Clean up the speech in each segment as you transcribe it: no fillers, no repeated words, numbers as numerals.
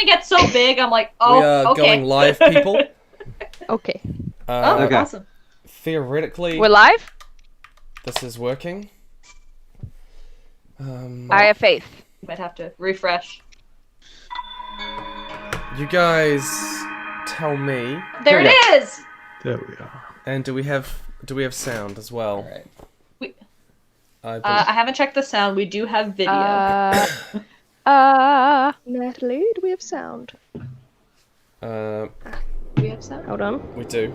gets so big, I'm like, oh, we are okay. going live, people. Okay. Okay. Awesome. Theoretically, We're live? this is working. I have faith. You might have to refresh. You guys tell me. There it is! There we are. And do we have sound as well? We, I I haven't checked the sound. We do have video. Natalie, do we have sound? Do we have sound? Hold on. We do.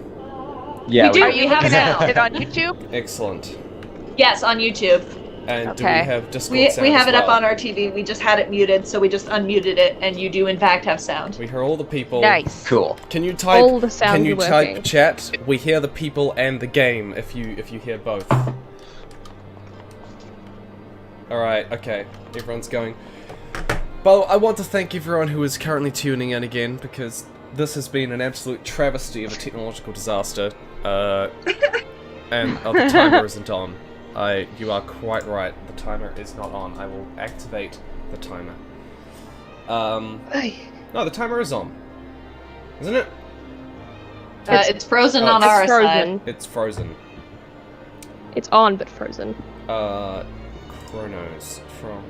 Yeah, we do. Are you have looking at sound. it on YouTube? Excellent. Yes, on YouTube. And do we have Discord sound We have as it up well? on our TV. We just had it muted, so we just unmuted it, and you do in fact have sound. We hear all the people. Nice. Cool. Can you type? All the sounds can you are type working. chat? We hear the people and the game. If you hear both. All right. Okay. Everyone's going. Well, I want to thank everyone who is currently tuning in again, because this has been an absolute travesty of a technological disaster. And the timer isn't on. You are quite right. The timer is not on. I will activate the timer. No, the timer is on. Isn't it? It's frozen on our side. It's frozen. It's on, but frozen. Chronos from...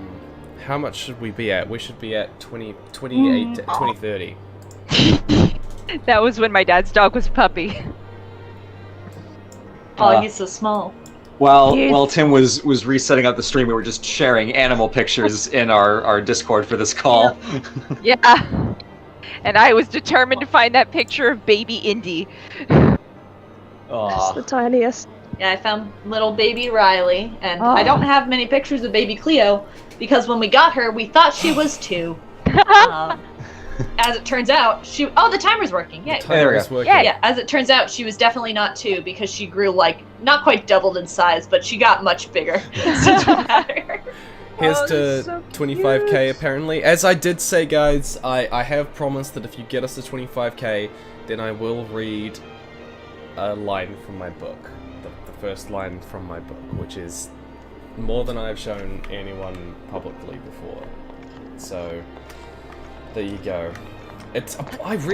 How much should we be at? We should be at 2030. That was when my dad's dog was puppy. Oh, he's so small. While Tim was resetting up the stream, we were just sharing animal pictures in our Discord for this call. Yeah. And I was determined to find that picture of baby Indy. That's the tiniest. Yeah, I found little baby Riley, and I don't have many pictures of baby Cleo, because when we got her, we thought she was 2. As it turns out, the timer's working. Yeah, the timer is working. Yeah, as it turns out, she was definitely not 2 because she grew not quite doubled in size, but she got much bigger since we had her. Here's to 25k apparently. As I did say, guys, I have promised that if you get us to 25k, then I will read a line from my book. The first line from my book, which is more than I've shown anyone publicly before. So there you go. I've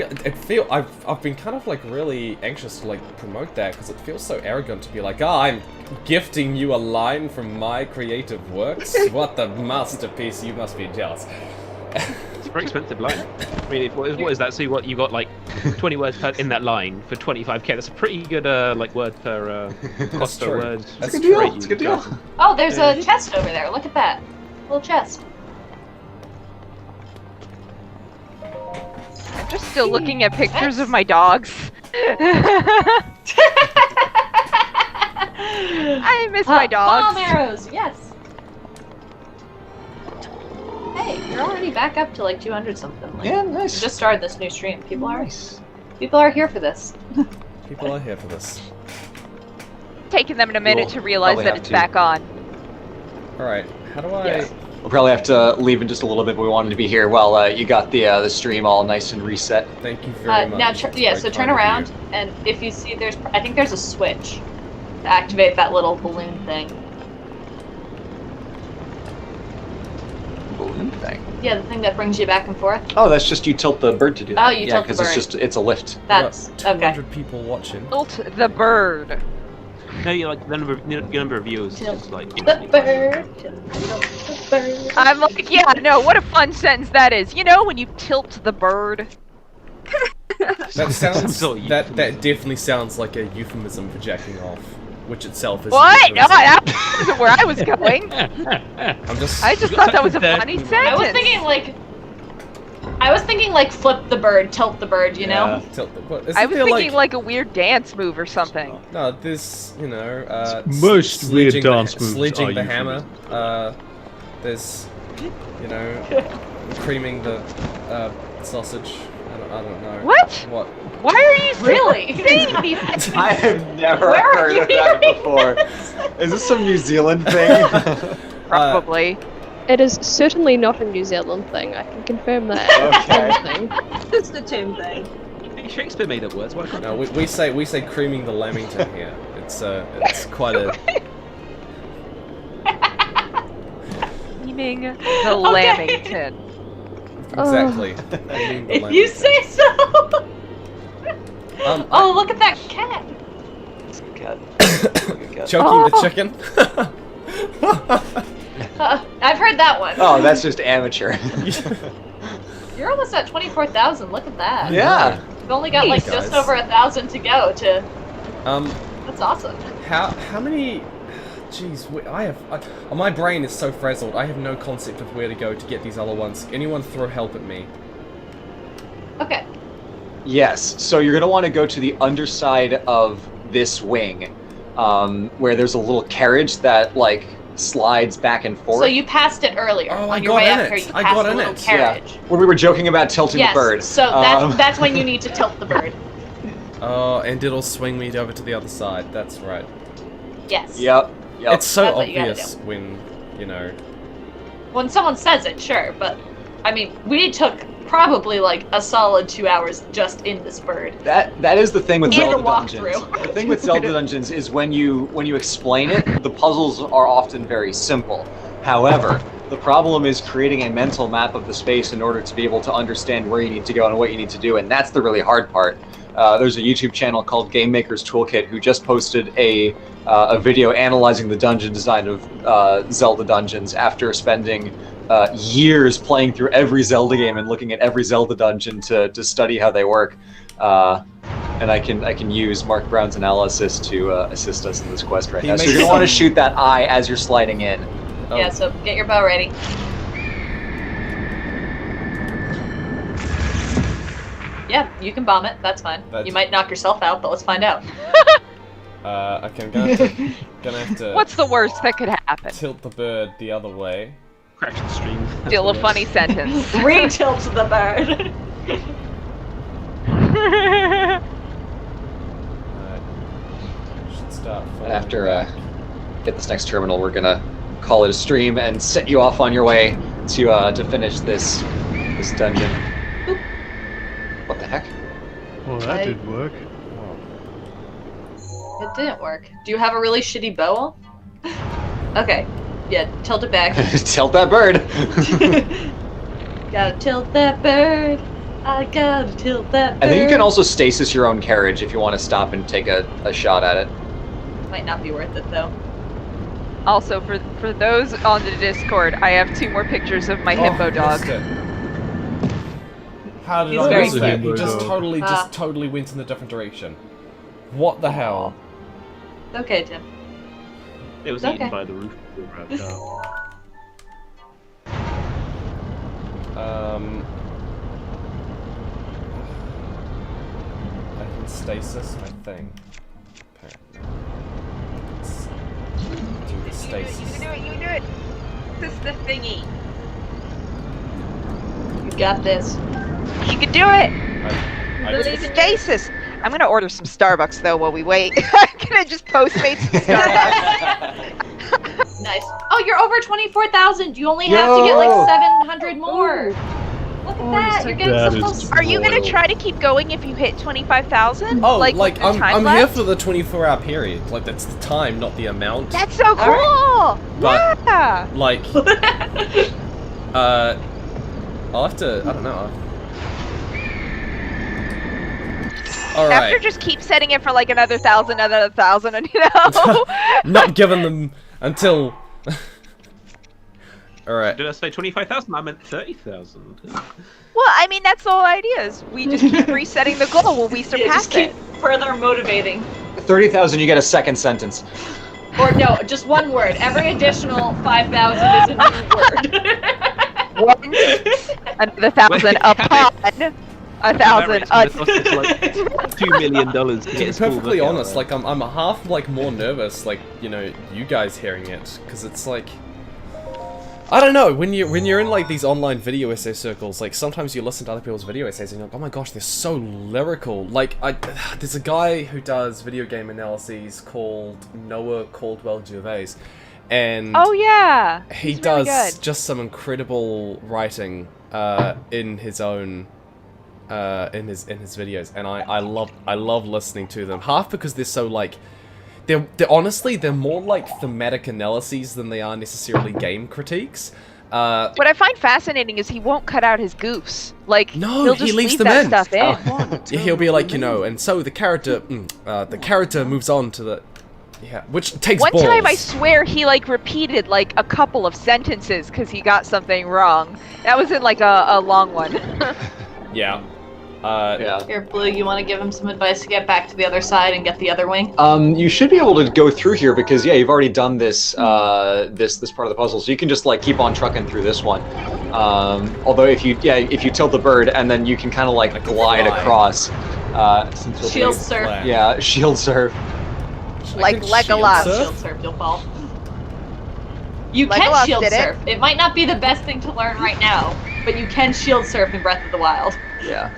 been kind of really anxious to promote that, because it feels so arrogant to be like, I'm gifting you a line from my creative works. What the masterpiece, you must be jealous. It's a very expensive line. I mean, what is that? So you got 20 words in that line for 25k. That's a pretty good word per cost per word. That's a good deal. It's a good deal. Oh, there's a chest over there. Look at that. Little chest. I'm just still looking at pictures of my dogs. I miss my dogs. Palm arrows, yes. Hey, you're already back up to 200 something. Yeah, nice. We just started this new stream. People are here for this. People are here for this. Taking them in a minute to realize that it's back on. Alright, how do I... Yeah. We'll probably have to leave in just a little bit, but we wanted to be here while you got the stream all nice and reset. Thank you very much. Now, so turn around, and if you see I think there's a switch to activate that little balloon thing. Balloon thing? Yeah, the thing that brings you back and forth. Oh, that's just you tilt the bird to do that. Oh, you tilt the bird. Yeah, because it's a lift. That's 200 people watching. Tilt the bird. No, the number of viewers. Just the bird. I'm like, yeah, no, what a fun sentence that is. You know, when you tilt the bird. That sounds. that definitely sounds like a euphemism for jacking off, which itself is. What? No, that wasn't where I was going. I just thought that was a funny sentence. I was thinking flip the bird, tilt the bird, you know? Tilt the bird. I was thinking a weird dance move or something. No, this, most weird dance moves sledging are the hammer. There's, creaming the sausage. I don't know. What? What? Why are you really saying these? I have never heard of that before. Is this some New Zealand thing? Probably. It is certainly not a New Zealand thing. I can confirm that. Okay. It's the Tim thing. Shakespeare made up words. Why can't No, we say creaming the lamington here. It's quite a. Creaming the lamington. Exactly. What do you mean by If line you breaking? say so. I- Look at that cat. Choking the chicken? I've heard that one. Oh, that's just amateur. You're almost at 24,000. Look at that. Yeah. You've only got like Hey, just guys. over 1,000 to go. Um, That's awesome. how many... Jeez, my brain is so frazzled, I have no concept of where to go to get these other ones. Anyone throw help at me? Okay. Yes, so you're going to want to go to the underside of this wing, where there's a little carriage that, like, slides back and forth. So you passed it earlier. Oh, I On your got way in up it. here, you I passed got the in little it. carriage. When we were joking about tilting Yes. the bird. So that's when you need to tilt the bird. Oh, and it'll swing me over to the other side, that's right. Yes. Yep. It's so That's what you gotta obvious when, you know... When someone says it, sure, but I mean, we took probably like a solid 2 hours just in this bird. That is the thing with In the Zelda Dungeons. walkthrough. The thing with Zelda Dungeons is when you explain it, the puzzles are often very simple. However, the problem is creating a mental map of the space in order to be able to understand where you need to go and what you need to do, and that's the really hard part. There's a YouTube channel called Game Maker's Toolkit who just posted a video analyzing the dungeon design of Zelda Dungeons after spending years playing through every Zelda game and looking at every Zelda dungeon to study how they work. And I can use Mark Brown's analysis to assist us in this quest right He now. So makes you're going to want to some- shoot that eye as you're sliding in. Oh. Yeah, so get your bow ready. Yeah, you can bomb it. That's fine. That's- You might knock yourself out, but let's find out. Okay, I'm gonna have to What's the worst that could happen? tilt the bird the other way. Crash the stream. Still a funny sentence. Re-tilt the bird. Should start falling After back. get this next terminal, we're gonna call it a stream and set you off on your way to finish this dungeon. What the heck? Well, that didn't work. It didn't work. Do you have a really shitty bow? Okay. Yeah, tilt it back. Tilt that bird. Gotta tilt that bird. I gotta tilt that bird. I think you can also stasis your own carriage if you want to stop and take a shot at it. Might not be worth it though. Also, for those on the Discord, I have 2 more pictures of my hippo dog. missed it. How did He's I very miss that? He cute. just Ah. totally went in a different direction. What the hell? Okay, Tim. It was Okay. eaten by the roof. I can stasis my thing. Apparently. Let's do the stasis. You can do it! This is the thingy. You got this. You can do it! I Believe This is in stasis! I'm gonna order some Starbucks though while we wait. I'm gonna just postmate some Starbucks. Nice. Oh, you're over 24,000. You only have to get like Yo! 700 more. Look at that. You're getting That so is close. Are you gonna Royal. try to keep going if you hit 25,000? Oh, like like with the I'm time here left? for the 24-hour period. Like that's the time, not the amount. That's so cool! But- Yeah! Like, I'll have to. I don't know. All After right. just keep setting it for like another 1,000, and you know? Not giving them until. All right. Did I say 25,000? I meant 30,000. Well, I mean, that's the whole idea is we just keep resetting the goal when we Yeah, surpass just keep it. further motivating. 30,000, you get a second sentence. Or no, just one word. Every additional 5,000 is a new word. Another 1,000 upon 1,000. It cost us like $2 million to To get be his full perfectly book out honest, there. like I'm half like more nervous, like you guys hearing it, because it's like. I don't know, when you're in like these online video essay circles, like sometimes you listen to other people's video essays and you're like, oh my gosh, they're so lyrical. Like there's a guy who does video game analyses called Noah Caldwell Gervais, and Oh yeah, he he's really does good. just some incredible writing in his own in his videos, and I love listening to them. Half because they're so like. They're honestly, they're more like thematic analyses than they are necessarily game critiques. What I find fascinating is he won't cut out his goofs. Like, No, he'll he just leaves leave them that in. stuff in. Yeah, he'll be like, you know, and so the character moves on to the, yeah, which takes One balls. time I swear he like repeated like a couple of sentences because he got something wrong. That was in like a long one. Yeah. Yeah. Here, Blue, you want to give him some advice to get back to the other side and get the other wing? You should be able to go through here because yeah, you've already done this this part of the puzzle, so you can just like keep on trucking through this one. Although if you tilt the bird and then you can kind of like glide fly. across. Since you'll Shield be- surf. Yeah, shield surf. Like can shield Legolas. surf? Shield surf, you'll fall. You Legolas can shield did it. surf. It might not be the best thing to learn right now, but you can shield surf in Breath of the Wild. Yeah.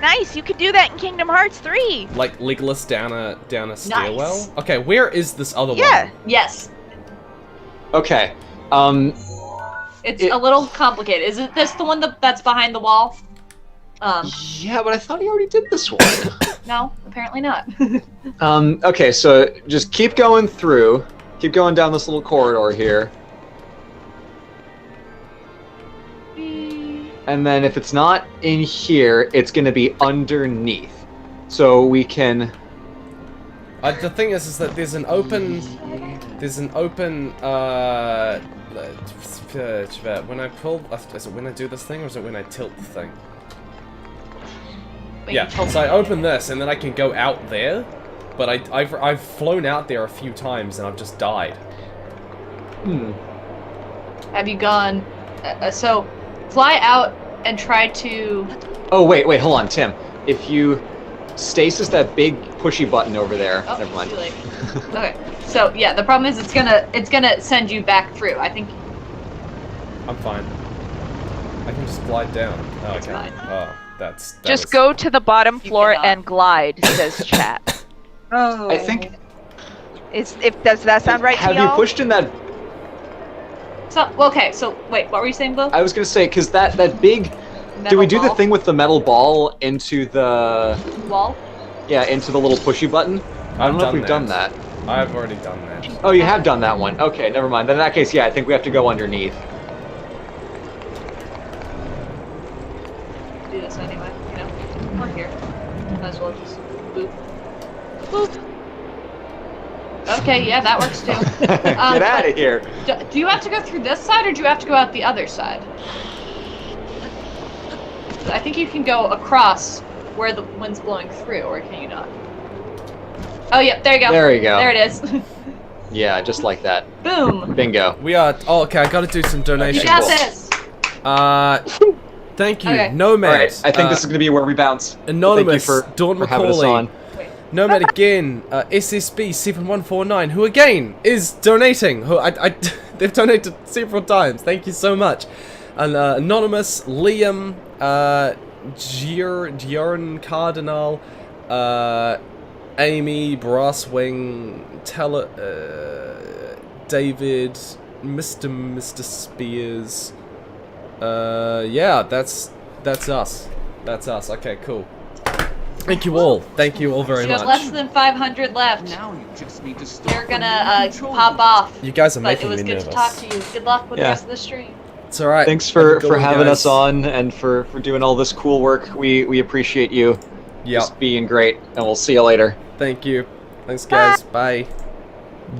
Nice, you could do that in Kingdom Hearts 3. Like Legolas down a stairwell. Okay, where is this other Yeah. one? Yes. Okay. It's a little complicated. Isn't this the one that's behind the wall? Yeah, but I thought he already did this one. No, apparently not. Okay, so just keep going through. Keep going down this little corridor here. And then if it's not in here, it's going to be underneath. So we can... The thing is that there's an open, when I pull, is it when I do this thing or is it when I tilt the thing? Wait, Yeah, you told so me. I open this and then I can go out there, but I've flown out there a few times and I've just died. Have you gone... so, fly out and try to... Oh, wait, hold on, Tim. If you stasis that big pushy button over there... Oh, Never mind. too late. Okay, so yeah, the problem is it's gonna send you back through. I think... I'm fine. I can just glide down. Oh, It's okay. fine. Oh, that Just was- go to the bottom floor cannot. and glide, says chat. Oh. I think... Does that sound right to Have you y'all? pushed in that... So, okay, so wait, what were you saying, Blue? I was going to say, because that big... Metal Do we do the ball? thing with the metal ball into the... Wall? Yeah, into the little pushy button? I don't know if we've done that. I've already done that. Oh, you have done that one. Okay, never mind. Then in that case, yeah, I think we have to go underneath. Do this anyway, you know. We're here. Might as well just boop. Boop. Okay, yeah, that works too. Get out of here. Do you have to go through this side or do you have to go out the other side? I think you can go across where the wind's blowing through, or can you not? Oh, yeah, there you go. There you go. There it is. Yeah, just like that. Boom. Bingo. We are. Oh, okay. I gotta do some You donations. got cool. this. Thank you, Okay. Nomad. Alright, I think this is going to be where we bounce. Anonymous, Thank you Dawn for having us Macaulay. on. Nomad again, SSB7149, who again is donating. Who they've donated several times. Thank you so much. And Anonymous, Liam, Giorn Cardinal, Amy, Brasswing, David, Mr. Spears. Yeah, that's us. That's us. Okay, cool. Thank you all. Thank you all very You have much. less than 500 left. Now you just need to stop. You're gonna pop off. You guys are But making it was me good nervous. to talk to you. Good luck with the Yeah. rest of the stream. It's alright. Thanks Have a for good one, having guys. us on and for doing all this cool work. We appreciate you. Yep. Just being great, and we'll see you later. Thank you. Thanks, guys. Bye.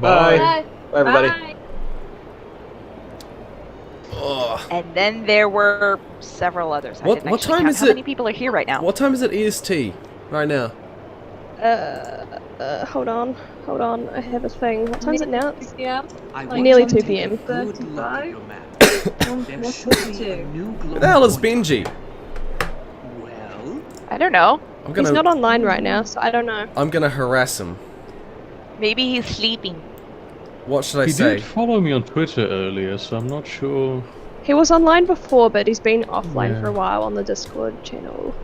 Bye. Bye, everybody. Bye. Ugh. And then there were several others. I What- didn't what actually time count is how it? many people are here right now? What time is it EST right now? Hold on. I have a thing. What time is it now? It's I like want nearly you to 2 take a p.m. good look at your map. There should be a new Where the hell is glowing Benji? point. Well, I don't know. I'm He's not gonna online right now, so I don't know. harass him. Maybe he's sleeping. What should I He say? did follow me on Twitter earlier, so I'm not sure. He was online before, but he's been offline Yeah. for a while on the Discord channel.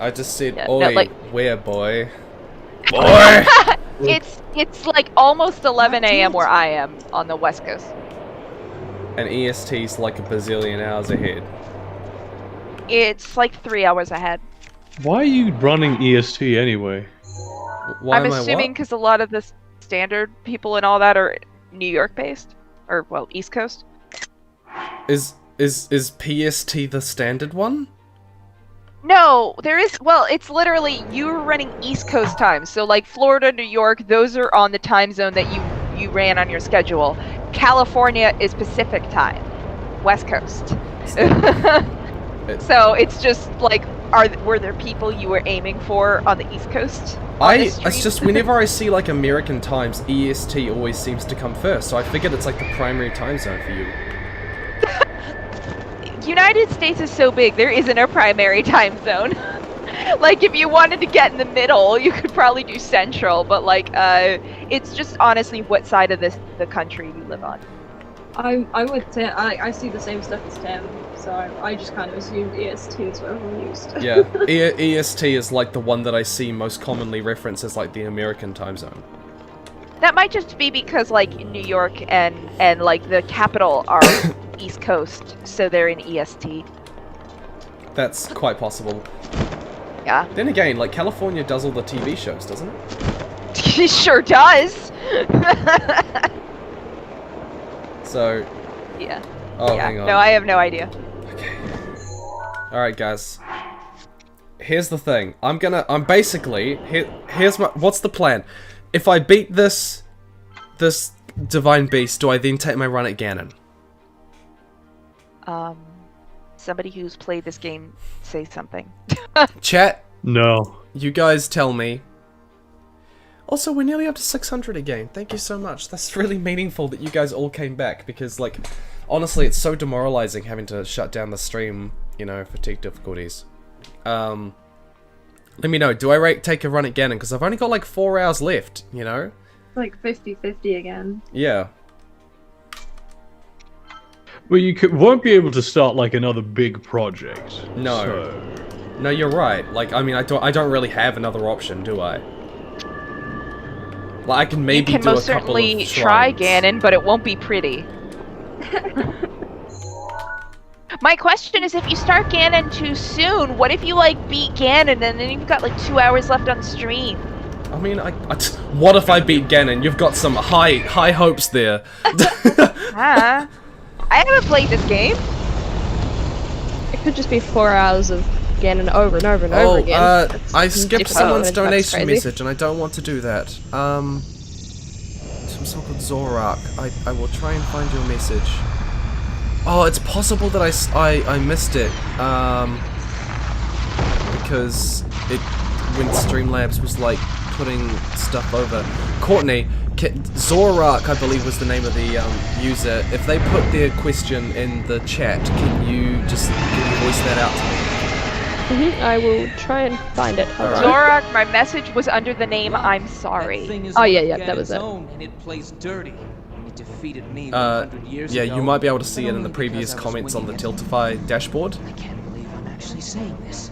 I just said, Yeah, oi, no, like- where, boy? Boy! It's like almost 11 a.m. where I am on the West Coast. And EST's like a bazillion hours ahead. It's like 3 hours ahead. Why are you running EST anyway? Why I'm am I assuming what? because a lot of the standard people and all that are New York based, or well, East Coast. Is Is PST the standard one? No, there is. Well, it's literally you're running East Coast time. So like Florida, New York, those are on the time zone that you ran on your schedule. California is Pacific time, West Coast. So it's just like, were there people you were aiming for on the East Coast? It's just whenever I see like American times, EST always seems to come first. So I figured it's like the primary time zone for you. United States is so big, there isn't a primary time zone. Like, if you wanted to get in the middle, you could probably do Central, but like, it's just honestly what side of the country you live on. I would say I see the same stuff as Tim, so I just kind of assumed EST is what everyone used. Yeah, EST is like the one that I see most commonly referenced as like the American time zone. That might just be because like New York and like the capital are East Coast, so they're in EST. That's quite possible. Yeah. Then again, like California does all the TV shows, doesn't it? He sure does. So. Yeah. Oh, yeah. hang on. No, I have no idea. Okay. Alright, guys. Here's the thing. I'm basically... Here's my... What's the plan? If I beat this Divine Beast, do I then take my run at Ganon? Somebody who's played this game, say something. Chat? No. You guys tell me. Also, we're nearly up to 600 again. Thank you so much. That's really meaningful that you guys all came back, because, like, honestly, it's so demoralizing having to shut down the stream, you know, for tech difficulties. Let me know, do I take a run at Ganon? Because I've only got, like, 4 hours left, you know? Like 50-50 again. Yeah. Well, you won't be able to start, like, another big project. No. So... No, you're right. Like, I mean, I don't really have another option, do I? Like, I can maybe you can do most a couple certainly of try shrines. Ganon, but it won't be pretty. My question is, if you start Ganon too soon, what if you like beat Ganon and then you've got like 2 hours left on stream? I mean, what if I beat Ganon? You've got some high hopes there. I haven't played this game. It could just be 4 hours of Ganon over and over and over again. I skipped That's someone's crazy. donation message, and I don't want to do that. Some someone called Zorak. I will try and find your message. Oh, it's possible that I missed it. Because when Streamlabs was like putting stuff over. Courtney, Zorak, I believe was the name of the user. If they put their question in the chat, can you voice that out to me? I will try and find it. Hold on. Zorak, my message was under the name I'm sorry. Oh yeah, that was it. And it plays dirty. It defeated me 100 years yeah, ago. you might be able to see it in the previous comments on the Tiltify dashboard. I can't believe I'm actually saying this.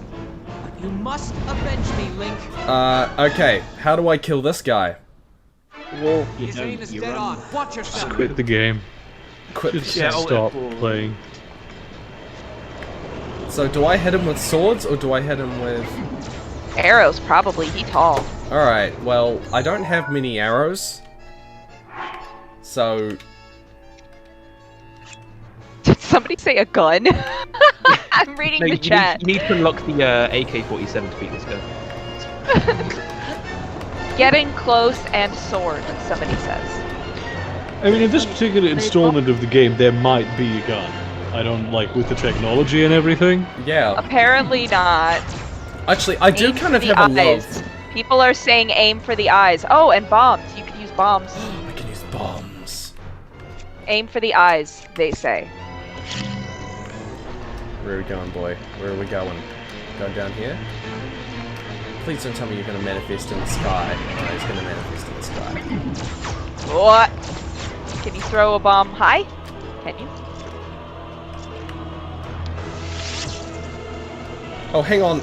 But you must avenge me, Link. Okay, how do I kill this guy? Well, His aim is dead on. Watch just yourself. quit the game. Quit. Just Yeah, stop playing. So do I hit him with swords, or do I hit him with... Arrows, probably. He tall. Alright, well, I don't have many arrows. So... Did somebody say a gun? I'm reading No, the chat. You need to unlock the AK-47 to beat this guy. Getting close and sword, somebody says. I mean, in this particular installment of the game, there might be a gun. I don't, like, with the technology and everything. Yeah. Apparently not. Actually, I do Aim kind of for the have a eyes. love. People are saying aim for the eyes. Oh, and bombs. You could use bombs. I can use bombs. Aim for the eyes, they say. Where are we going, boy? Where are we going? Going down here? Please don't tell me you're going to manifest in the sky. No, he's going to manifest in the sky. What? Can you throw a bomb high? Can you? Oh, hang on.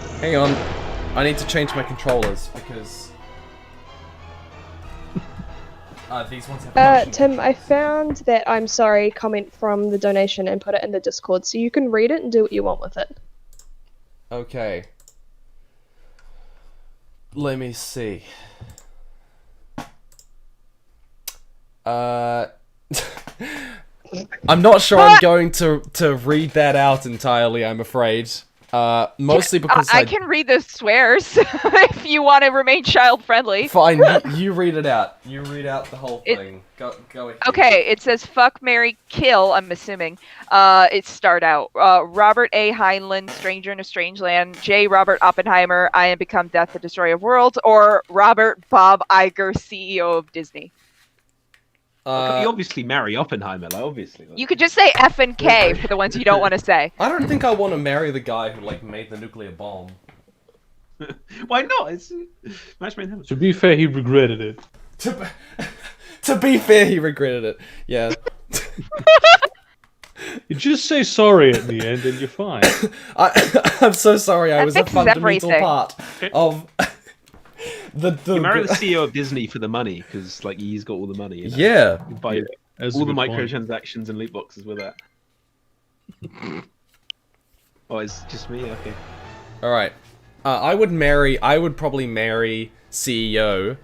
I need to change my controllers, because... these ones have Tim, I found that I'm sorry comment from the donation and put it in the Discord, so you can read it and do what you want with it. Okay. Let me see. I'm not sure I'm going to read that out entirely, I'm afraid. Mostly because I can read the swears if you want to remain child-friendly. Fine, you read it out. You read out the whole thing. Go ahead. Okay, it says fuck, marry, kill, I'm assuming. It start out. Robert A. Heinlein, Stranger in a Strange Land. J. Robert Oppenheimer, I Am Become Death, the Destroyer of Worlds. Or Robert Bob Iger, CEO of Disney. You obviously marry Oppenheimer, like, obviously. Like. You could just say F and K for the ones you don't want to say. I don't think I want to marry the guy who, like, made the nuclear bomb. Why not? It's match made in heaven. To be fair, he regretted it. To be fair, he regretted it. Yeah. You just say sorry at the end and you're fine. I'm so sorry, I was a fixes fundamental everything. part of... You marry the CEO of Disney for the money, because like he's got all the money. You know? Yeah. You buy all the microtransactions and loot boxes with that. Oh, it's just me? Okay. Alright. I would probably marry CEO,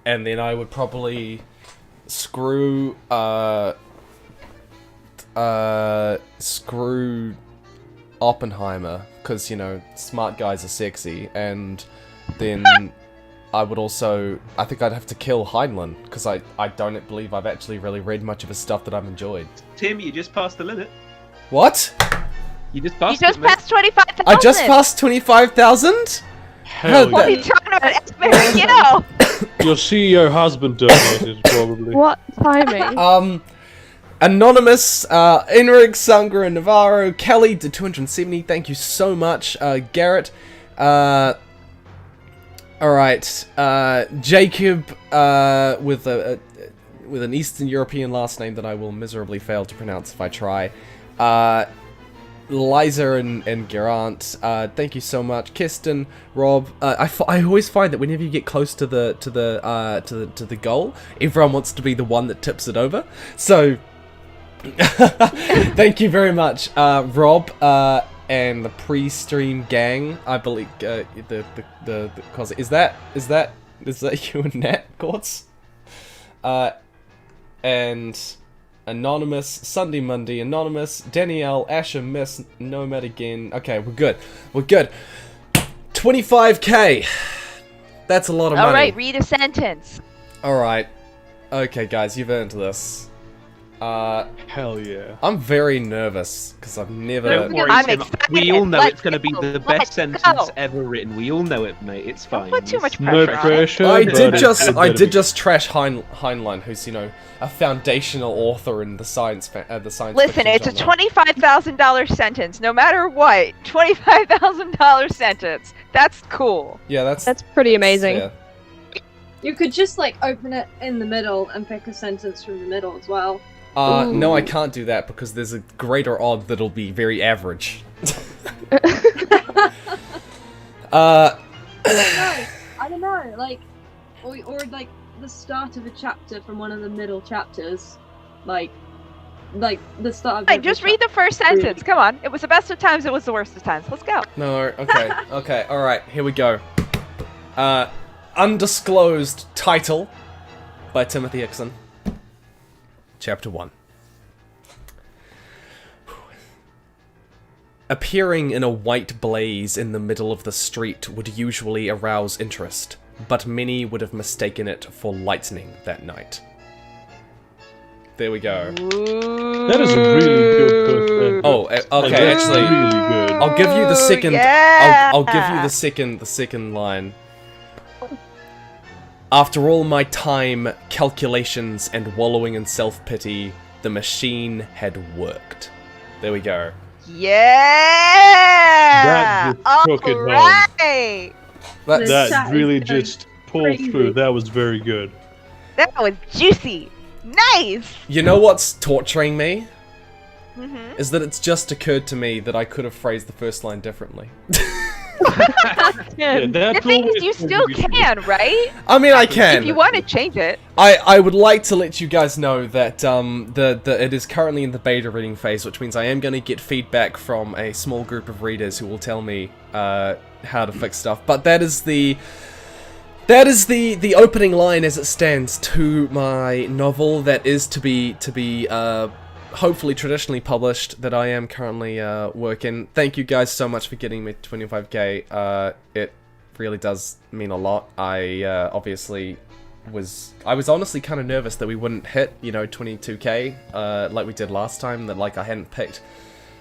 and then I would probably screw Oppenheimer, because, you know, smart guys are sexy, and then I would also, I think I'd have to kill Heinlein, because I don't believe I've actually really read much of his stuff that I've enjoyed. Tim, you just passed the limit. What? You just passed. You just passed 25,000. I just passed 25,000? Hell What are yeah. you talking about? You know. Your CEO husband donated, probably. What timing? Anonymous, Enric, Sangra, and Navarro, Kelly to 270, thank you so much. Garrett, alright, Jacob, with an Eastern European last name that I will miserably fail to pronounce if I try. Liza and Gerant, thank you so much. Kirsten, Rob, I always find that whenever you get close to the goal, everyone wants to be the one that tips it over. So, thank you very much, Rob, and the pre-stream gang. I believe the cause is that you and Nat Quartz, and Anonymous, Sunday Monday, Anonymous, Danielle, Asher, Miss, Nomad again. Okay, we're good. We're good. 25k. That's a lot of money. Alright, read a sentence. Alright. Okay, guys, you've earned this. Hell yeah. I'm very nervous, because I've never... Don't worry, I'm Tim. excited. We all know Let's it's going to be go. the Let's best sentence go. ever written. We all know it, mate. It's fine. Don't put too much No pressure on it. pressure. I but did it better be. just trash Heinlein, who's, you know, a foundational author in the science Listen, fiction it's a genre. $25,000 sentence. No matter what, $25,000 sentence. That's cool. Yeah, That's pretty amazing. Yeah. You could just like open it in the middle and pick a sentence from the middle as well. No, I can't do that because there's a greater odd that it'll be very average. I don't know, like, or like the start of a chapter from one of the middle chapters, like the start of. Fine, just read the first sentence. Come on. It was the best of times, it was the worst of times. Let's go. No, okay, okay, alright, here we go. Undisclosed title by Timothy Hickson. Chapter 1. Appearing in a white blaze in the middle of the street would usually arouse interest, but many would have mistaken it for lightning that night. There we go. That is a really good first sentence. Oh, okay, That's actually, really good. I'll give you the second. Yeah! I'll give you the second line. After all my time, calculations, and wallowing in self-pity, the machine had worked. There we go. Yeah! That just took it home. Alright! That's, Chat That is really going just pulled crazy. through. That was very good. That was juicy. Nice! you know what's torturing me? Mm-hmm. Is that it's just occurred to me that I could have phrased the first line differently. Yeah, The that's thing always is, you going still to be good. can, right? I mean, I can. If you want to change it. I would like to let you guys know that it is currently in the beta reading phase, which means I am going to get feedback from a small group of readers who will tell me how to fix stuff. But that is the opening line as it stands to my novel that is to be hopefully traditionally published that I am currently working. Thank you guys so much for getting me to 25k. It really does mean a lot. I obviously was honestly kind of nervous that we wouldn't hit, you know, 22k like we did last time, that like I hadn't picked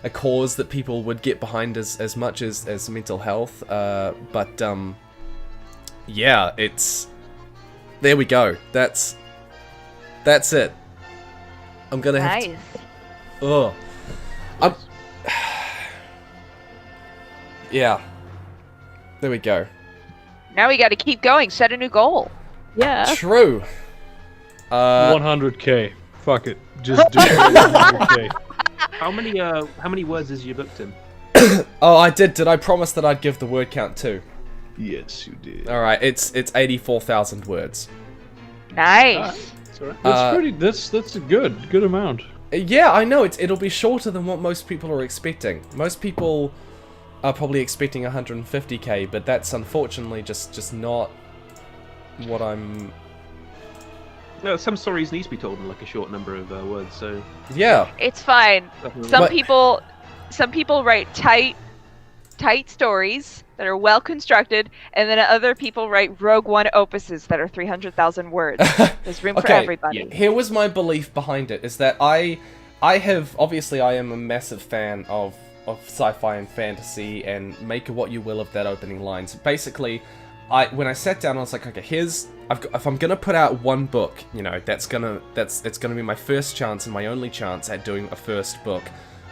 a cause that people would get behind as much as mental health, but yeah, it's, there we go, that's it. I'm gonna have to, ugh. Yeah, there we go. Now we got to keep going. Set a new goal. Yeah. True. 100k. Fuck it. Just do 100k. How many words is your book, Tim? Oh, I did. Did I promise that I'd give the word count too? Yes, you did. All right, it's 84,000 words. Nice. That's all right. That's pretty. That's a good amount. Yeah, I know. It'll be shorter than what most people are expecting. Most people are probably expecting 150k, but that's unfortunately just not what I'm. No, some stories need to be told in like a short number of words. So yeah, it's fine. Some But- people write tight stories that are well constructed, and then other people write Rogue One opuses that are 300,000 words. There's room for Okay, everybody. here was my belief behind it, is that I am a massive fan of sci-fi and fantasy, and make what you will of that opening line. So basically, when I sat down, I was like, okay, if I'm gonna put out one book, you know, it's gonna be my first chance and my only chance at doing a first book.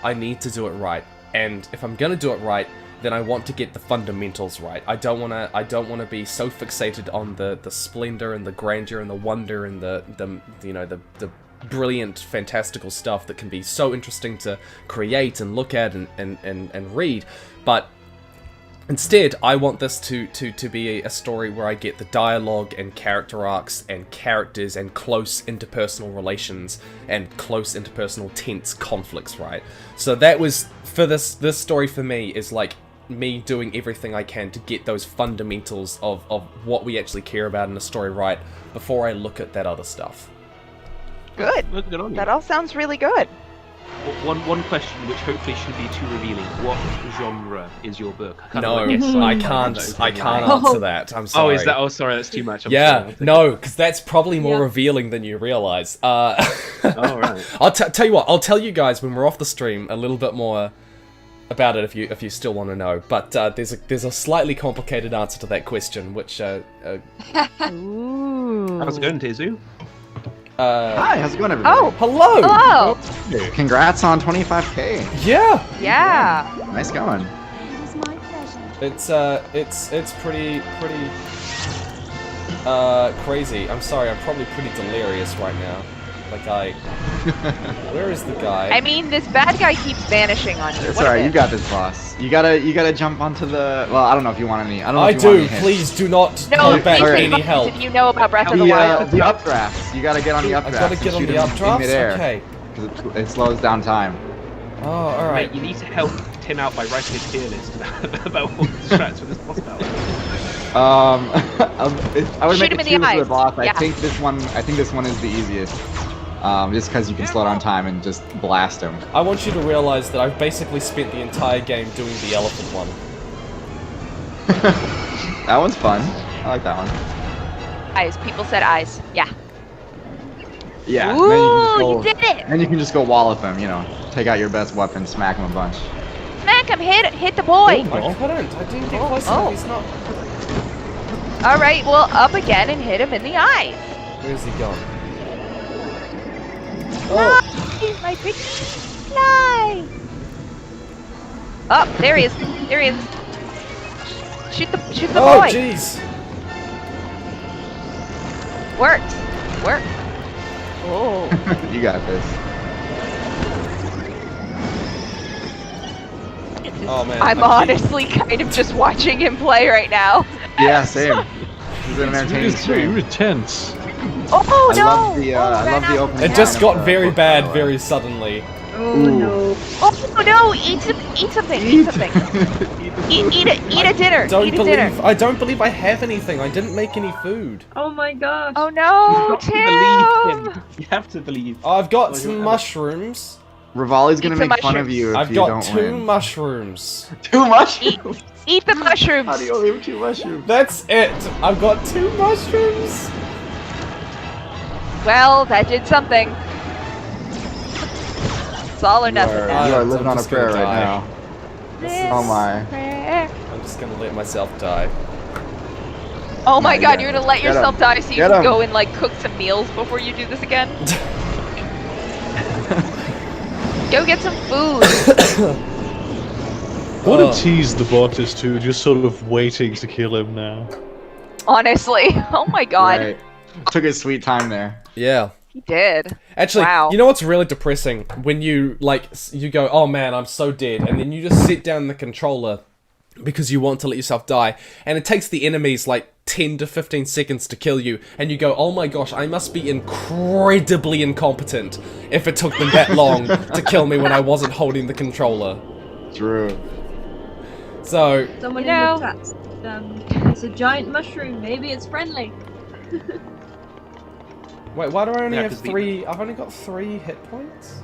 I need to do it right, and if I'm gonna do it right, then I want to get the fundamentals right. I don't wanna be so fixated on the splendor and the grandeur and the wonder and the brilliant, fantastical stuff that can be so interesting to create and look at and read, but instead, I want this to be a story where I get the dialogue and character arcs and characters and close interpersonal relations and close interpersonal tense conflicts right. So that was, for this story for me, is like me doing everything I can to get those fundamentals of what we actually care about in a story right before I look at that other stuff. Good. Good on you. That all sounds really good. One question, which hopefully shouldn't be too revealing. What genre is your book? No, I can't Oh. answer that. I'm sorry. Oh, is that? Oh, sorry, that's too much. I'm Yeah, sorry. no, because that's probably more Yeah. revealing than you realize. Oh, right. I'll tell you what. I'll tell you guys when we're off the stream a little bit more about it if you still want to know. But there's a slightly complicated answer to that question, which Ooh. How's it going, TierZoo? Hi, how's it going, everybody? Oh, hello. hello. Congrats on 25k. Yeah, Yeah. Nice going. It is my pleasure. it's pretty crazy. I'm sorry. I'm probably pretty delirious right now. Like where is the guy? I mean, this bad guy keeps vanishing on you. It's What alright, is you it? got this, boss. You gotta jump onto the. Well, I don't know if you want any. I don't know I if you want do. any hints. Please do not No, call back okay. any help. If you know about Breath of the The Wild. updrafts. You gotta get on the I updrafts. gotta and get on shoot the him in updrafts. midair, Okay. 'cause it slows down time. Oh, all right. Mate, you need to help Tim out by writing a tier list about what the strats for this boss battle. I would Shoot make him it in the two for the eyes. boss. Yeah. I think this one is the easiest. Just because you can slow down time and just blast him. I want you to realize that I've basically spent the entire game doing the elephant one. That one's fun. I like that one. Eyes. People said eyes. Yeah. Yeah. Ooh, you did it! And you can just go wallop him. You know, take out your best weapon, smack him a bunch. Smack him! Hit the boy! I couldn't. I didn't get close Oh. enough. He's not. All right, well, up again and hit him in the eyes. Where's he gone? Oh. My pretty fly. Oh, there he is. There he is. Shoot the Oh, boy. jeez. Worked. Worked. Oh. You got this. Oh man. I'm honestly kind of just watching him play right now. Yeah, same. This is an entertaining It's really stream. tense. Oh I no! love the ran out. opening. It just line got of very book, bad by the way. very suddenly. Oh Ooh. no. Oh no! Eat something! Eat something! Eat a dinner! Eat a dinner! I don't believe I have anything. I didn't make any food. Oh my gosh. Oh no, You've got to believe Tim! him. You have to believe. I've got Well, some you- mushrooms. Rivali's gonna Eat some make fun of mushrooms. you if I've you got don't 2 win. mushrooms. 2 mushrooms? Eat the mushrooms. How do you only have 2 mushrooms? That's it. I've got 2 mushrooms. Well, that did something. It's all or nothing. You now. are living on a just gonna prayer right die. now. This Oh my. prayer. I'm just gonna let myself die. Oh my No, god, yeah. you're gonna let Get yourself 'em. die so you Get can 'em. go and like cook some meals before you do this again? Go get some food. What a tease the bot is too, just sort of waiting to kill him now. Honestly. Oh my god. Right. Took his sweet time there. Yeah. He did. Actually, Wow. you know what's really depressing? When you, like, you go, oh man, I'm so dead, and then you just sit down the controller because you want to let yourself die, and it takes the enemies, like, 10 to 15 seconds to kill you, and you go, oh my gosh, I must be incredibly incompetent if it took them that long to kill me when I wasn't holding the controller. True. So, Someone You in know- the chat. It's a giant mushroom. Maybe it's friendly. wait, why do I only Yeah, have 'cause the- 3? I've only got 3 hit points?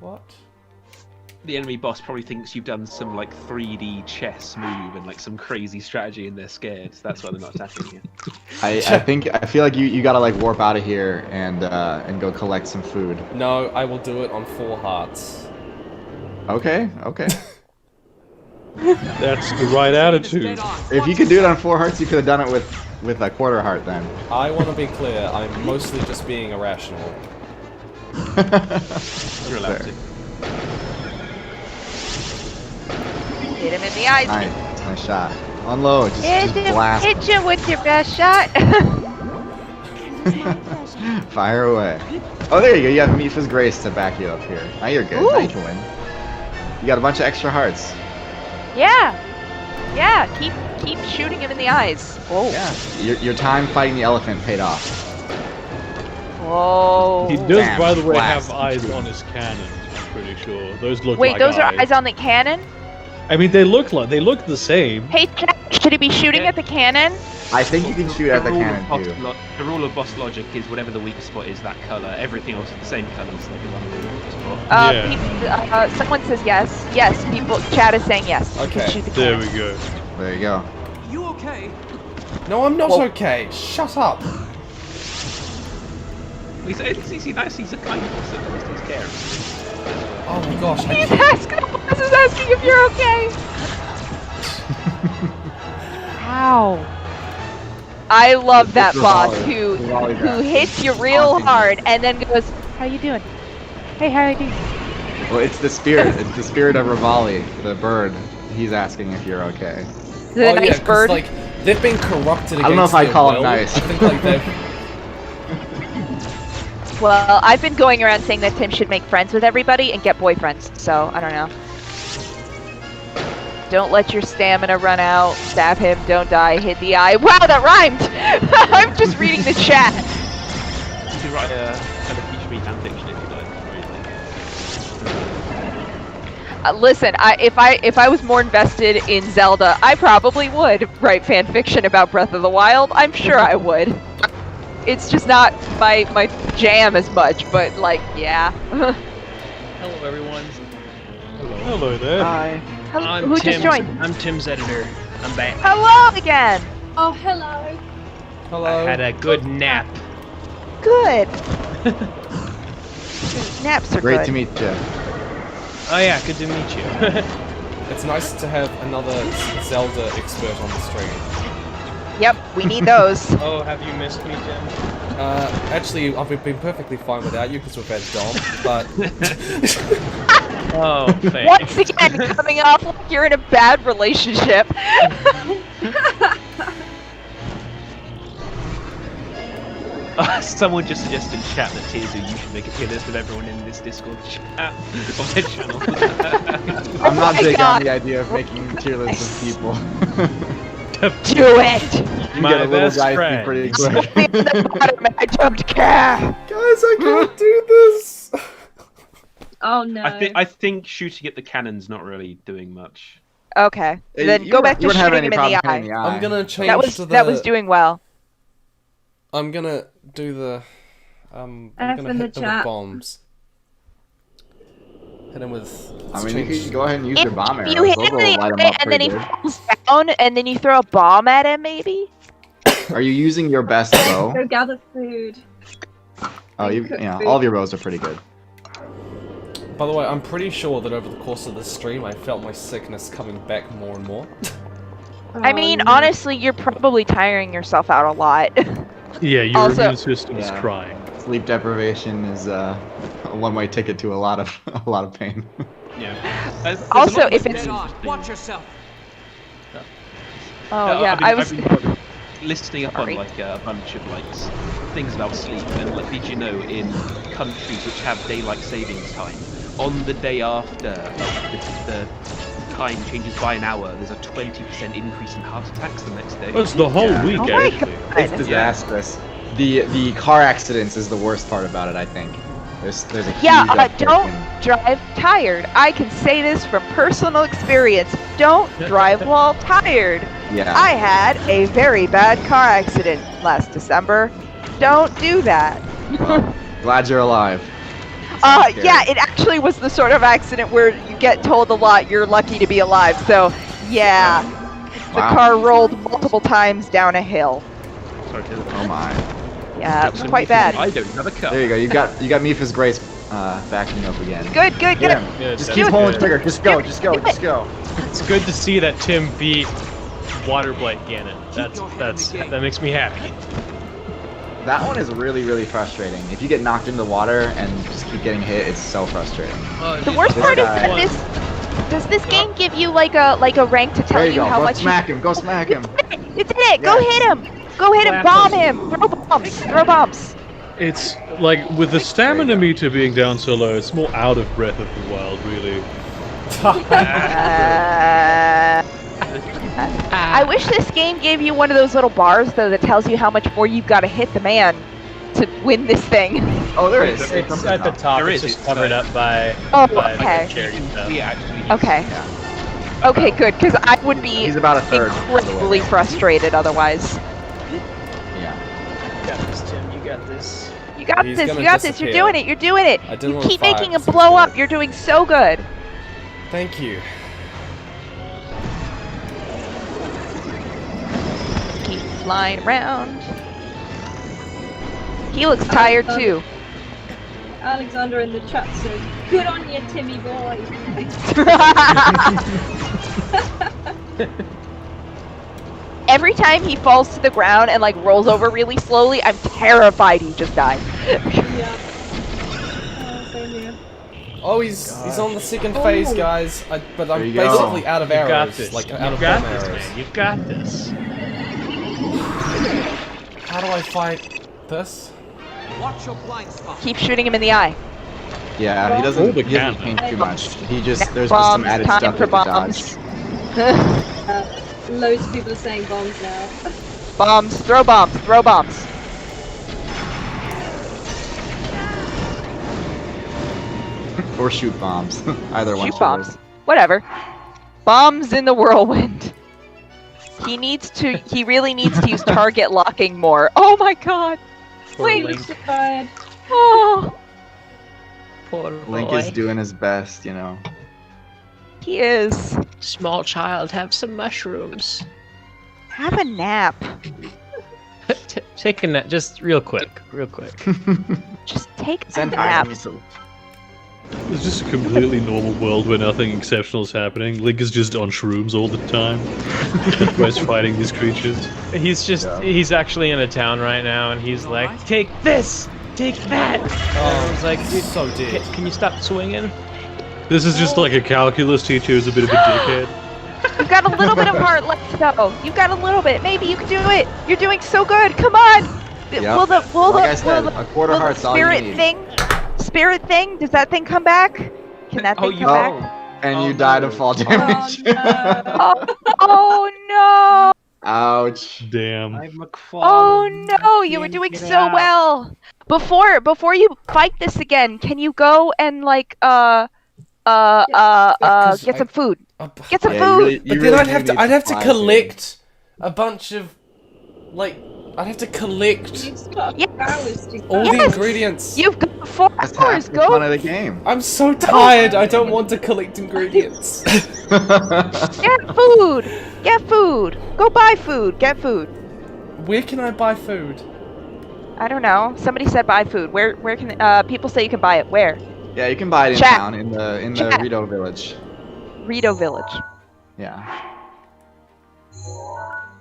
What? The enemy boss probably thinks you've done some like 3D chess move and like some crazy strategy and they're scared. So that's why they're not attacking you. I feel like you gotta like warp out of here and go collect some food. No, I will do it on 4 hearts. Okay, okay. That's the right attitude. If you could do it on 4 hearts, you could have done it with a quarter heart then. I want to be clear, I'm mostly just being irrational. You're allowed to. Hit him in the eyes. Nice shot. Unload, just blast. Hit you with your best shot. Fire away. Oh, there you go. You have Mifa's Grace to back you up here. Now you're good. Now you can win. You got a bunch of extra hearts. Yeah. Yeah. Keep shooting him in the eyes. Whoa. Yeah. Your time fighting the elephant paid off. Whoa. He does, Bam, by the way, blast. have eyes on his cannon. I'm pretty sure those look Wait, like those eyes. are eyes on the cannon? I mean, they look the same. Hey, chat, should he be shooting Yeah. at the cannon? I think you can shoot at the cannon too. The rule of boss logic is whatever the weak spot is, that color. Everything else is the same color, so they can run the weak spot. Yeah. Someone says yes. Yes, people. Chat is saying yes. You can Okay. shoot the There cannon. we go. There you go. You okay? No, I'm not Well- okay. Shut up. He's nice. He's a kind boss that takes care of you. Oh my gosh, I He's can't. asking. This is asking if you're okay. Wow. I love that It's boss Rivali. who Rivali's asking. hits you real Taunting you. hard and then goes, "How you doing? Hey, how you doing?" Well, it's the spirit. It's the spirit of Rivali, the bird. He's asking if you're okay. Is it a nice 'cause, bird? like, they've been corrupted against I don't know if I'd their call him will. nice. I think, like, they've... Well, I've been going around saying that Tim should make friends with everybody and get boyfriends, so I don't know. Don't let your stamina run out. Stab him, don't die, hit the eye. Wow, that rhymed! I'm just reading the chat. You can write a kind of teach me fanfiction if you like. Listen, if I was more invested in Zelda, I probably would write fan fiction about Breath of the Wild. I'm sure I would. It's just not my jam as much, but like, yeah. Hello, everyone. Hello there. Hi. I'm Who just joined? I'm Tim's editor. I'm back. Hello again. Oh, hello. Hello. I had a good nap. Good. Naps are Great good. to meet you. Oh yeah, good to meet you. It's nice to have another Zelda expert on the stream. Yep, we need those. Oh, have you missed me, Tim? Actually, I've been perfectly fine without you because we've had Dom, but... Oh, thanks. Once again, coming off like you're in a bad relationship. Someone just suggested in chat that TierZoo, you should make a tier list of everyone in this Discord chat of their channel. I'm not my big God. on the idea of making tier lists of people. Do it. You My get a little best guy friend. pretty I'll quick. be at the bottom and I don't care. Guys, I can't do this! Oh no. I think shooting at the cannon's not really doing much. Okay, then You go wouldn't- back to you wouldn't have shooting him any in the problem eye. hitting the eye. I'm gonna change to the... That was doing well. I'm gonna do the... I'm F gonna in the hit them with chat. bombs. Hit him with. I mean, you can go ahead and use your bomb arrows. You hit Those him will in the light 'em eye up and then pretty he good. falls down, and then you throw a bomb at him, maybe? Are you using your best bow? Go gather food. Oh, all of your bows are pretty good. By the way, I'm pretty sure that over the course of this stream, I felt my sickness coming back more and more. I mean, honestly, you're probably tiring yourself out a lot. Yeah, your Also- immune system is crying. Sleep deprivation is a one-way ticket to a lot of pain. Yeah. Also, if it's... Watch yourself. Oh, yeah, I've been listening up Sorry. on like a bunch of like things about sleep, and like, did you know in countries which have daylight savings time, on the day after the time changes by an hour, there's a 20% increase in heart attacks the next day. That's the whole week, Oh my actually. God. It's disastrous. The car accidents is the worst part about it, I think. There's a huge Yeah, uptick don't in- drive tired. I can say this from personal experience. Don't drive while tired. Yeah. I had a very bad car accident last December. Don't do that. Well, glad you're alive. Yeah, it actually was the sort of accident where you get told a lot, you're lucky to be alive. So, yeah, the Wow. car rolled multiple times down a hill. Sorry, Oh my. Yeah, it was quite bad. I don't have a car. There you go. You got Mifa's Grace backing you up again. Good, good, good. Yeah. Good, Just that's keep pulling good. trigger. Just go. Just go. Just go. It's good to see that Tim beat Waterblight Ganon. That makes me happy. That one is really frustrating. If you get knocked into the water and just keep getting hit, it's so frustrating. The worst This part is guy- that does this game give you like a rank to tell There you you go. how Go much smack him. Go smack him. you did it? Go hit him! Go hit him! Bomb him! Throw bombs! Throw bombs! It's like with the stamina meter being down so low, it's more out of Breath of the Wild, really. I wish this game gave you one of those little bars though that tells you how much more you've got to hit the man to win this thing. Oh, there is. It's at the top. There It's is, just covered up by. Oh, by okay. charity stuff. We actually Okay. Okay, good, because I would be He's about a third. incredibly frustrated otherwise. Yeah. You got this, Tim. You got this. You got He's this, gonna you got this, you're disappear. doing it, you're doing it! I did You one keep on making him five, so blow it's up, you're doing so good! Thank you. Keep flying around. He looks tired too. Alexander in the chat says, "Good on you, Timmy boy." Every time he falls to the ground and like rolls over really slowly, I'm terrified he just died. Yeah. Oh, same here. Oh, he's on the second phase, guys. But I'm There you go. basically out of You got arrows. this. Like You out of got bomb this, arrows. man. You got this. How do I fight this? Watch your blind spot. Keep shooting him in the eye. Yeah. He Oh, doesn't. the He doesn't cannon. paint too much. He just Next there's just some bombs, added time stuff for that he bombs. dodge. Loads of people are saying bombs now. Bombs, throw bombs, throw bombs. Or shoot bombs. Either one. Shoot bombs. Whatever. Bombs in the whirlwind. He really needs to use target locking more. Oh my god! Poor Wait. Link. Tired. Oh, Poor Link boy. is doing his best, you know. he is. Small child, have some mushrooms. Have a nap. Take a nap, just real quick, real quick. Just take a Send nap. items. It's just a completely normal world where nothing exceptional is happening. Link is just on shrooms all the time. Where's fighting these creatures. He's actually in a town right now, and he's like, take this, take that. And I was like, dude, so dead. can you stop swinging? This is just like a calculus teacher who's a bit of a dickhead. You've got a little bit of heart left though. You've got a little bit. Maybe you can do it. You're doing so good. Come on. Yep. Will the Like I said, a quarter will the heart's all you spirit need. thing? Spirit thing? Does that thing come back? Can that thing come back? And you died of fall damage. Oh no! Ouch. Damn. Oh no! You were doing so well. Before you fight this again, can you go and like get some food? Get some food. But then I'd have to collect a bunch of like I'd have to collect You've got hours to all the ingredients. You've got 4 That's half hours. the Go fun of the game. I'm so tired. I don't want to collect ingredients. get food. Get food. Go buy food. Get food. Where can I buy food? I don't know. Somebody said buy food. Where can people say you can buy it? Where? Yeah, you can buy it in Chat. town in the Chat. Rito village. Rito Village. Yeah,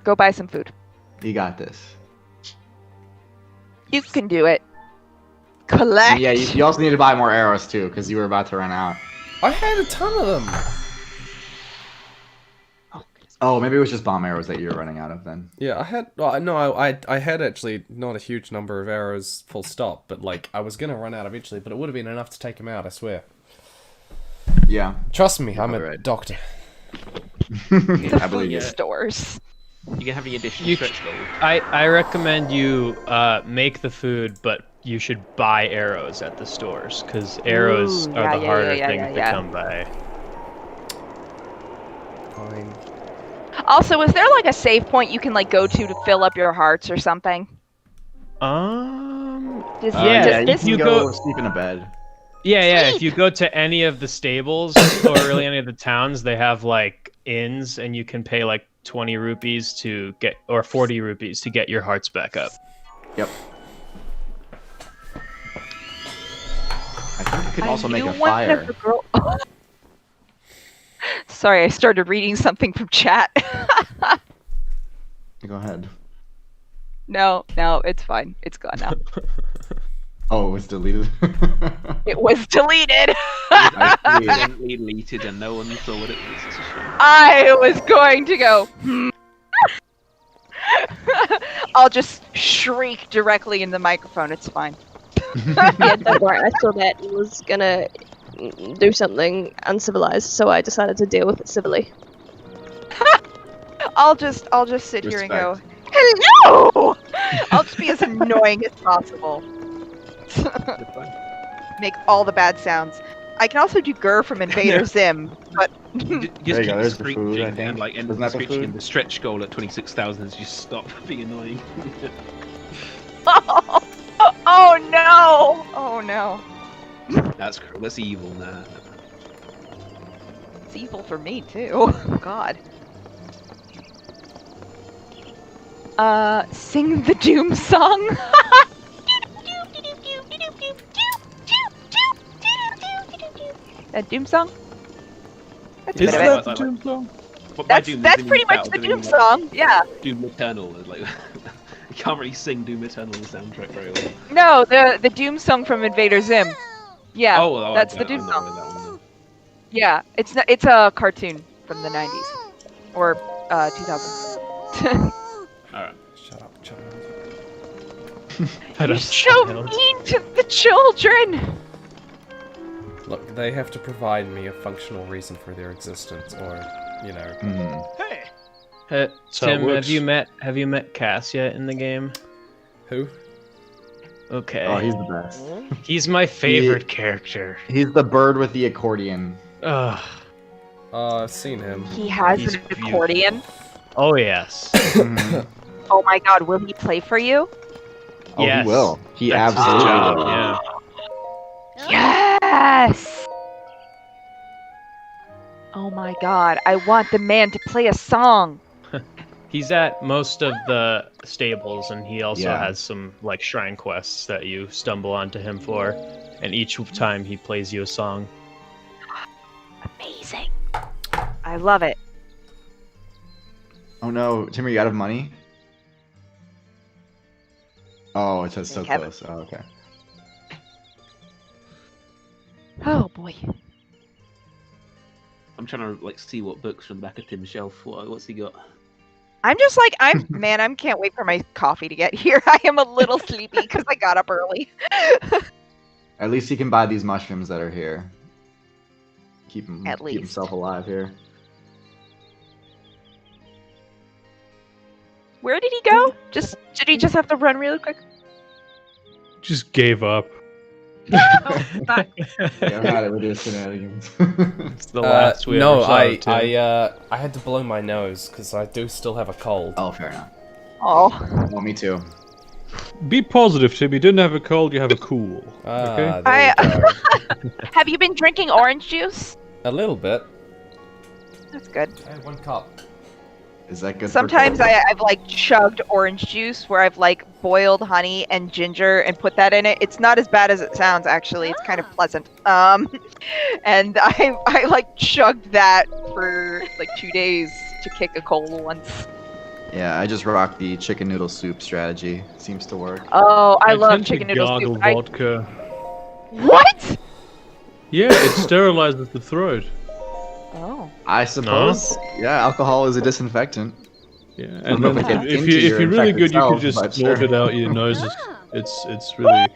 Go buy some food. you got this. You can do it. Collect. Yeah, you also need to buy more arrows too, because you were about to run out. I had a ton of them. Oh, maybe it was just bomb arrows that you were running out of then. Yeah, I had. Well, no, I had actually not a huge number of arrows, full stop. But like, I was gonna run out eventually, but it would have been enough to take him out. I swear. Yeah. Trust me, I'm a Alright. doctor. I believe you. Stores. You can have the additional You- stretch goal. I recommend you make the food, but you should buy arrows at the stores, because arrows Ooh, are yeah, the yeah, harder yeah, things yeah, to yeah. come by. Fine. Also, is there like a save point you can like go to fill up your hearts or something? Does, yeah, does if you can go- sleep in a bed. Yeah, if you go to any of the stables or really any of the towns, they have like inns, and you can pay like 20 rupees to get, or 40 rupees to get your hearts back up. Yep. I think you could also make knew a one fire. of the girl- Sorry, I started reading something from chat. Go ahead. No, it's fine. It's gone now. Oh, it was deleted. It was deleted. Accidentally deleted and no one saw what it was. It's a shame. I was going to go. I'll just shriek directly in the microphone. It's fine. Yeah, don't worry. I saw that it was gonna do something uncivilized, so I decided to deal with it civilly. I'll just sit here and go, hello. I'll just be as annoying as possible. Make all the bad sounds. I can also do Gur from Invader Zim, but Just There you keep go, there's the screeching food, I think. and like end Wasn't that the screeching food? and the stretch goal at 26,000 as you stop being annoying. oh no! Oh no! That's cruel. That's evil. Nah. It's evil for me too. God. Sing the Doom song. That Doom song? That's a Is bit of that it. the Doom song? But by That's Doom, that's they mean pretty much battle, the they Doom mean, song. Yeah. Doom Eternal is like you can't really sing Doom Eternal in the soundtrack very well. No, the Doom song from Invader Zim. Yeah, Oh, well, that's I the Doom know song. that one, then. Yeah, it's a cartoon from the 90s or 2000. Alright. Shut up, child. I You're don't so know. mean to the children. Look, they have to provide me a functional reason for their existence, or, you know. Mhm. So it Tim, works. have you met Cass yet in the game? Who? Okay. Oh, he's the best. He's my favorite character. He's the bird with the accordion. Ugh. I've seen him. He has He's an beautiful. accordion. Oh yes. Mhm. Oh my god, will he play for you? Oh, Yes. he will. He That's his absolutely job, will. yeah. Yes! Oh my god, I want the man to play a song. He's at most of the stables, and he also Yeah. has some like shrine quests that you stumble onto him for, and each time he plays you a song. Amazing. I love it. Oh no, Tim, are you out of money? Oh, it says so Kevin. close. Oh, okay. Oh boy. I'm trying to like see what books from the back of Tim's shelf. What's he got? I'm just like, man, I can't wait for my coffee to get here. I am a little sleepy because I got up early. At least he can buy these mushrooms that are here. Keep him, At keep least. himself alive here. Where did he go? Did he just have to run really quick? Just gave up. Oh, back. Yeah, I've had it with his shenanigans. It's the last we no, ever saw of Tim. I had to blow my nose because I do still have a cold. Oh, fair enough. Oh. Oh, me too. Be positive, Tim. You didn't have a cold, you have a cool. Okay? Have you been drinking orange juice? A little bit. That's good. Hey, 1 cup. Is that good? Sometimes I've like chugged orange juice where I've like boiled honey and ginger and put that in it. It's not as bad as it sounds actually. It's kind of pleasant. And I like chugged that for like 2 days to kick a cold once. Yeah, I just rock the chicken noodle soup strategy. Seems to work. Oh, I love tend to chicken noodle gargle soup. vodka. What? Yeah, it sterilizes the throat. Oh. I suppose. Yeah, alcohol is a disinfectant. Yeah, and then if you're really good, you can just snort it out your nose. It's really.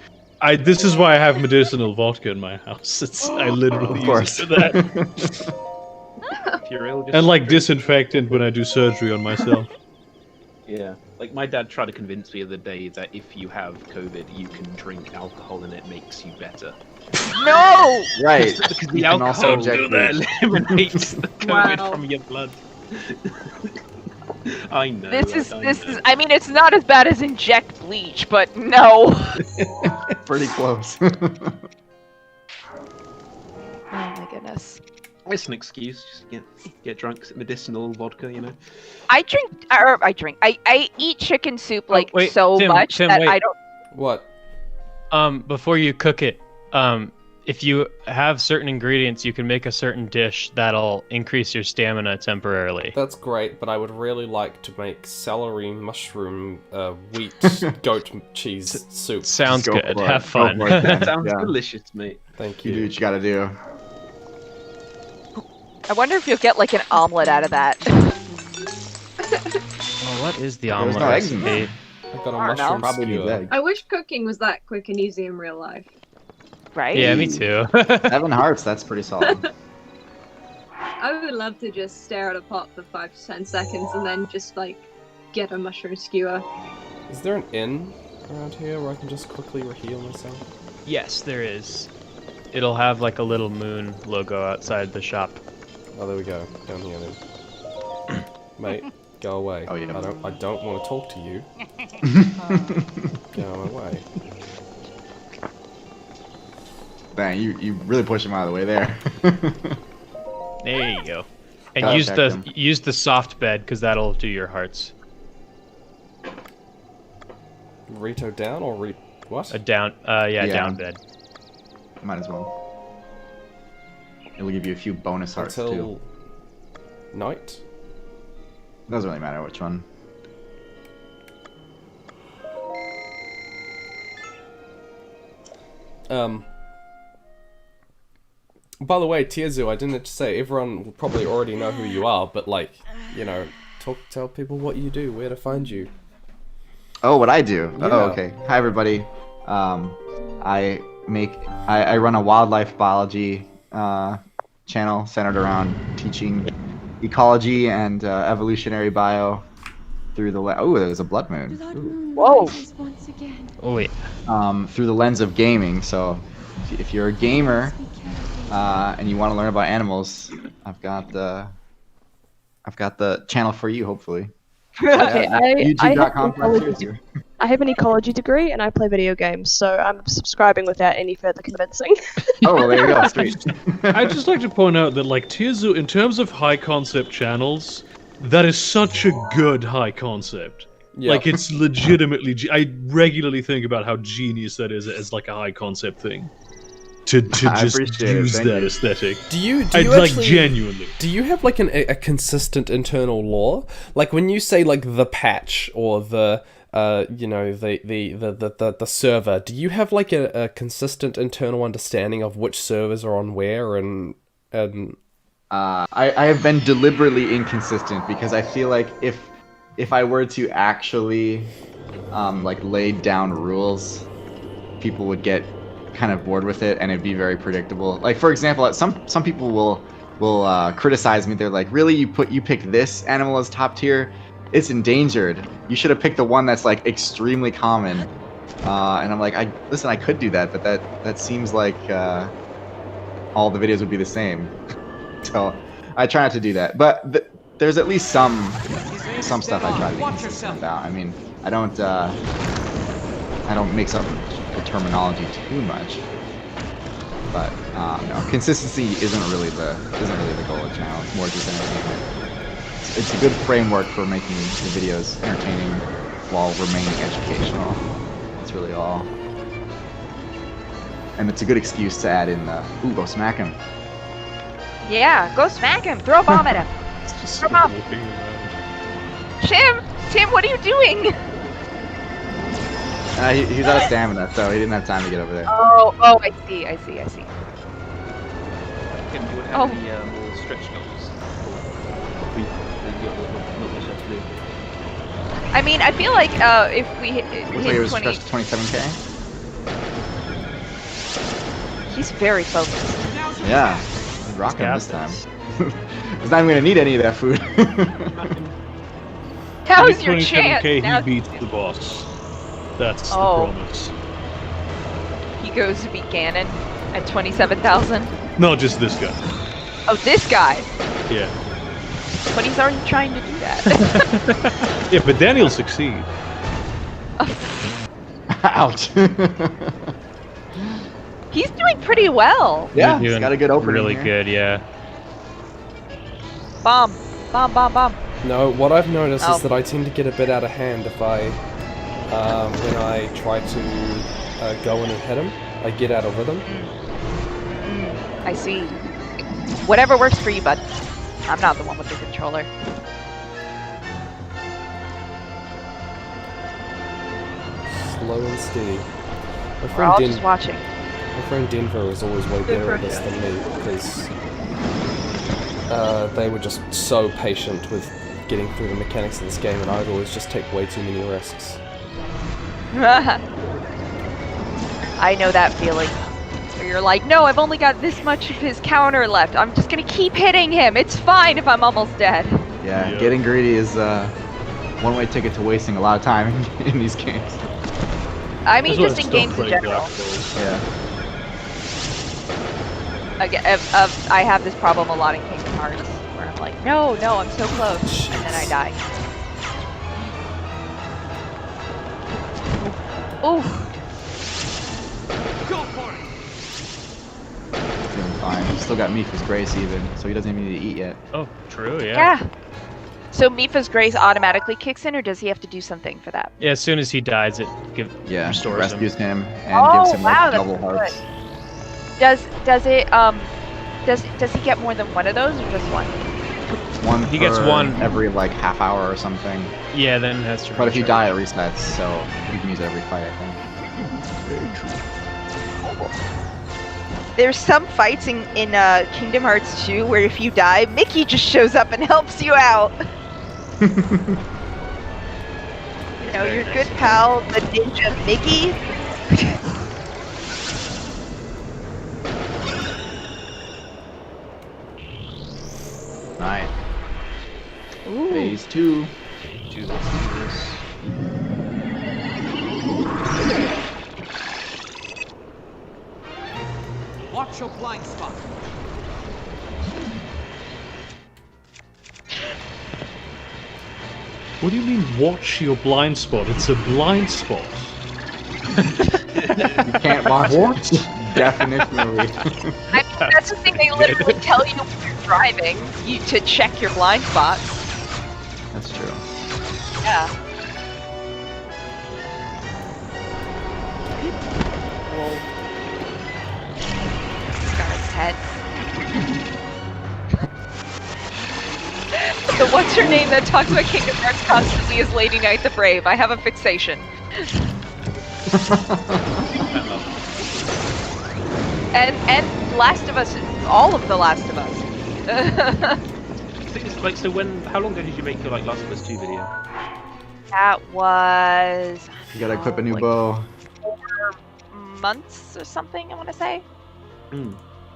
This is why I have medicinal vodka in my house. I literally use it for that. And like disinfectant when I do surgery on myself. Yeah, like my dad tried to convince me the other day that if you have COVID, you can drink alcohol and it makes you better. No! Right. Because the alcohol eliminates the COVID Wow. from your blood. I know. This is. I mean, it's not as bad as inject bleach, but no. Pretty close. Oh my goodness. It's an excuse. Just get drunk, medicinal vodka, you know. I eat chicken soup like wait, so Tim, much that wait. I don't. What? Before you cook it, if you have certain ingredients, you can make a certain dish that'll increase your stamina temporarily. That's great, but I would really like to make celery, mushroom, wheat, goat cheese soup. Sounds Go good. for it. Have fun. Go for it, Dan. That sounds Yeah. delicious, mate. Thank You you. do what you gotta do. I wonder if you'll get like an omelet out of that. Oh, what is the There's omelet no eggs in recipe? I got a I don't know. mushroom Probably needs skewer. egg. I wish cooking was that quick and easy in real life. Right? Yeah, me too. 7 hearts, that's pretty solid. I would love to just stare at a pot for 5 to 10 seconds and then just like get a mushroom skewer. Is there an inn around here where I can just quickly heal myself? Yes, there is. It'll have like a little moon logo outside the shop. Oh, there we go. Down here then. Mate, go away. Oh, yeah. I don't want to talk to you. Go away. Dang, you really pushed him out of the way there. There you go. And Gotta use check the them. use the soft bed because that'll do your hearts. Rito down or what? A down, Yeah. down bed. Might as well. It will give you a few bonus hearts Until too. night? Doesn't really matter which one. By the way, TierZoo, I didn't say everyone will probably already know who you are, but like, you know, tell people what you do, where to find you. Oh, what I do? Yeah. Oh, okay. Hi, everybody. I run a wildlife biology channel centered around teaching ecology and evolutionary bio through the oh, there's a blood moon. Ooh. Whoa. Once again. Oh wait. Through the lens of gaming. So, if you're a gamer and you want to learn about animals, I've got the channel for you, hopefully. Okay, YouTube.com/TierZoo. I have an ecology degree and I play video games, so I'm subscribing without any further convincing. Oh, well, there you go. Sweet. I'd just like to point out that, like, TierZoo, in terms of high concept channels, that is such a good high concept. Yeah. Like, it's legitimately. I regularly think about how genius that is as, like, a high concept thing. To I just appreciate it, use thank that you. aesthetic. Do you like, actually, genuinely. do you have like a consistent internal lore? Like when you say like the patch or the you know the server, do you have like a consistent internal understanding of which servers are on where and I have been deliberately inconsistent because I feel like if I were to actually like lay down rules, people would get kind of bored with it and it'd be very predictable. Like, for example, some people will criticize me. They're like, really, you picked this animal as top tier? It's endangered. You should have picked the one that's like extremely common. And I'm like, listen, I could do that, but that seems like all the videos would be the same. So I try not to do that. But there's at least some some stuff I try to be consistent about. I mean, I don't mix up the terminology too much, but no, consistency isn't really the goal of the channel. It's more just entertainment. It's a good framework for making the videos entertaining while remaining educational. That's really all. And it's a good excuse to add in the, ooh, go smack him. Yeah, go smack him. Throw a bomb at him. Throw a bomb. Tim, what are you doing? He's out of stamina, so he didn't have time to get over there. Oh, I see. Can you have any more stretch goals? I mean, I feel like if we hit Looks like it was stretched to 27k. He's very focused. Yeah, he's rocking this time. He's not even gonna need any of that food. How's your chance? 27k, Now he beats the boss. That's the Oh. promise. he goes to beat Ganon at 27,000. No, just this guy. Oh, this guy. Yeah. But he's already trying to do that. Yeah, but then he'll succeed. Ouch. He's doing pretty well. Yeah, You're he's doing got a good opening really here. good, yeah. Bomb. No, what I've noticed Oh. is that I tend to get a bit out of hand if when I try to go in and hit him. I get out of rhythm. I see. Whatever works for you, bud. I'm not the one with the controller. Slow and steady. My We're all friend, just watching. my friend Denver is always way better at this than me because they were just so patient with getting through the mechanics of this game, and I'd always just take way too many risks. I know that feeling. Where you're like, no, I've only got this much of his counter left. I'm just gonna keep hitting him. It's fine if I'm almost dead. Yeah, getting greedy is one-way ticket to wasting a lot of time in these games. I mean, That's why just in I games stopped in playing general. Dark Souls. Yeah. I have this problem a lot in Kingdom Hearts, where I'm like, no, I'm so close, and then I die. Ooh. Go for it. Doing fine. Still got Mifa's Grace even, so he doesn't even need to eat yet. Oh, true, Yeah. So Mifa's Grace automatically kicks in, or does he have to do something for that? Yeah, as soon as he dies, it restores rescues him and Oh, gives him wow, like that's double hearts. Does he get more than one of those, or just one? One He gets per one. every like half hour or something. Yeah, then it has to But if you recharge. die, it resets, so you can use it every fight, I think. There's some fights in Kingdom Hearts 2 where if you die, Mickey just shows up and helps you out. You know, your good pal, the ninja Mickey. Alright. Ooh. Phase 2. Let's do this. Watch your blind spot. What do you mean, watch your blind spot? It's a blind spot. You can't watch it. Definitionally. I mean, that's the thing, they literally tell you when you're driving to check your blind spots. That's true. Yeah. Whoa. Scarlet's head. The what's her name that talks about Kingdom Hearts constantly is Lady Knight the Brave. I have a fixation. And Last of Us, all of the Last of Us. Like, so how long ago did you make your like Last of Us 2 video? That was You gotta equip a new like bow. 4 months or something, I want to say. Mm.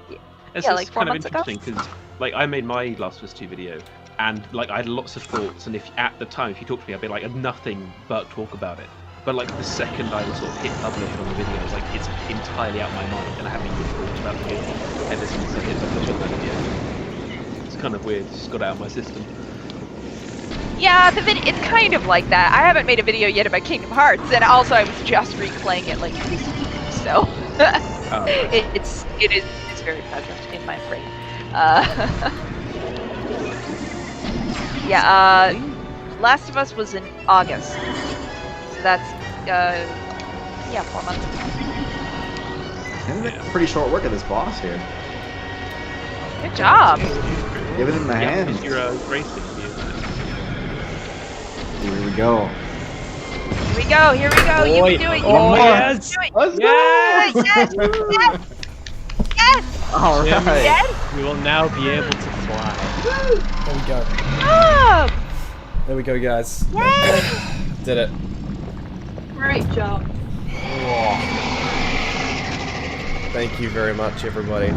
Yeah, It's like 4 kind of months ago. interesting because, like, I made my Last of Us 2 video, and like I had lots of thoughts, and if at the time, if you talked to me, I'd be like, nothing but talk about it. But like the second I sort of hit publish on the video, I was like, it's entirely out of my mind, and I haven't even thought about the game ever since I hit publish on that video. It's kind of weird, it's just got out of my system. Yeah, it's kind of like that. I haven't made a video yet about Kingdom Hearts, and also I was just replaying it like recently, so it's very present in my brain. Yeah, Last of Us was in August, so that's yeah, 4 months ago. Isn't it pretty short work of this boss here? Good job. Give it in the hands. You're gracing you. Here we go. Here we go. Here we go. You can do it. You Oh, can yes. do it. Let's Yes. Yes. Yes. Yes. All Jim, right. Yes. We will now be able to fly. There we go. Oh. There we go, guys. Yay. Did it. Great job. Thank you very much, everybody.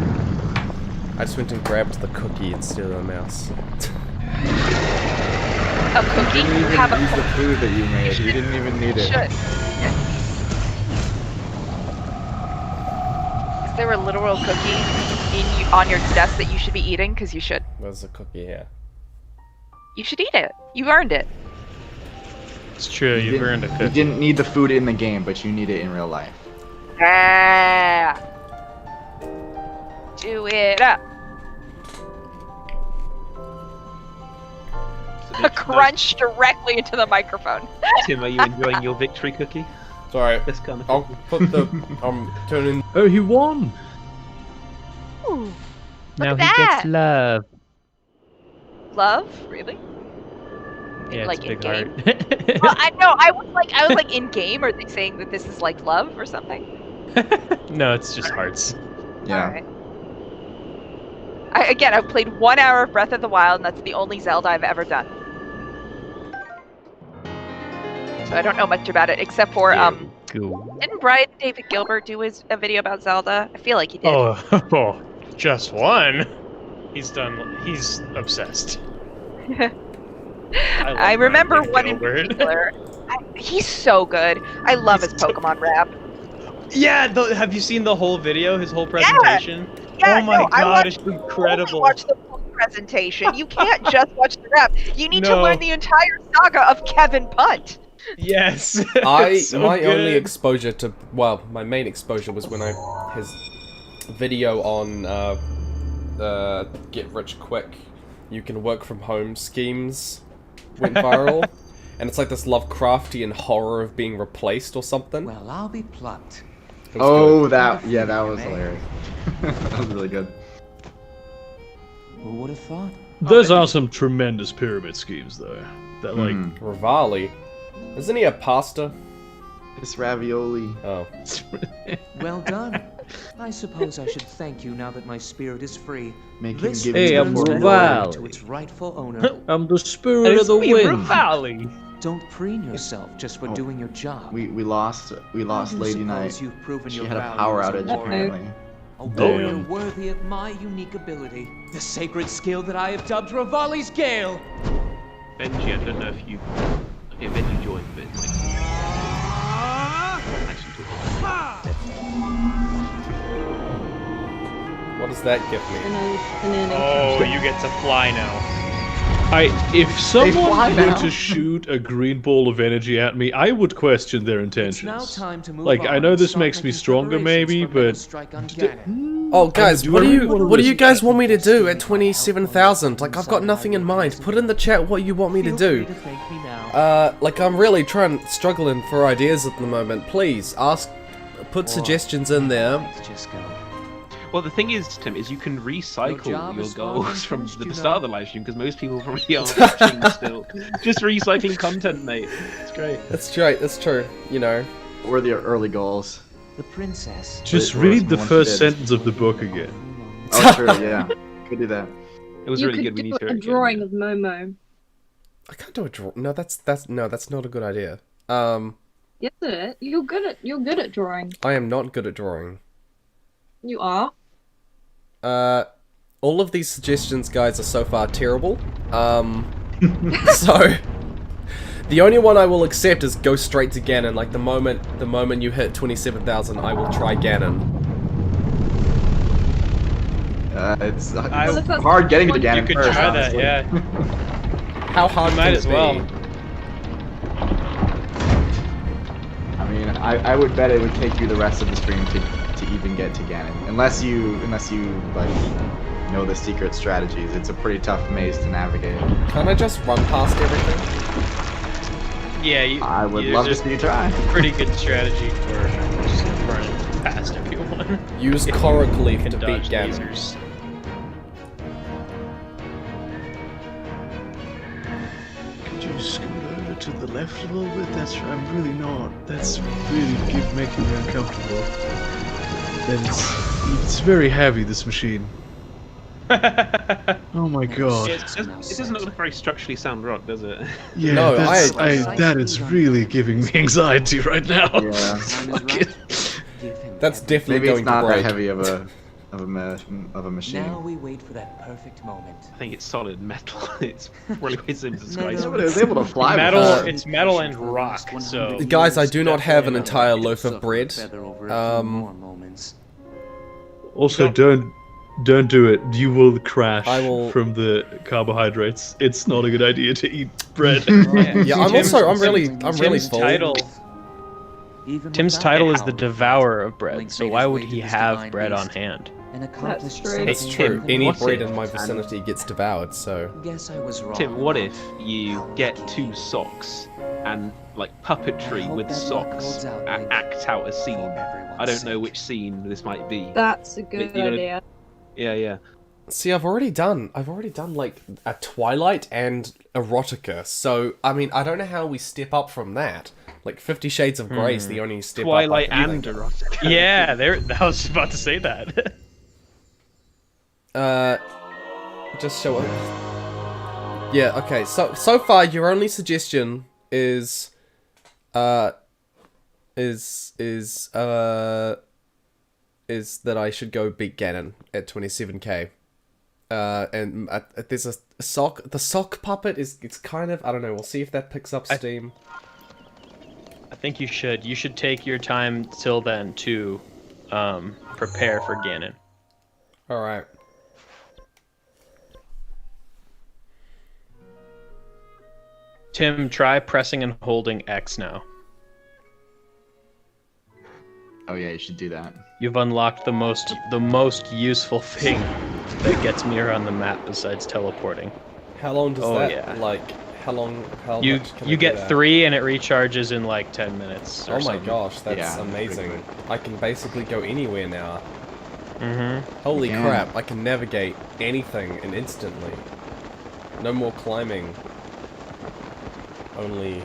I just went and grabbed the cookie instead of the mouse. A cookie. You didn't even Have a use the food that you made. You didn't even need it. Should. Is there a literal cookie on your desk that you should be eating? Because you should. There's a cookie here. You should eat it. You earned it. It's true, you've earned a You cookie. didn't need the food in the game, but you need it in real life. Ah. Do it up. A crunch directly into the microphone. Tim, are you enjoying your victory cookie? Sorry. This kind of I'll put the turning. Oh, he won. Ooh, Now at he that. gets love. Love? Really? Yeah, Like it's in big heart. Well, I know. I was like in game. Are they saying that this is like love or something? No, it's just hearts. Yeah. All right. I've played 1 hour of Breath of the Wild, and that's the only Zelda I've ever done. So I don't know much about it, except for Cool. didn't Brian David Gilbert do a video about Zelda? I feel like he did. Oh, just one. He's obsessed. I remember Brian one in Gilbert. particular. He's so good. I love his Pokemon rap. Yeah, have you seen the whole video? His whole presentation? Yeah, oh my no, god, it's only incredible. watch the full presentation. You can't just watch the rap. You need to No. learn the entire saga of Kevin Punt. Yes. My It's so only good. exposure to my main exposure was when his video on get rich quick, you can work from home schemes went viral, and it's like this Lovecraftian horror of being replaced or something. Well, I'll be plucked. Oh, that was hilarious. That was really good. Who would have thought? Those are some tremendous pyramid schemes, though. That like Rivali. Isn't he a pasta? It's ravioli. Oh. Well done. I suppose I should thank you now that my spirit is free. Make him This give Hey, you I'm returns more the Rivali. glory to its rightful owner. I'm the spirit of the wind. Valley. Don't preen yourself just for doing your job. We lost How do you Lady Knight. suppose you've proven She your had a value power as outage warrior? apparently. A warrior Damn. worthy of my unique ability. The sacred skill that I have dubbed Rivali's Gale. Benji, I don't know if you. Okay, Benji joined, but it's like. Actually, What does that give me? Oh, you get to fly now. If fly someone now. were to shoot a green ball of energy at me, I would question their It's now intentions. time to move Like, I on know and this start makes me making stronger, preparations maybe, for Mega's but strike on Ganon. Oh, guys, do what I do really wanna you risk guys want me to do at 27,000? Like, I've got nothing in mind. Put in the chat what you want me to Feel do. free to thank me now. Like, I'm really struggling for ideas at the moment. Please put suggestions in there. Let's just go. well, the thing is, Tim, is you can recycle Your job your is far from goals from finished, the you start of know. the live stream because most people probably aren't watching still. Just recycling content, mate. It's great. That's right. That's true. You know. What were the early goals? The princess. Just Wait, what was read the one first did? sentence of the book again. Oh, true, yeah. Could do that. It was You really could good. We do need to a again. drawing of Momo. I can't do a draw. No, that's not a good idea. Yes, it is. You're good at drawing. I am not good at drawing. You are. All of these suggestions, guys, are so far terrible. So the only one I will accept is go straight to Ganon. Like the moment you hit 27,000, I will try Ganon. It's Well, if that's hard getting to one- Ganon You could first, try that, honestly. yeah. How hard Might can as it well. be? I mean, I would bet it would take you the rest of the stream to even get to Ganon, unless you like know the secret strategies. It's a pretty tough maze to navigate. Can't I just run past everything? Yeah, I would love to see you try. Pretty good strategy for just running past everyone. Use Korok Leaf to beat dodge Ganon. lasers. Could you scoot over to the left a little bit? I'm really not. That's really making me uncomfortable. And it's very heavy, this machine. Oh my god. It doesn't look very structurally sound rock, does it? Yeah, No, that is really giving me anxiety right now. Yeah. That's definitely Maybe going it's not to that break. heavy of a machine. Now we wait for that perfect moment. I think it's solid metal. It's really way to describe Somebody was able to fly with Metal, that. it's metal and rock, so... Guys, I do not have an entire loaf of bread. Also, don't do it. You will crash I will- from the carbohydrates. It's not a good idea to eat bread. Yeah, I'm really Tim's full. Tim's title is the devourer of bread, so why would he have bread on hand? That's true. It's true. Any What bread if- in my vicinity gets devoured, so... Guess I was wrong. Tim, what if you get 2 socks and like puppetry with socks act out a scene? I don't know which scene this might be. That's a good You're gonna- idea. Yeah. See, I've already done like a Twilight and erotica, so I mean, I don't know how we step up from that. Like 50 Shades of Grey is the only step Twilight up. I and think. erotica. Yeah, I was just about to say that. Just show up. Yeah, okay. So far, your only suggestion is that I should go beat Ganon at 27k. And there's a sock. The sock puppet it's kind of, I don't know. We'll see if that picks up steam. I think you should. You should take your time till then to prepare for Ganon. All right. Tim, try pressing and holding X now. Oh yeah, you should do that. You've unlocked the most useful thing that gets me around the map besides teleporting. How long does Oh, that yeah. like? How long? How You much can I you do get that? 3 and it recharges in like 10 minutes. Or Oh my something. gosh, that's Yeah, amazing. pretty I can basically go anywhere now. Mm-hmm. Holy Yeah. crap, I can navigate anything and instantly. No more climbing. Only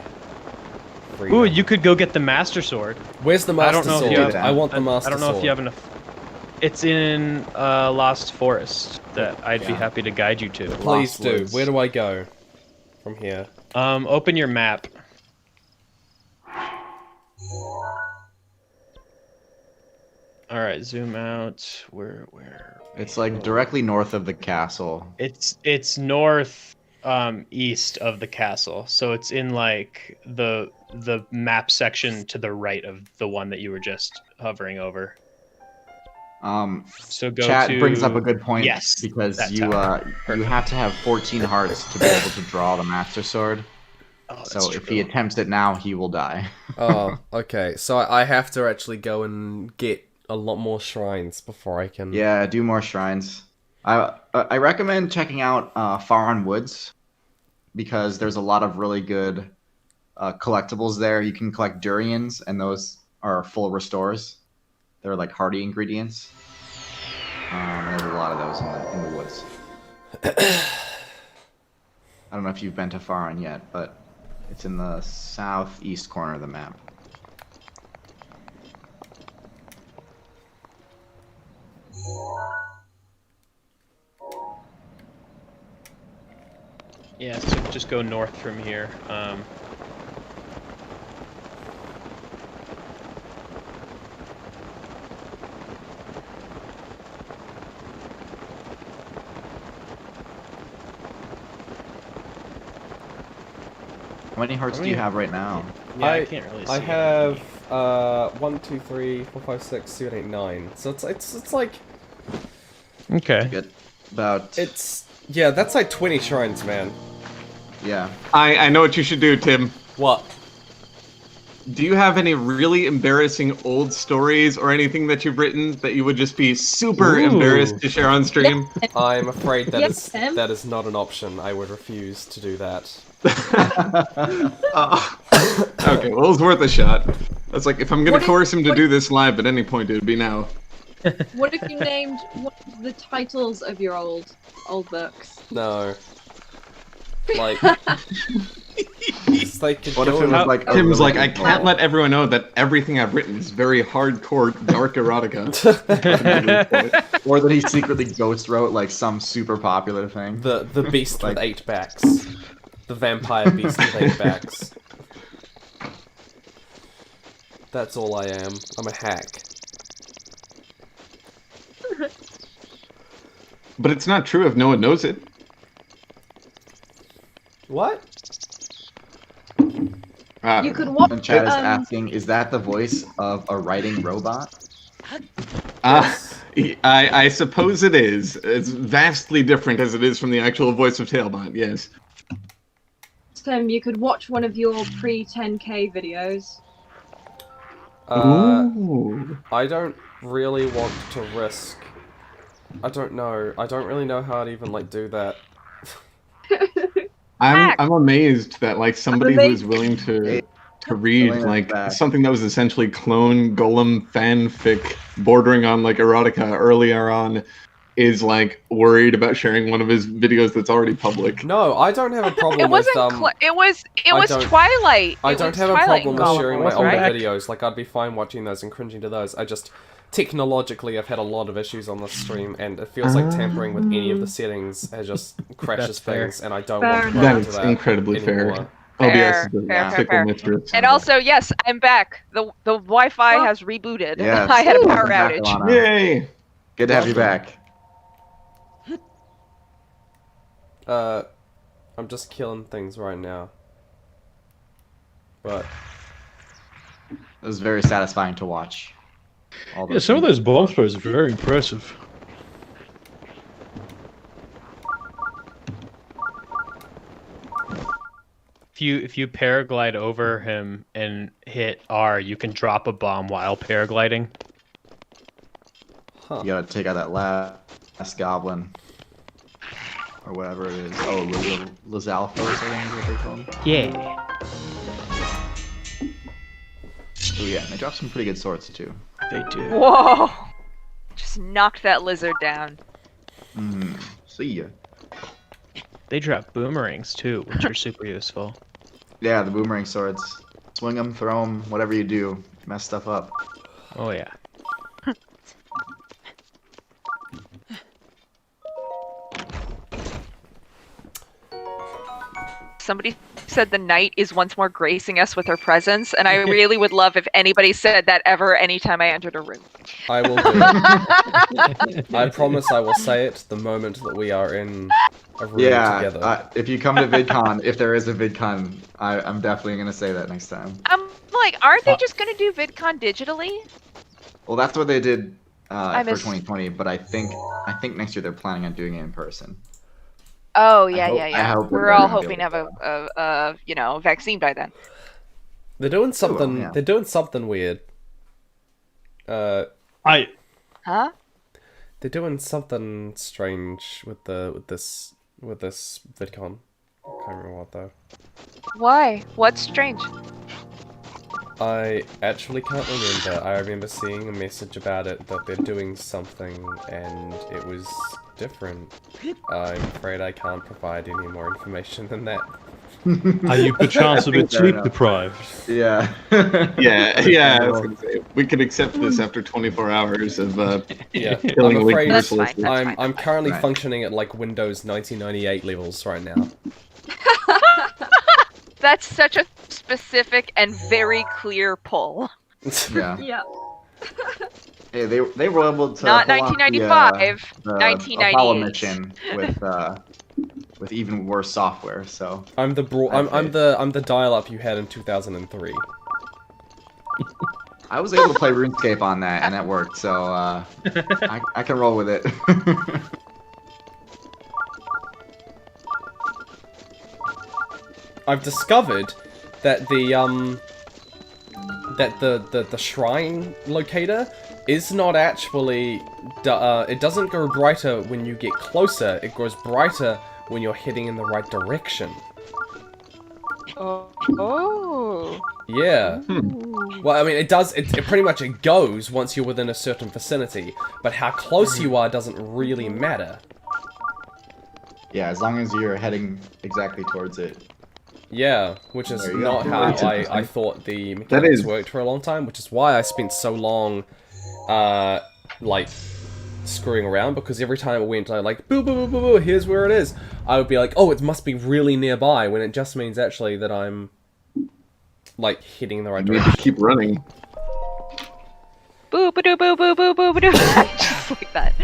freedom. Ooh, you could go get the Master Sword. Where's the Master I don't know if Sword? you have, I want the Master I don't know Sword. if you have enough. It's in Lost Forest that I'd be Yeah. happy to guide you to. Please Lost do. Woods. Where do I go? From here. Open your map. All right, zoom out. Where? It's like directly north of the castle. It's north east of the castle. So it's in like the map section to the right of the one that you were just hovering over. So go Chat to brings up a good point. Yes, because that you tower. you have to have 14 hearts to be able to draw the Master Sword. Oh, that's So if true. he attempts it now, he will die. Oh, okay. So I have to actually go and get a lot more shrines before I can... Yeah, do more shrines. I recommend checking out Faron Woods because there's a lot of really good collectibles there. You can collect durians, and those are full restores. They're like hardy ingredients. There's a lot of those in the woods. I don't know if you've been to Faron yet, but it's in the southeast corner of the map. Yeah, so just go north from here. How many hearts do you have right now? Yeah, I can't really see. I have 1, 2, 3, 4, 5, 6, 7, 8, 9. So it's like Okay. Good. About yeah, that's like 20 shrines, man. Yeah. I know what you should do, Tim. What? Do you have any really embarrassing old stories or anything that you've written that you would just be super embarrassed to share on stream? I'm afraid that Yes, Tim. that is not an option. I would refuse to do that. Okay, well, it's worth a shot. That's like, if I'm gonna force him to do this live at any point, it would be now. What if you named one of the titles of your old books? No. Like... It's like what if it was like Tim's like, I can't let everyone know that everything I've written is very hardcore dark erotica. Or that he secretly ghost wrote like some super popular thing. The beast with 8 backs. The vampire beast with 8 backs. That's all I am. I'm a hack. But it's not true if no one knows it. What? You could watch. And Chad is asking, is that the voice of a writing robot? I suppose it is. It's vastly different as it is from the actual voice of Tailbot, yes. Tim, you could watch one of your pre-10k videos. I don't really want to risk... I don't know. I don't really know how to even, like, do that. I'm amazed that like somebody who's willing to read like something that was essentially clone golem fanfic bordering on like erotica earlier on is like worried about sharing one of his videos that's already public. No, I don't have a problem It wasn't. with It was Twilight. I don't have a problem with sharing my older videos. Like I'd be fine watching those and cringing to those. I just technologically I've had a lot of issues on this stream, and it feels like tampering with any of the settings has just crashes things, and I don't want to go into that. That's incredibly anymore. fair. Fair. And also, yes, I'm back. The Wi-Fi has rebooted. Yes. I had a power outage. Yay! Good to have you back. I'm just killing things right now. But it was very satisfying to watch. Yeah, some of those bomb throws are very impressive. If you paraglide over him and hit R, you can drop a bomb while paragliding. You gotta take out that last goblin. Or whatever it is. Oh, Lizalfos, I think is what they call him. Yeah. Oh yeah, they drop some pretty good swords too. They do. Whoa! Just knocked that lizard down. See ya. They drop boomerangs too, which are super useful. Yeah, the boomerang swords. Swing them, throw them, whatever you do, mess stuff up. Oh yeah. Somebody said the night is once more gracing us with her presence, and I really would love if anybody said that ever anytime I entered a room. I will do it. I promise I will say it the moment that we are in a room together. If you come to VidCon, if there is a VidCon, I'm definitely going to say that next time. I'm like, aren't they just going to do VidCon digitally? Well, that's what they did for 2020, but I think next year they're planning on doing it in person. Oh yeah. We're all hoping to have a vaccine by then. They're doing something. They're doing something weird. Huh? They're doing something strange with this VidCon. I can't remember what though. Why? What's strange? I actually can't remember. I remember seeing a message about it that they're doing something and it was different. I'm afraid I can't provide any more information than that. Are you perchance a bit sleep deprived? Yeah. yeah. I was gonna say, we can accept this after 24 hours of killing I'm afraid mercilessly. I'm currently functioning at like Windows 1998 levels right now. That's such a specific and very clear pull. Yeah. Yeah. Hey, they were able to not pull off 1995, the 1998. Apollo mission with even worse software. So I'm the dial-up you had in 2003. I was able to play RuneScape on that, and that worked. So I can roll with it. I've discovered that the shrine locator is not actually it doesn't go brighter when you get closer. It grows brighter when you're heading in the right direction. Oh. Yeah. Well, I mean, it does. It pretty much it goes once you're within a certain vicinity, but how close you are doesn't really matter. Yeah, as long as you're heading exactly towards it. Yeah, which is not how I thought the That mechanics is- worked for a long time, which is why I spent so long, like, screwing around, because every time it went, I like, boo, boo, boo, boo, boo, here's where it is. I would be like, oh, it must be really nearby, when it just means actually that I'm, like, heading in the right You need direction. to keep running. Boo ba doo boo boo boo boo ba doo. Just like that.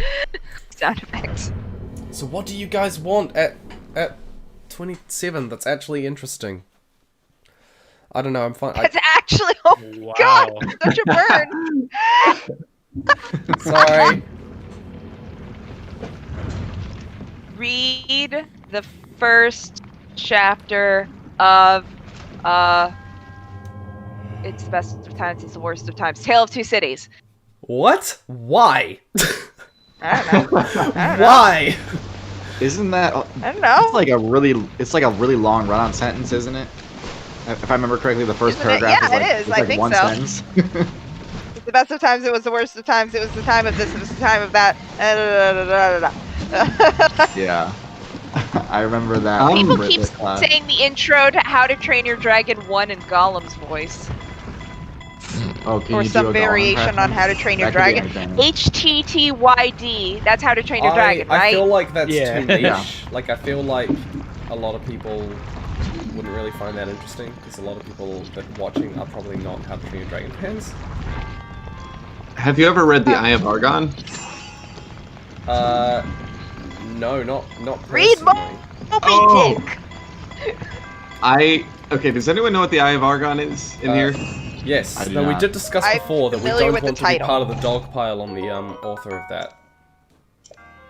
Sound effects. So what do you guys want at 27 that's actually interesting? I don't know, I'm fine. It's actually, oh Wow. god, such a burn. Sorry. Read the first chapter of It's the Best of Times, It's the Worst of Times. Tale of Two Cities. What? Why? I don't know. Why? Isn't that? I don't know. It's like a really long run-on sentence, isn't it? If I remember correctly, the first Isn't it? paragraph Yeah, is like, it is. it's I like think one so. sentence. It's the best of times, it was the worst of times, it was the time of this, it was the time of that. Yeah. I remember that. People from keep Brit class. saying the intro to How to Train Your Dragon 1 in Gollum's voice. Oh, can Or you do some a Gollum variation on impression? How to Train Your That could be Dragon. entertaining. HTTYD, that's How to Train Your Dragon, right? I feel like that's Yeah. too niche. Yeah. Like, I feel like a lot of people wouldn't really find that interesting, because a lot of people that are watching are probably not How to Train Your Dragon fans. Have you ever read The Eye of Argon? No, not Read personally. Moby Dick! Okay, does anyone know what The Eye of Argon is in here? Yes, I do no, we not. did discuss I'm before that we familiar don't with the want to be title. part of the dog pile on the author of that.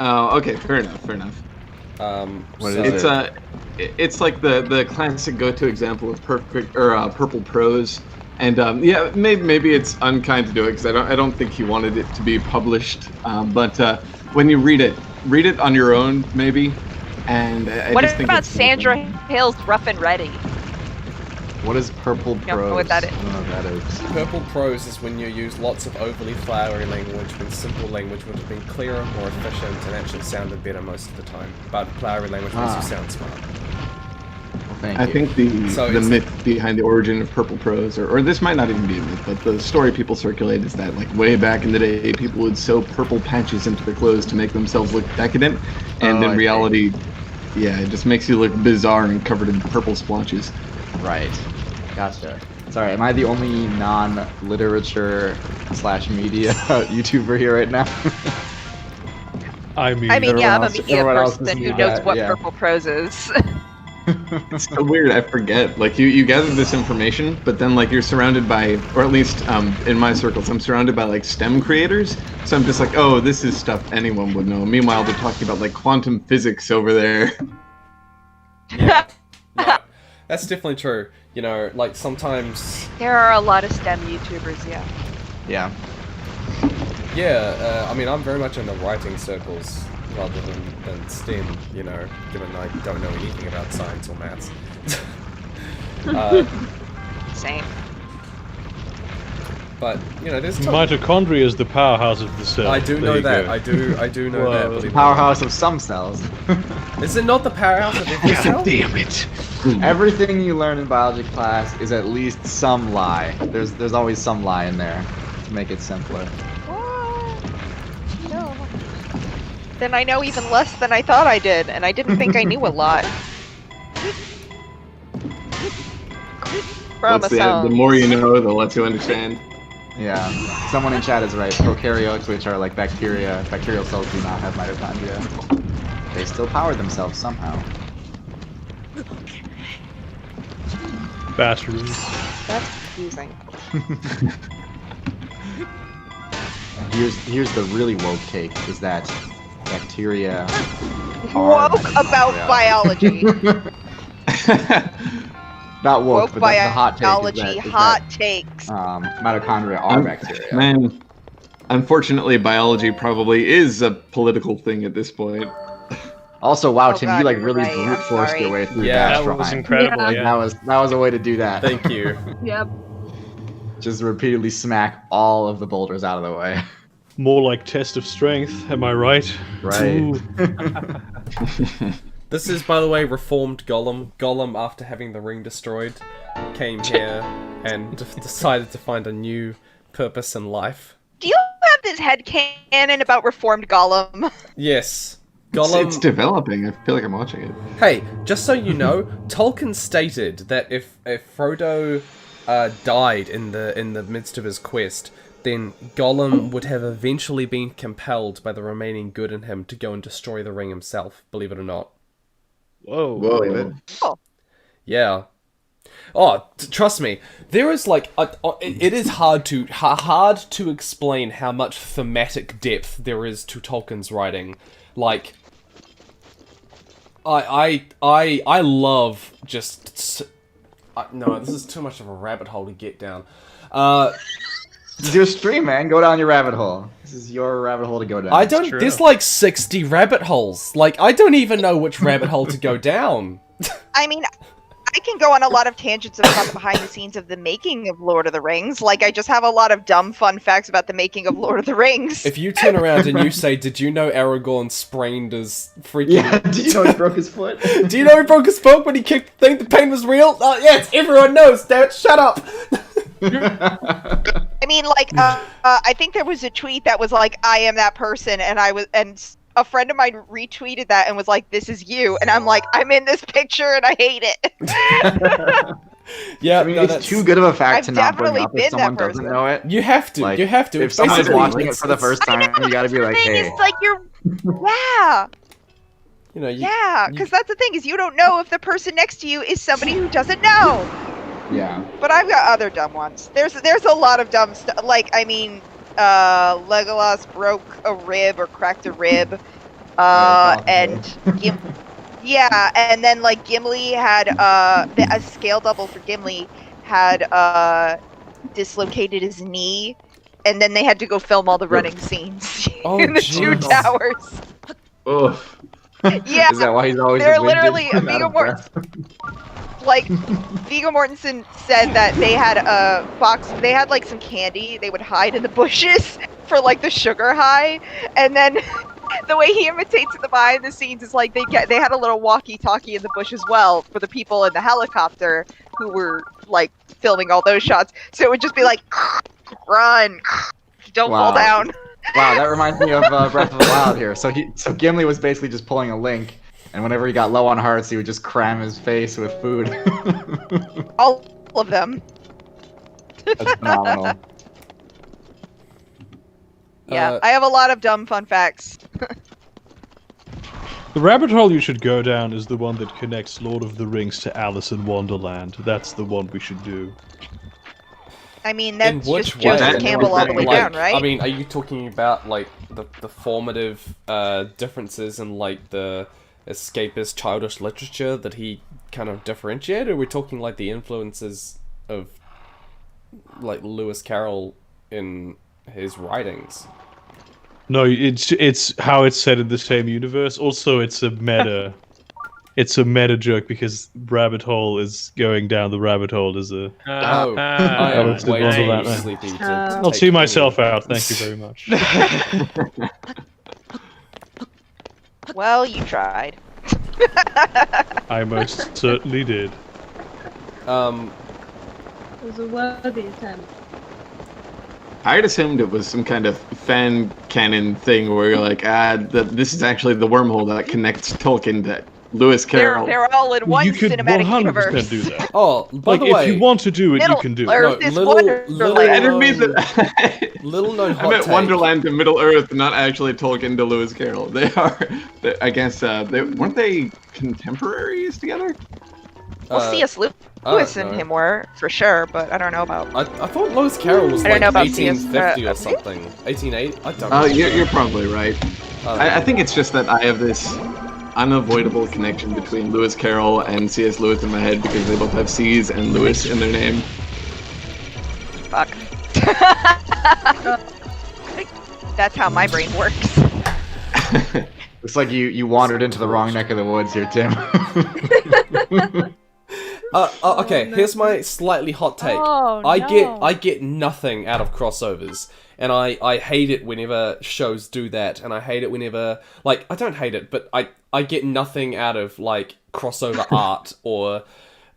Oh, okay, fair enough, fair enough. What so- is it? It's like the classic go-to example of purple prose, and yeah, maybe it's unkind to do it because I don't think he wanted it to be published. But when you read it on your own, maybe. And I What just think about it's Sandra Hill's Rough and Ready? What is purple prose? You don't know what that is. I don't know what that is. Purple prose is when you use lots of overly flowery language when simple language would have been clearer, more efficient, and actually sounded better most of the time. But flowery language makes you sound smart. Well, thank I you. think the myth behind the origin of purple prose, or this might not even be a myth, but the story people circulate is that like way back in the day, people would sew purple patches into their clothes to make themselves look decadent, and Oh, in I reality, yeah, it just makes you look bizarre and covered in purple splotches. Right. Gotcha. Sorry, am I the only non-literature / media YouTuber here right now? I mean, yeah, I'm a else- media everyone else person who doesn't knows do what that, yeah. purple prose is. It's so weird, I forget. Like, you gather this information, but then, like, you're surrounded by, or at least in my circles, I'm surrounded by, like, STEM creators. So I'm just like, oh, this is stuff anyone would know. Meanwhile, they're talking about, like, quantum physics over there. No, that's definitely true. You know, like sometimes. There are a lot of STEM YouTubers, yeah. Yeah. Yeah, I mean, I'm very much in the writing circles rather than STEM, you know, given I don't know anything about science or maths. Same. But, you know, there's... Mitochondria is the powerhouse of the cell. I do There know you that. go. I do know that. believe it or not. Powerhouse of some cells. Is it not the powerhouse of every cell? Damn it. Everything you learn in biology class is at least some lie. There's always some lie in there to make it simpler. What? No. Then I know even less than I thought I did, and I didn't think I knew a lot. The more you know, the less you understand. Yeah. Someone in chat is right. Prokaryotes, which are like bacterial cells, do not have mitochondria. They still power themselves somehow. Batteries. That's confusing. Here's the really woke take, is that bacteria are Woke about biology. Not woke, but the hot take biology, is hot takes. Mitochondria are bacteria. Man, unfortunately, biology probably is a political thing at this point. Also, wow, Tim, God, you like you're really right, brute forced your way through Yeah, that. That was incredible. Yeah. Yeah. That was a way to do that. Thank you. Yep. Just repeatedly smack all of the boulders out of the way. More like test of strength, am I right? Right. This is, by the way, reformed Gollum. Gollum, after having the ring destroyed, came here and decided to find a new purpose in life. Do you have this headcanon about reformed Gollum? Yes. Gollum... It's developing. I feel like I'm watching it. Hey, just so you know, Tolkien stated that if Frodo died in the midst of his quest, then Gollum would have eventually been compelled by the remaining good in him to go and destroy the ring himself, believe it or not. Whoa. Oh. Yeah. Oh, trust me, there is like it is hard to explain how much thematic depth there is to Tolkien's writing. Like, I love just no, this is too much of a rabbit hole to get down. This is your stream, man. Go down your rabbit hole. This is your rabbit hole to go down. I don't. There's like 60 rabbit holes. Like, I don't even know which rabbit hole to go down. I mean, I can go on a lot of tangents about the behind the scenes of the making of Lord of the Rings. Like, I just have a lot of dumb fun facts about the making of Lord of the Rings. If you turn around and you say, "Did you know Aragorn sprained his freaking?" Yeah. Did you know he broke his foot? Do you know he broke his foot when he kicked the thing? The pain was real. Yes, everyone knows. Damn it! Shut up. I mean, like, I think there was a tweet that was like, "I am that person," and a friend of mine retweeted that and was like, "This is you," and I'm like, "I'm in this picture and I hate it." Yeah, I mean, it's too good of a fact to not bring definitely up been if someone that doesn't person. know it. You have to. Like, you have to. If someone's Basically, watching it for the first time, you gotta be like, The thing "Hey." is, like, yeah, You know, yeah, because that's the thing is you don't know if the person next to you is somebody who doesn't know. Yeah. But I've got other dumb ones. There's a lot of dumb stuff. Like, I mean, Legolas broke a rib or cracked a rib, and yeah, and then like Gimli had a scale double for Gimli had dislocated his knee, and then they had to go film all the running scenes in the two towers. Oh. Yeah, Is that why he's always they're winded literally and out Viggo of breath? Like, Viggo Mortensen said that they had a box, they had like some candy they would hide in the bushes for like the sugar high, and then the way he imitates the behind the scenes is like they had a little walkie-talkie in the bush as well for the people in the helicopter who were like filming all those shots, so it would just be like, run, don't fall down. Wow, that reminds me of Breath of the Wild here. So Gimli was basically just pulling a Link, and whenever he got low on hearts, he would just cram his face with food. All of them. That's phenomenal. Yeah, I have a lot of dumb fun facts. The rabbit hole you should go down is the one that connects Lord of the Rings to Alice in Wonderland. That's the one we should do. I mean, that's just Joseph Campbell all the way down, right? I mean, are you talking about like the formative differences in like the escapist childish literature that he kind of differentiated, or are we talking like the influences of like Lewis Carroll in his writings? No, it's how it's set in the same universe. Also, it's a meta. It's a meta joke because rabbit hole is going down the rabbit hole is a. I am way too sleepy to I'll see myself out. Thank you very much. Well, you tried. I most certainly did. It was a worthy attempt. I had assumed it was some kind of fan canon thing where you're like, this is actually the wormhole that connects Tolkien to Lewis Carroll. They're all in one You could cinematic 100% universe. do that. Oh, by Like, the way, if you want to do it, you can do Earth it. is Wonderland. I didn't mean that. little known hot I meant take. Wonderland to Middle Earth, not actually Tolkien to Lewis Carroll. They are, I guess, weren't they contemporaries together? Well, C.S. Lewis and him were, for sure, but I don't know about... I thought Lewis Carroll was I don't like know about C.S. 1850 or something. 1880? I don't know. You're probably right. I think it's just that I have this unavoidable connection between Lewis Carroll and C.S. Lewis in my head because they both have C's and Lewis in their name. Fuck. That's how my brain works. Looks like you wandered into the wrong neck of the woods here, Tim. Okay, here's my slightly hot take. Oh, I get nothing out of crossovers, and I hate it whenever shows do that, and I hate it whenever, like, I don't hate it, but I get nothing out of, like, crossover art, or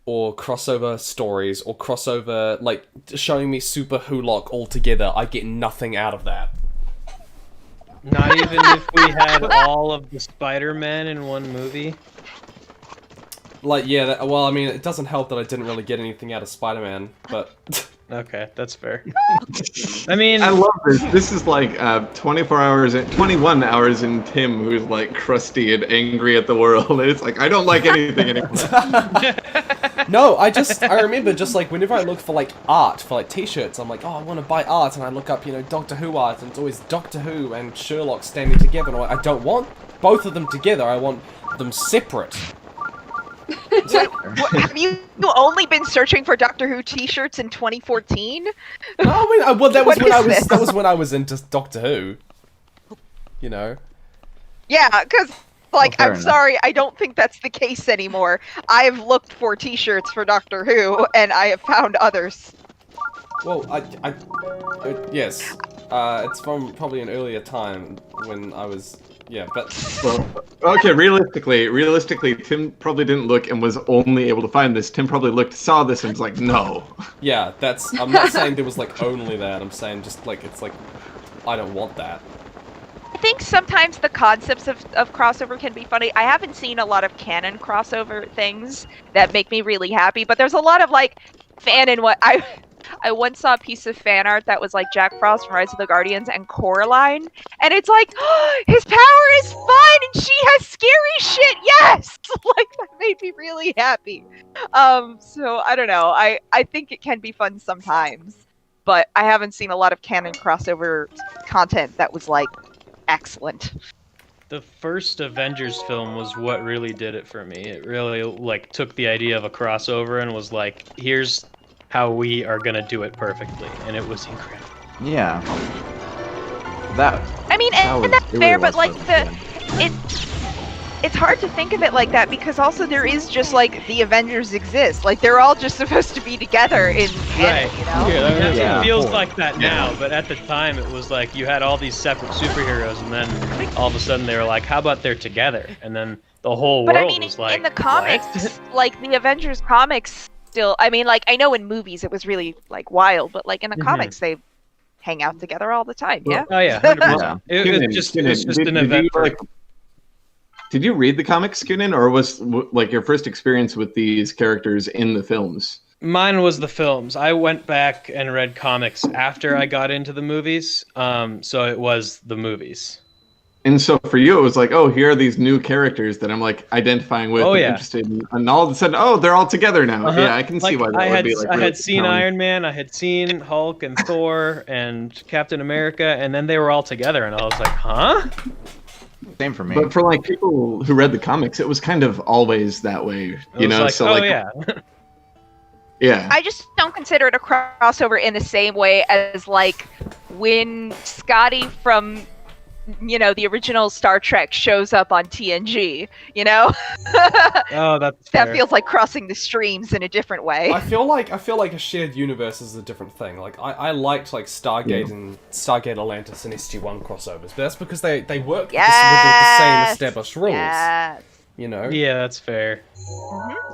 crossover stories, or crossover, like, showing me Super Hulock all together. I get nothing out of that. Not even if we had all of the Spider-Man in one movie? Like, yeah, well, I mean, it doesn't help that I didn't really get anything out of Spider-Man, but... Okay, that's fair. I mean... I love this. This is like 21 hours in Tim, who's like crusty and angry at the world. It's like, I don't like anything anymore. No, I remember just like, whenever I look for like art, for like t-shirts, I'm like, oh, I want to buy art, and I look up, you know, Doctor Who art, and it's always Doctor Who and Sherlock standing together, and I'm like, I don't want both of them together, I want them separate. What, have you only been searching for Doctor Who t-shirts in 2014? No, I mean, well, that was What that was when I was into Doctor Who. You know. Yeah, because, like, fair I'm enough. sorry, I don't think that's the case anymore. I have looked for t-shirts for Doctor Who, and I have found others. Well, yes. It's from probably an earlier time when I was, yeah, but... Well, okay, realistically, Tim probably didn't look and was only able to find this. Tim probably looked, saw this, and was like, no. Yeah, I'm not saying there was, like, only that. I'm saying just, like, it's like, I don't want that. I think sometimes the concepts of crossover can be funny. I haven't seen a lot of canon crossover things that make me really happy, but there's a lot of, like, fan and what... I once saw a piece of fan art that was like Jack Frost from Rise of the Guardians and Coraline, and it's like, oh, his power is fun and she has scary shit, yes! Like, that made me really happy. So, I don't know, I think it can be fun sometimes, but I haven't seen a lot of canon crossover content that was, like, excellent. The first Avengers film was what really did it for me. It really, like, took the idea of a crossover and was like, here's how we are gonna do it perfectly, and it was incredible. Yeah. That. I mean, and that's fair, but like it's hard to think of it like that because also there is just like the Avengers exist. Like they're all just supposed to be together in canon, you know? Yeah, it feels like that now, but at the time it was like you had all these separate superheroes, and then all of a sudden they were like, how about they're together? And then the whole world was like, in the comics, like the Avengers comics. Still, I mean, like, I know in movies it was really, like, wild, but, like, in the comics, they hang out together all the time, yeah? Oh, yeah, 100%. It's just an event. Did you read the comics, Ganon, or was, like, your first experience with these characters in the films? Mine was the films. I went back and read comics after I got into the movies, so it was the movies. And so for you, it was like, oh, here are these new characters that I'm like identifying with and interested in. And all of a sudden, oh, they're all together now. Yeah, I can see why that would be like. I had seen Iron Man, I had seen Hulk and Thor and Captain America, and then they were all together, and I was like, huh? Same for me. But for like people who read the comics, it was kind of always that way, you know? Like, so oh, like, yeah. Yeah. I just don't consider it a crossover in the same way as like when Scotty from, you know, the original Star Trek shows up on TNG, you know? Oh, that's fair. That feels like crossing the streams in a different way. I feel like a shared universe is a different thing. Like I liked like Stargate and Stargate Atlantis and SG-1 crossovers, but that's because they work with the same established rules. Yes. You know? Yeah, that's fair.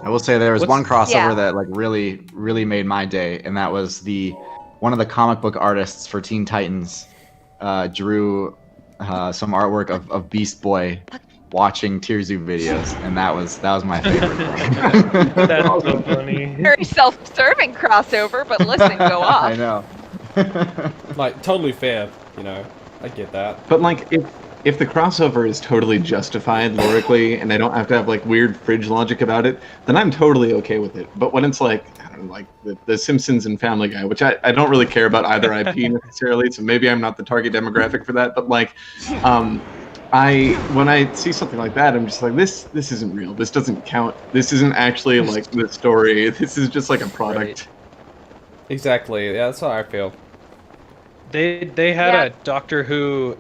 I will say there was one crossover that like really made my day, and that was one of the comic book artists for Teen Titans drew some artwork of Beast Boy watching TierZoo videos, and that was my favorite thing. That's so funny. Very self-serving crossover, but listen, go off. I know. Like totally fair, you know. I get that. But like if the crossover is totally justified lyrically and I don't have to have like weird fridge logic about it, then I'm totally okay with it. But when it's like, I don't know, like the Simpsons and Family Guy, which I don't really care about either IP necessarily, so maybe I'm not the target demographic for that, but like when I see something like that, I'm just like, this isn't real. This doesn't count. This isn't actually like the story. This is just like a product. Right. Exactly. Yeah, that's how I feel. They had a Doctor Who,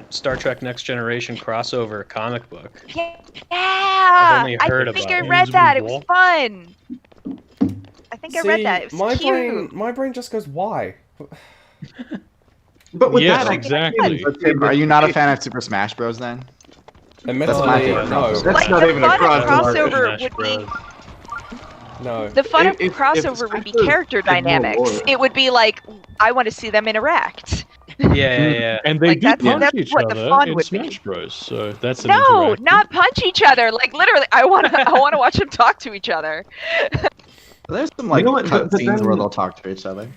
Star Trek Next Generation crossover comic book. Yeah, I've only heard I think about I read that. It was fun. I think I read that. It was my cute. my brain just goes, why? But with Yes, that, exactly. But Tim, are you not a fan of Super Smash Bros. Then? Admittedly, my favorite no. crossover. That's Like, not the even a fun of crossover. crossover would be No. the fun of If crossover would be Smash Bros. character had more dynamics. lore. It would be like, I want to see them interact. Yeah. And they Like, do that's punch each what the other fun in would be. Smash Bros. So that's an No, interaction. not punch each other. Like literally, I want to watch them talk to each other. There's some like know what, but cutscenes then- where they'll talk to each other.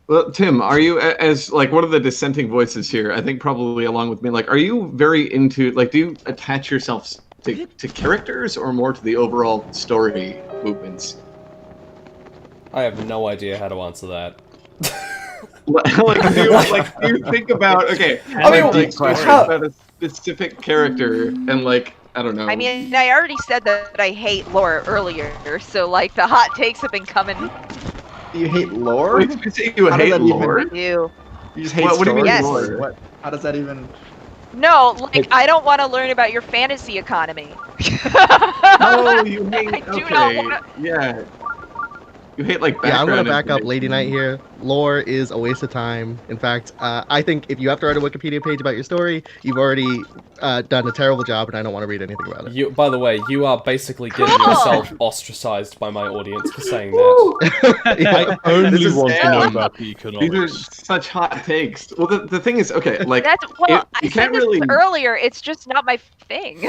Well, Tim, are you as like one of the dissenting voices here? I think probably along with me. Like, are you very into like? Do you attach yourself to characters or more to the overall story movements? I have no idea how to answer that. do you think about okay? I mean, about a specific character and like I don't know. I mean, I already said that I hate lore earlier, so like the hot takes have been coming. You hate lore? Wait, you say you How does hate that even- lore? You. You just hate What do you mean stories? Yes. What? How does that even? No, like I don't want to learn about your fantasy economy. Oh, you hate. I do Okay, not wanna- yeah. You hate like Yeah, I'm gonna background back up information. Lady Knight here. Lore is a waste of time. In fact, I think if you have to write a Wikipedia page about your story, you've already done a terrible job, and I don't want to read anything about it. You, by the way, you are basically getting Cool. yourself ostracized by my audience for saying that. Yeah. I only This is want to know terrible. about the These are economics. such hot takes. Well, the thing is, okay, like That's well, it- I you said can't this really. earlier. It's just not my thing.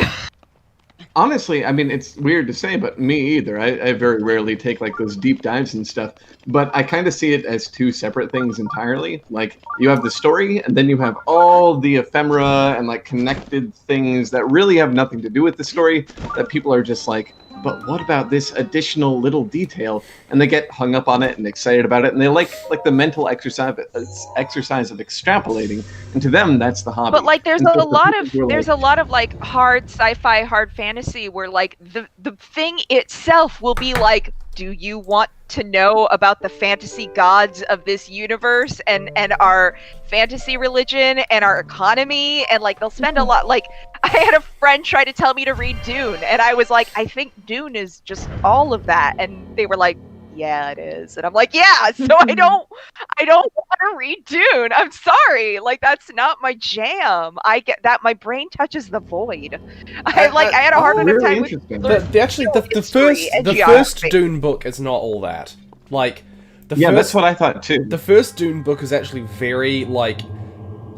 Honestly, I mean, it's weird to say, but me either. I very rarely take like those deep dives and stuff. But I kind of see it as two separate things entirely. Like you have the story, and then you have all the ephemera and like connected things that really have nothing to do with the story. That people are just like, but what about this additional little detail? And they get hung up on it and excited about it, and they like the mental exercise of extrapolating. And to them, that's the hobby. But like, there's And so a for lot people of who are there's like, a lot of like hard sci-fi, hard fantasy where like the thing itself will be like, do you want to know about the fantasy gods of this universe and our fantasy religion and our economy? And like they'll spend a lot. Like I had a friend try to tell me to read Dune, and I was like, I think Dune is just all of that, and they were like, yeah, it is. And I'm like, yeah, so I don't want to read Dune. I'm sorry. Like that's not my jam. I get that my brain touches the void. I had a hard enough time with The first Dune book is not all that. Like that's what I thought too. The first Dune book is actually very like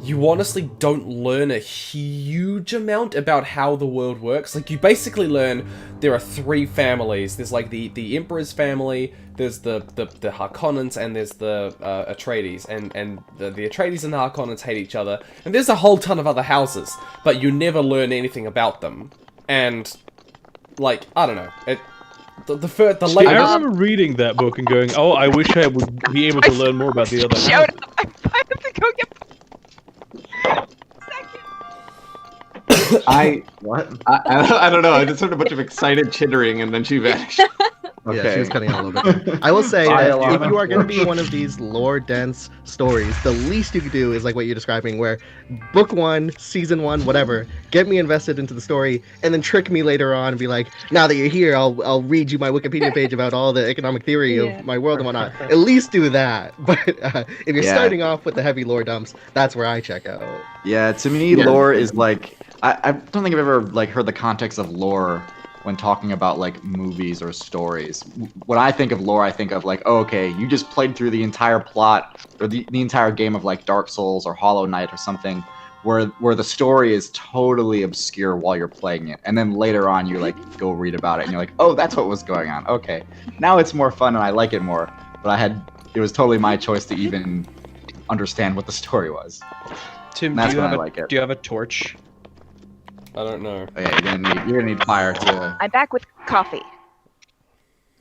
you honestly don't learn a huge amount about how the world works. Like you basically learn there are three families. There's like the Emperor's family, there's the Harkonnens, and there's the Atreides. And the Atreides and the Harkonnens hate each other. And there's a whole ton of other houses, but you never learn anything about them. And like I don't know, I remember reading that book and going, "Oh, I wish I would be able to learn more about the other." Showed up. I have to go get. I don't know. I just heard a bunch of excited chittering, and then she vanished. Yeah, she was cutting out a little bit. I will say that if you are going to be one of these lore-dense stories, the least you can do is like what you're describing, where book 1, season 1, whatever, get me invested into the story, and then trick me later on and be like, now that you're here, I'll read you my Wikipedia page about all the economic theory of my world and whatnot. At least do that. But if you're starting off with the heavy lore dumps, that's where I check out. Yeah, to me, lore is like I don't think I've ever like heard the context of lore when talking about like movies or stories. When I think of lore, I think of like, oh, okay, you just played through the entire plot or the entire game of like Dark Souls or Hollow Knight or something where the story is totally obscure while you're playing it. And then later on you like go read about it and you're like, oh, that's what was going on. Okay, now it's more fun and I like it more. But it was totally my choice to even understand what the story was. Tim, do you have a torch? I don't know. Oh, yeah, you're gonna need fire to. I'm back with coffee.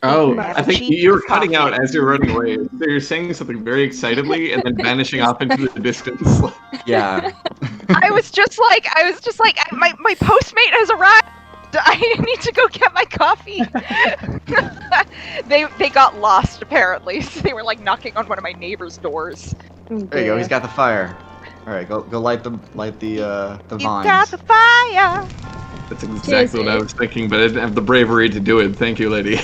Oh, I think you were cutting out as you were running away. So you're saying something very excitedly and then vanishing off into the distance. Yeah. I was just like, my Postmate has arrived. I need to go get my coffee. They got lost apparently, so they were like knocking on one of my neighbor's doors. There you go. He's got the fire. All right, go light the vines. You got the fire. That's exactly what I was thinking, but I didn't have the bravery to do it. Thank you, lady.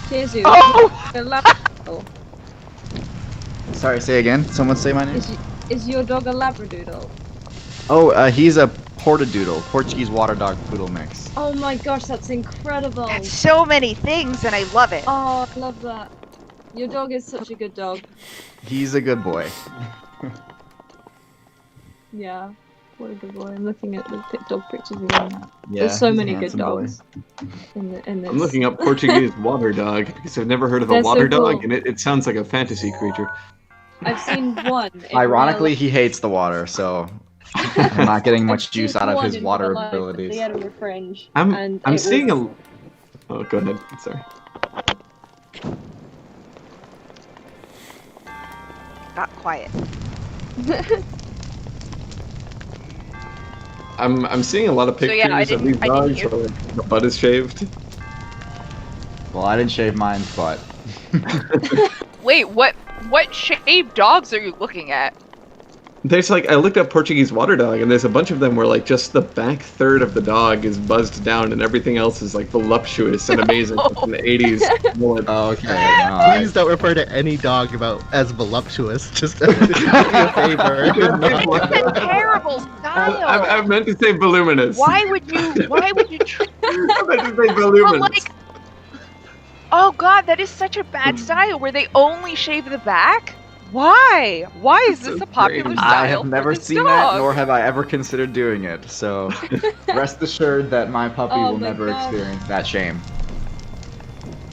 TierZoo. Oh! Sorry, say again. Someone say my name. Is your dog a Labradoodle? Oh, he's a Portadoodle, Portuguese water dog poodle mix. Oh my gosh, that's incredible. That's so many things, and I love it. Oh, I love that. Your dog is such a good dog. He's a good boy. Yeah, what a good boy. I'm looking at the dog pictures again. Yeah, there's so he's a many good handsome boy. dogs. In this. I'm looking up Portuguese water dog because I've never heard of a They're so water dog, cool. and it sounds like a fantasy creature. I've seen one. in Ironically, real he hates the water, so I'm not getting much I've juice seen out of one his in water real life at abilities. the Edinburgh Fringe, I'm and I'm it seeing was- a. Oh, go ahead. Sorry. Got quiet. I'm seeing a lot of So, pictures yeah, I of didn't- these I didn't dogs hear- where like, the butt is shaved. Well, I didn't shave mine's butt. Wait, what shaved dogs are you looking at? There's like I looked up Portuguese water dog, and there's a bunch of them where like just the back third of the dog is buzzed down, and everything else is like voluptuous and amazing from the 80s. Okay. Please don't refer to any dog as voluptuous. Just do me a favor. It's a terrible style. I meant to say voluminous. Why would you? I meant to say voluminous. But like, oh god, that is such a bad style where they only shave the back. Why? Why is this a popular style? I have never for this seen dog? that, nor have I ever considered doing it. So rest assured that my puppy Oh will my never God. experience that shame.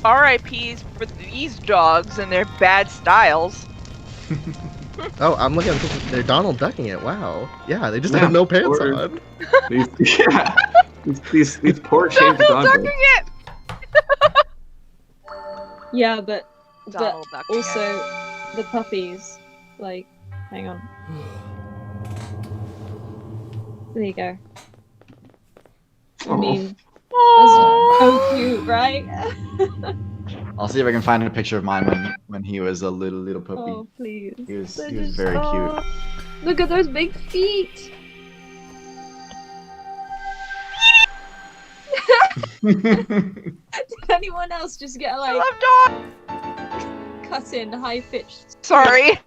RIPs for these dogs and their bad styles. Oh, I'm looking at pictures. They're Donald ducking it. Wow. Yeah, they just Yeah, have no pants or- on. These poor shaved Donald dogs. ducking it. Yeah, but Donald ducking it. also the puppies. Like, hang on. There you go. I mean, that's so cute, right? I'll see if I can find a picture of mine when he was a little puppy. Oh, please. He was They're very just- cute. oh, look at those big feet. Did anyone else just get like cut in high pitched? Sorry.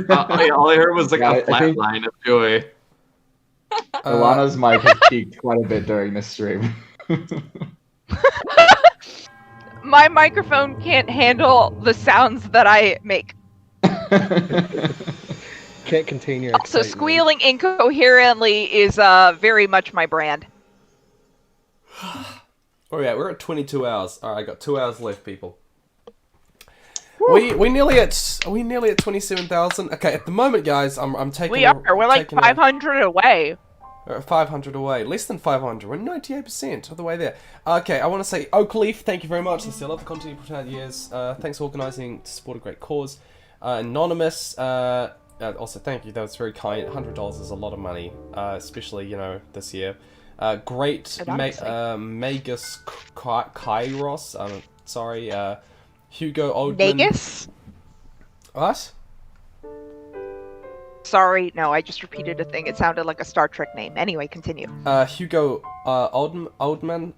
All I heard was like Yeah, a I flat think- line of joy. Alana's mic has peaked quite a bit during this stream. My microphone can't handle the sounds that I make. Can't contain your Also, excitement. squealing incoherently is very much my brand. Oh yeah, we're at 22 hours. All right, I got 2 hours left, people. We nearly at 27,000. Okay, at the moment, guys, I'm taking. We're like 500 away. We're at 500 away, less than 500. We're 98% of the way there. Okay, I want to say Oakleaf, thank you very much. I still love the content you put out years. Thanks for organising to support a great cause. Anonymous, also thank you. That was very kind. $100 is a lot of money, especially this year. Great Magus Kairos. Sorry, Hugo Oldman. Nagus? What? Sorry, no, I just repeated a thing. It sounded like a Star Trek name. Anyway, continue. Hugo Oldman.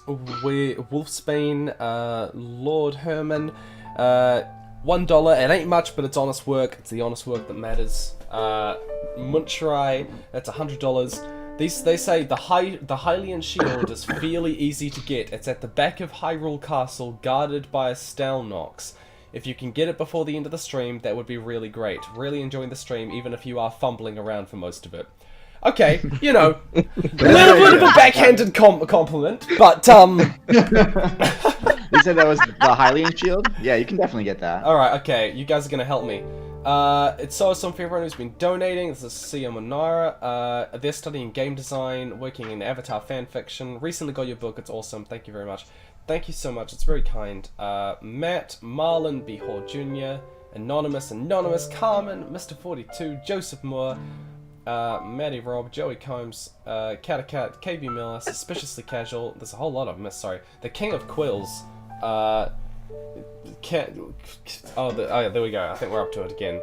Wolfsbane. Lord Herman. $1. It ain't much, but it's honest work. It's the honest work that matters. Munchrai. That's $100. They say the Hylian shield is fairly easy to get. It's at the back of Hyrule Castle, guarded by a Stalnox. If you can get it before the end of the stream, that would be really great. Really enjoying the stream, even if you are fumbling around for most of it. Okay, a little bit of a backhanded compliment, but You said that was the Hylian shield? Yeah, you can definitely get that. Alright, okay, you guys are gonna help me. It's so awesome for everyone who's been donating. This is Sia Monara. They're studying game design, working in Avatar fanfiction. Recently got your book, it's awesome. Thank you very much. Thank you so much, it's very kind. Matt, Marlon Behor Jr., Anonymous, Carmen, Mr. 42, Joseph Moore, Maddie Rob, Joey Combs, Catacat, KB Miller, Suspiciously Casual. There's a whole lot of them. Sorry. The King of Quills. Oh, yeah, there we go. I think we're up to it again.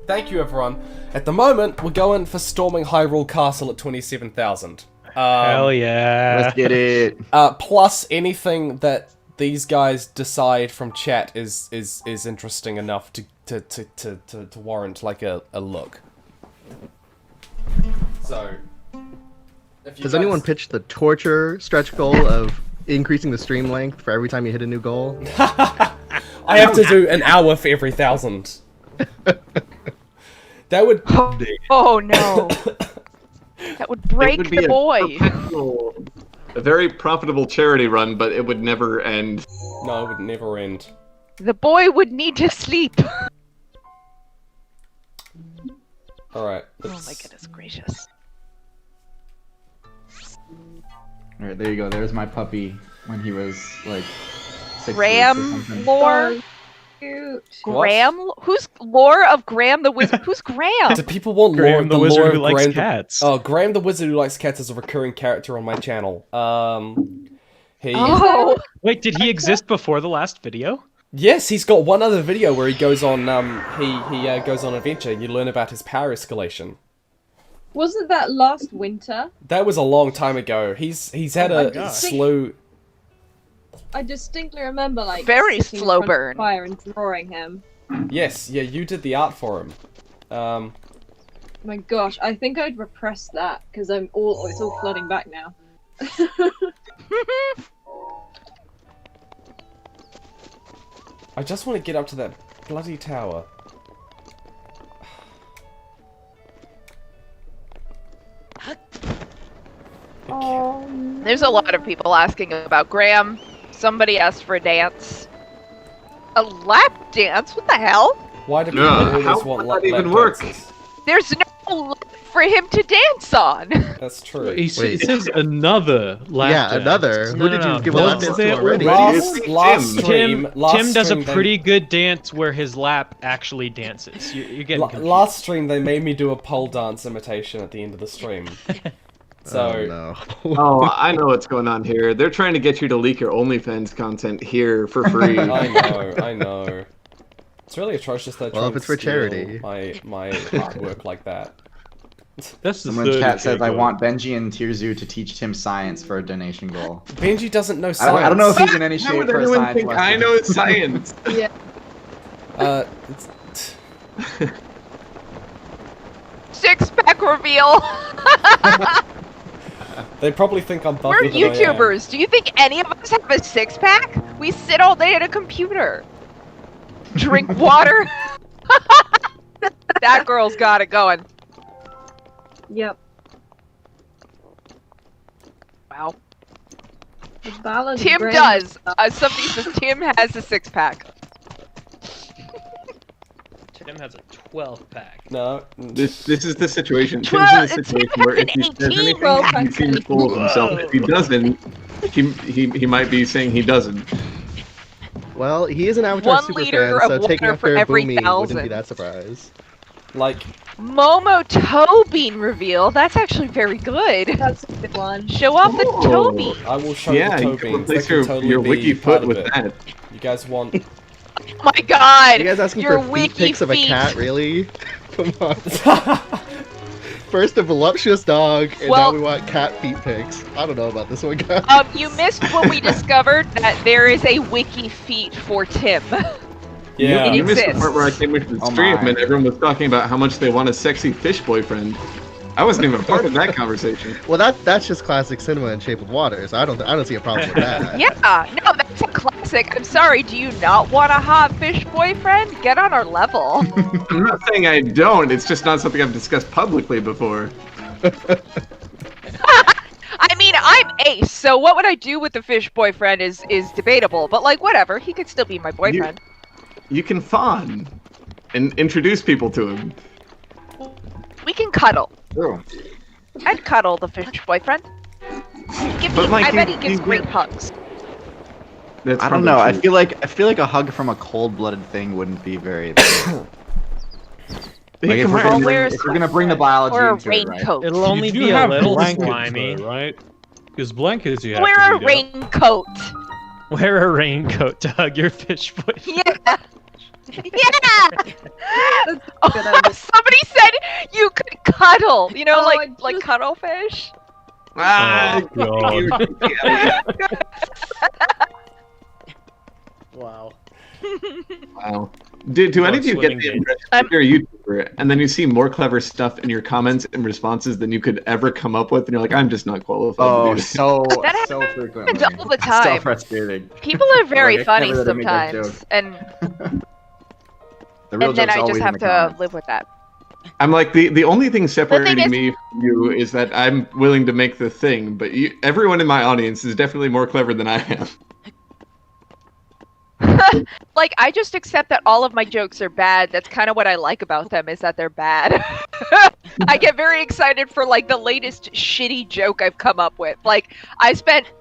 Thank you, everyone. At the moment, we're going for Storming Hyrule Castle at 27,000. Hell yeah. Let's get it. Plus anything that these guys decide from chat is interesting enough to warrant like a look. So, does anyone pitch the torture stretch goal of increasing the stream length for every time you hit a new goal? I have to do an hour for every 1,000. That would. Oh no. That would break the boy. A very profitable charity run, but it would never end. No, it would never end. The boy would need to sleep. Alright. Oh my goodness gracious. Alright, there you go. There's my puppy when he was like 6 Graham weeks or something. lore? Cute. Graham? Who's lore of Graham the Wizard? Who's Graham? Do people want Graham the Wizard lore who of likes Graham cats. Oh, Graham the Wizard who likes cats is a recurring character on my channel. He. Oh. Wait, did he exist before the last video? Yes, he's got one other video where he goes on he goes on adventure and you learn about his power escalation. Wasn't that last winter? That was a long time ago. He's had a slow. I distinctly remember like very sitting in slow front of burn. fire and drawing him. Yes, yeah, you did the art for him. My gosh, I think I'd repress that because it's all flooding back now. I just want to get up to that bloody tower. There's a lot of people asking about Graham. Somebody asked for a dance. A lap dance? What the hell? Why do people always want lap dances? There's no lap for him to dance on. That's true. It says another lap dance. another. Who did you give a lap dance to already? Tim does a pretty good dance where his lap actually dances. You're getting confused. Last stream they made me do a pole dance imitation at the end of the stream. So oh, no. Oh, I know what's going on here. They're trying to get you to leak your OnlyFans content here for free. I know. It's really atrocious that. Well, if it's for charity, my artwork like that. That's the Someone in chat says I want Benji and TierZoo to teach Tim science for a donation goal. Benji doesn't know science. I don't know if he's in any shape for a science lesson. I know science. Yeah. Six-pack reveal. They probably think I'm buffer We're than I am. YouTubers. Do you think any of us have a six-pack? We sit all day at a computer. Drink water. That girl's got it going. Yep. Wow. The ballad Tim of does. Somebody says Tim has a six-pack. Tim has a 12-pack. No. This is the situation. Tim's in a situation where if he says anything, he seems full of himself. If he doesn't, he might be saying he doesn't. Well, he is an Avatar 1 super liter fan, of so taking water up for their every Boomy 1,000. wouldn't be that surprised. Like Momo toe bean reveal. That's actually very good. That's a good one. Show off the toe bean. I will show the toe you can beans. replace That can totally your be wiki part foot of with it. that. You guys want? Oh my god! You guys asking Your for feet wiki pics of a feet. cat, really? Come on. First a voluptuous dog, and Well- now we want cat feet pics. I don't know about this one, guys. You missed when we discovered that there is a wiki feat for Tim. Yeah. It You missed the exists. part where I came into the Oh stream my. and everyone was talking about how much they want a sexy fish boyfriend. I wasn't even part of that conversation. Well, that's just classic cinema in Shape of Water, so I don't see a problem with that. Yeah, no, that's a classic. I'm sorry, do you not want a hot fish boyfriend? Get on our level. I'm not saying I don't, it's just not something I've discussed publicly before. I mean, I'm Ace, so what would I do with the fish boyfriend is debatable, but like, whatever, he could still be my boyfriend. You can fawn and introduce people to him. We can cuddle. True. I'd cuddle the fish boyfriend. But, like, I bet he you- gives you- great hugs. That's I don't probably know. true. I feel like a hug from a cold-blooded thing wouldn't be very. Like if we're gonna bring the biology or a into it, right? raincoat. It'll only You do be a have little blankets, slimy. though, right? Because blankets you have Wear to a heat up. raincoat. Wear a raincoat to hug your fish boy. Yeah. Yeah. Somebody said you could cuddle. You know, like cuttlefish. Oh, God. Wow. Wow. Do any of you get the impression that you're a YouTuber and then you see more clever stuff in your comments and responses than you could ever come up with, and you're like, I'm just not qualified to do this. so That frequently. happens all the It's so time. frustrating. People are very Like, I funny can't believe I made that sometimes, joke. and The real then joke's I always just in have the to comments. live with that. I'm like, the only thing separating is- me from you is that I'm willing to make the thing, but everyone in my audience is definitely more clever than I am. Like, I just accept that all of my jokes are bad. That's kind of what I like about them, is that they're bad. I get very excited for, like, the latest shitty joke I've come up with. Like, I spent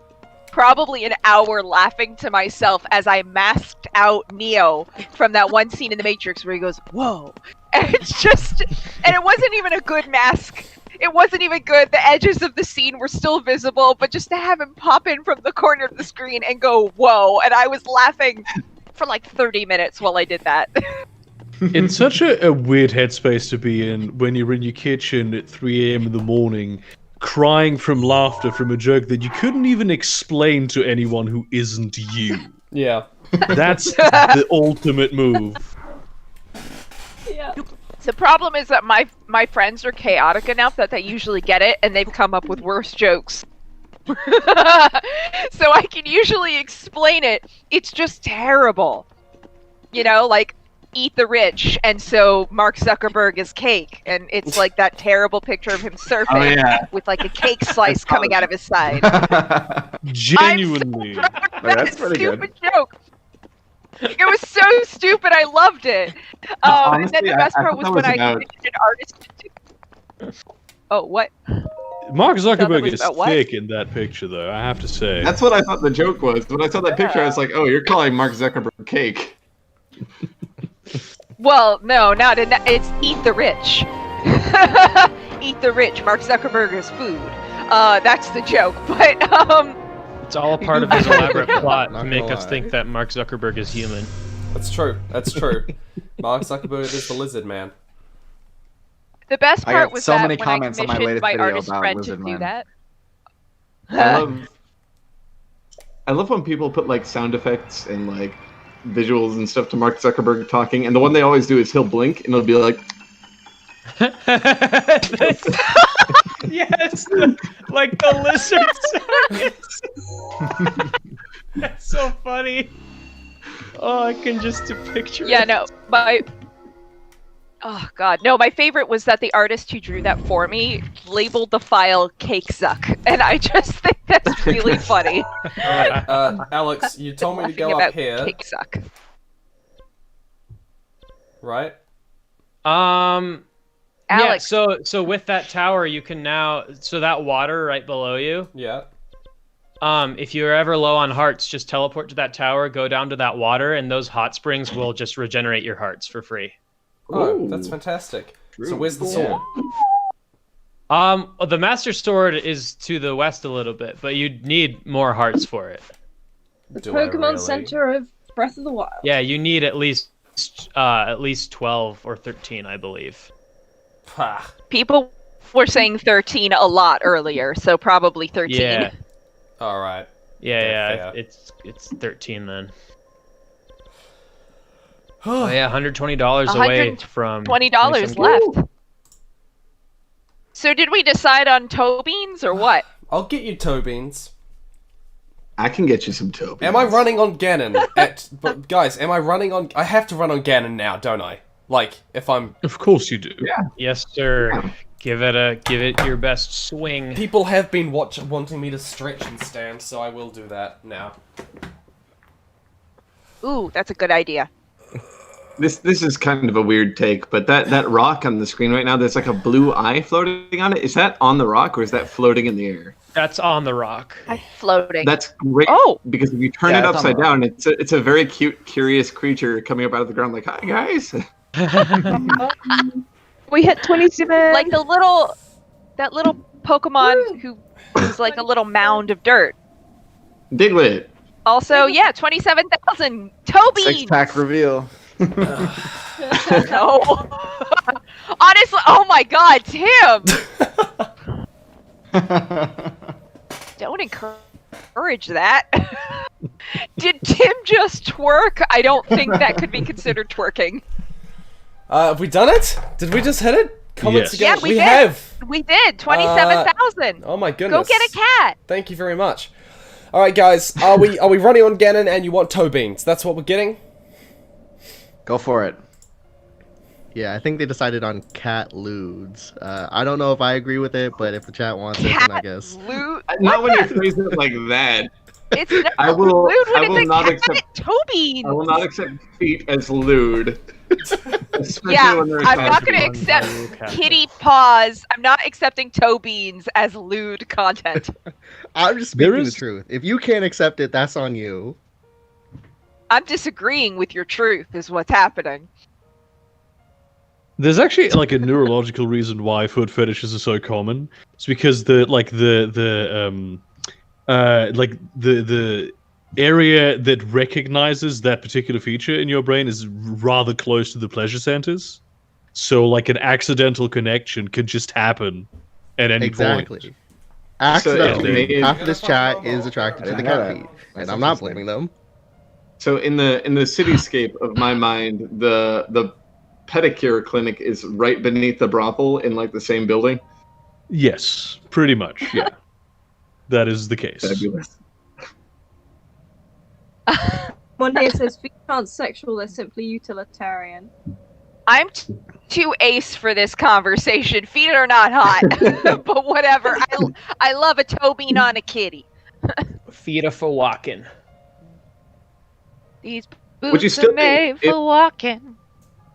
probably an hour laughing to myself as I masked out Neo from that one scene in The Matrix where he goes, whoa. And it's just, and it wasn't even a good mask. It wasn't even good. The edges of the scene were still visible, but just to have him pop in from the corner of the screen and go, whoa. And I was laughing for like 30 minutes while I did that. It's such a weird headspace to be in when you're in your kitchen at 3 a.m. in the morning, crying from laughter from a joke that you couldn't even explain to anyone who isn't you. Yeah. That's the ultimate move. Yeah. The problem is that my friends are chaotic enough that they usually get it, and they've come up with worse jokes. So I can usually explain it. It's just terrible. You know, like, eat the rich, and so Mark Zuckerberg is cake, and it's like that terrible picture of him surfing with like a cake slice coming out of his side. Genuinely. That's pretty stupid joke. It was so stupid, I loved it. And then Honestly, the best I part thought was that when I about- commissioned an artist to... Oh, what? Mark Thought that Zuckerberg was is about what? thick in that picture, though, I have to say. That's what I thought the joke was. When I saw that picture, I was like, oh, you're calling Mark Zuckerberg cake. Well, no, not in that. It's eat the rich. Eat the rich. Mark Zuckerberg is food. That's the joke. But, It's all a part of his elaborate plot Not to make gonna us lie. think that Mark Zuckerberg is human. That's true. That's true. Mark Zuckerberg is the lizard man. the best I part got was so that many when comments I on my commissioned latest my video artist about friend to Lizard do Man. that. I love when people put like sound effects and like visuals and stuff to Mark Zuckerberg talking, and the one they always do is he'll blink and it'll be like, Yes, like the lizard sound. That's so funny. Oh, I can just picture Yeah, it. no, oh god, no, my favorite was that the artist who drew that for me labeled the file Cake Zuck, and I just think that's really funny. Alright, Alex, you told me to Laughing go about up here, Cake Zuck. right? Alex. Yeah, so with that tower, you can now, so that water right below you, Yeah. if you're ever low on hearts, just teleport to that tower, go down to that water, and those hot springs will just regenerate your hearts for free. Oh, that's fantastic. So where's the sword? The Master Sword is to the west a little bit, but you'd need more hearts for it. The Do I Pokemon really? Center of Breath of the Wild. Yeah, you need at least 12 or 13, I believe. Pah. People were saying 13 a lot earlier, so probably 13. Yeah, Alright. yeah, it's 13 then. Oh yeah, $120 away from $20 left. So did we decide on toe beans or what? I'll get you toe beans. I can get you some toe beans. Am I running on Ganon? But guys, am I running on? I have to run on Ganon now, don't I? Like, if I'm. Of course you do. Yeah. Yes, sir. Give it your best swing. People have been wanting me to stretch and stand, so I will do that now. Ooh, that's a good idea. This is kind of a weird take, but that rock on the screen right now, there's like a blue eye floating on it. Is that on the rock or is that floating in the air? That's on the rock. I'm floating. That's great. Oh! Because if you turn it it's on the upside rock. down, it's a very cute, curious creature coming up out of the ground like, hi guys. We hit 27. Like that little Pokemon who's like a little mound of dirt. Diglett. Also, yeah, 27,000. Toby. 6-pack reveal. No. Honestly, oh my God, Tim. Don't encourage that. Did Tim just twerk? I don't think that could be considered twerking. Have we done it? Did we just hit it? Comments Yes. again? Yeah, we did. have. We did. 27,000. Oh my goodness. Go get a cat. Thank you very much. All right, guys. Are we running on Ganon and you want toe beans? That's what we're getting. Go for it. Yeah, I think they decided on cat lewds. I don't know if I agree with it, but if the chat wants it, then I guess. Not when you phrase it like that. It's not I will. lewd when I will it's a not cat. accept. Toe beans. I will not accept feet as lewd. Especially Yeah, when they're I'm not attached going to to accept one. kitty paws. I'm not accepting toe beans as lewd content. I'm just speaking the truth. If you can't accept it, that's on you. I'm disagreeing with your truth is what's happening. There's actually like a neurological reason why foot fetishes are so common. It's because the area that recognizes that particular feature in your brain is rather close to the pleasure centers. So like an accidental connection could just happen at any point. Exactly. Accidentally, half of this chat is attracted to the cat feet, and I'm not blaming them. So in the cityscape of my mind, the pedicure clinic is right beneath the brothel in like the same building. Yes, pretty much. Yeah, that is the case. Fabulous. One day says feet aren't sexual; they're simply utilitarian. I'm too ace for this conversation. Feet are not hot, but whatever. I love a toe bean on a kitty. Feet are for walking. These Would you boots still are made if- for walking.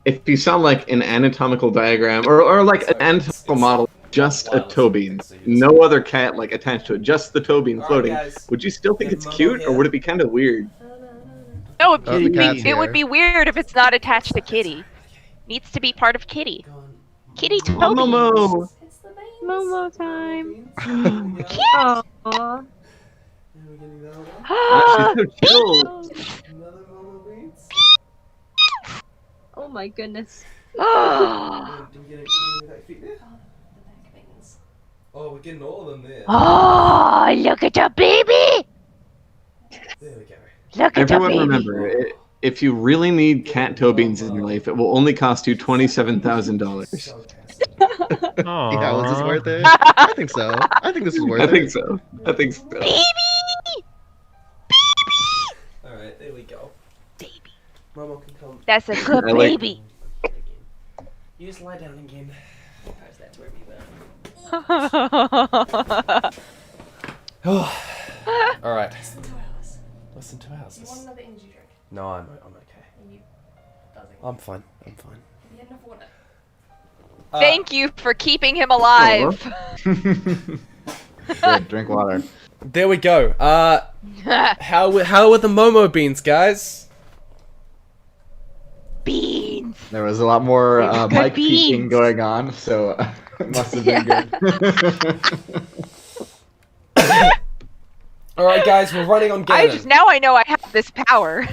If you sound like an anatomical diagram or like an anatomical model, just a toe bean, no other cat like attached to it, just the toe bean floating, would you still think it's cute, or would it be kind of weird? No, the cat's it would here. be weird if it's not attached to kitty. Needs to be part of kitty. Kitty toe beans. Momo. Momo time. Cute. Aww. She's so chill. Oh my goodness. Oh, we're getting all of them there. Oh, look at the baby! There we go. Look at the Everyone baby. remember, if you really need cat toe beans in your life, it will only cost you $27,000. Yeah, was this worth it? I think so. I think this is worth I it. think so. I think so. Baby! Alright, there we go. Baby. Momo can come. That's a good I like- baby. You just lie down again. How's that where we Alright. Less than 2 hours. You want another energy drink? No, I'm okay. I'm fine. I'm fine. You had enough water. Thank you for keeping him alive. Good, drink water. There we go. How are the Momo beans, guys? Beans. There was a lot more Good mic peeking beans. going on, so it must have been good. Alright, guys, we're running on Ganon. Now I know I have this power.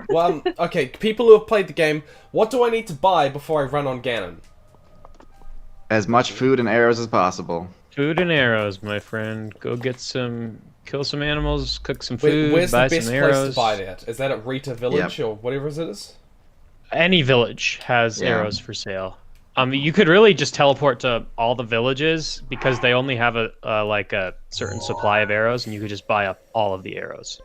Well, okay, people who have played the game, what do I need to buy before I run on Ganon? As much food and arrows as possible. Food and arrows, my friend. Go get kill some animals, cook some food, Where's buy the best some place arrows. to buy that? Is that at Rita Village or whatever it is? Any village has Yeah. arrows for sale. You could really just teleport to all the villages because they only have a certain supply of arrows, and you could just buy up all of the arrows.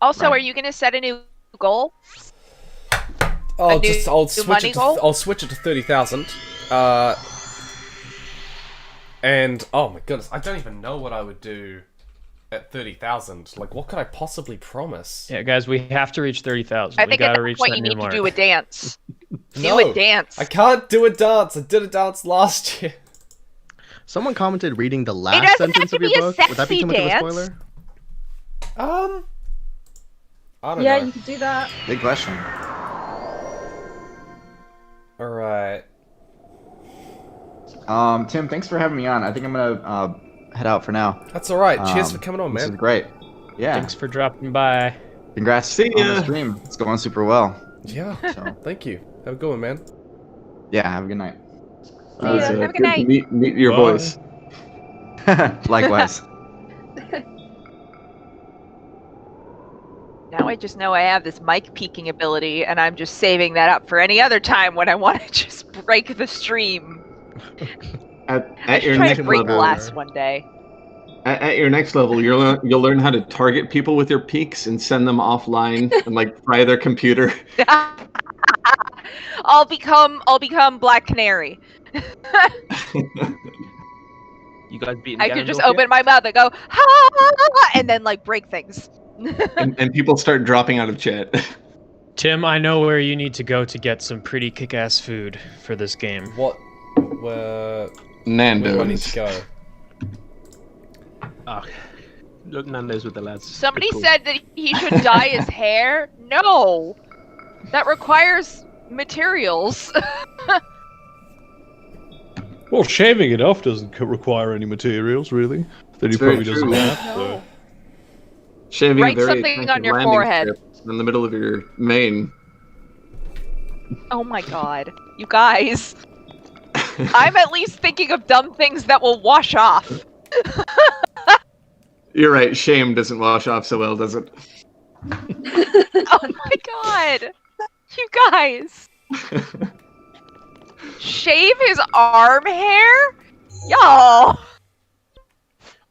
Also, Right. are you going to set a new goal? I'll new switch money it. goal? I'll switch it to 30,000. And oh my goodness, I don't even know what I would do at 30,000. Like, what could I possibly promise? Yeah, guys, we have to reach 30,000. I We think at gotta that reach point that you new need mark. to do a dance. No, Do a dance. I can't do a dance. I did a dance last year. Someone commented reading the last doesn't sentence have of to your be a book. Would that be sexy too much of a dance. spoiler? I don't Yeah, know. you could do that. Big question. Alright. Tim, thanks for having me on. I think I'm gonna head out for now. That's all right. Cheers for coming on, man. This is great. Yeah. Thanks for dropping by. Congrats on the stream. It's going super well. Yeah. Thank you. Have a good one, man. Yeah. Have a good night. Have a good night. Meet your voice. Likewise. Now I just know I have this mic peeking ability, and I'm just saving that up for any other time when I want to just break the stream. At your next break level, glass one day. At your next level, you'll learn how to target people with your peaks and send them offline and like fry their computer. I'll become Black Canary. You guys beating I Ganon could just yet? open my mouth and go ha, and then like break things. and people start dropping out of chat. Tim, I know where you need to go to get some pretty kick-ass food for this game. What? Where? Nando's. Where do I need to go? Oh, look, Nando's with the lads. Somebody Cool. said that he should dye his hair. No, that requires materials. Well, shaving it off doesn't require any materials, really. That he probably doesn't have. So. Shaving Write a very something on expensive your landing forehead. strip in the middle of your mane. Oh my god, you guys. I'm at least thinking of dumb things that will wash off. You're right. Shame doesn't wash off so well, does it? Oh my god, you guys. Shave his arm hair? Y'all.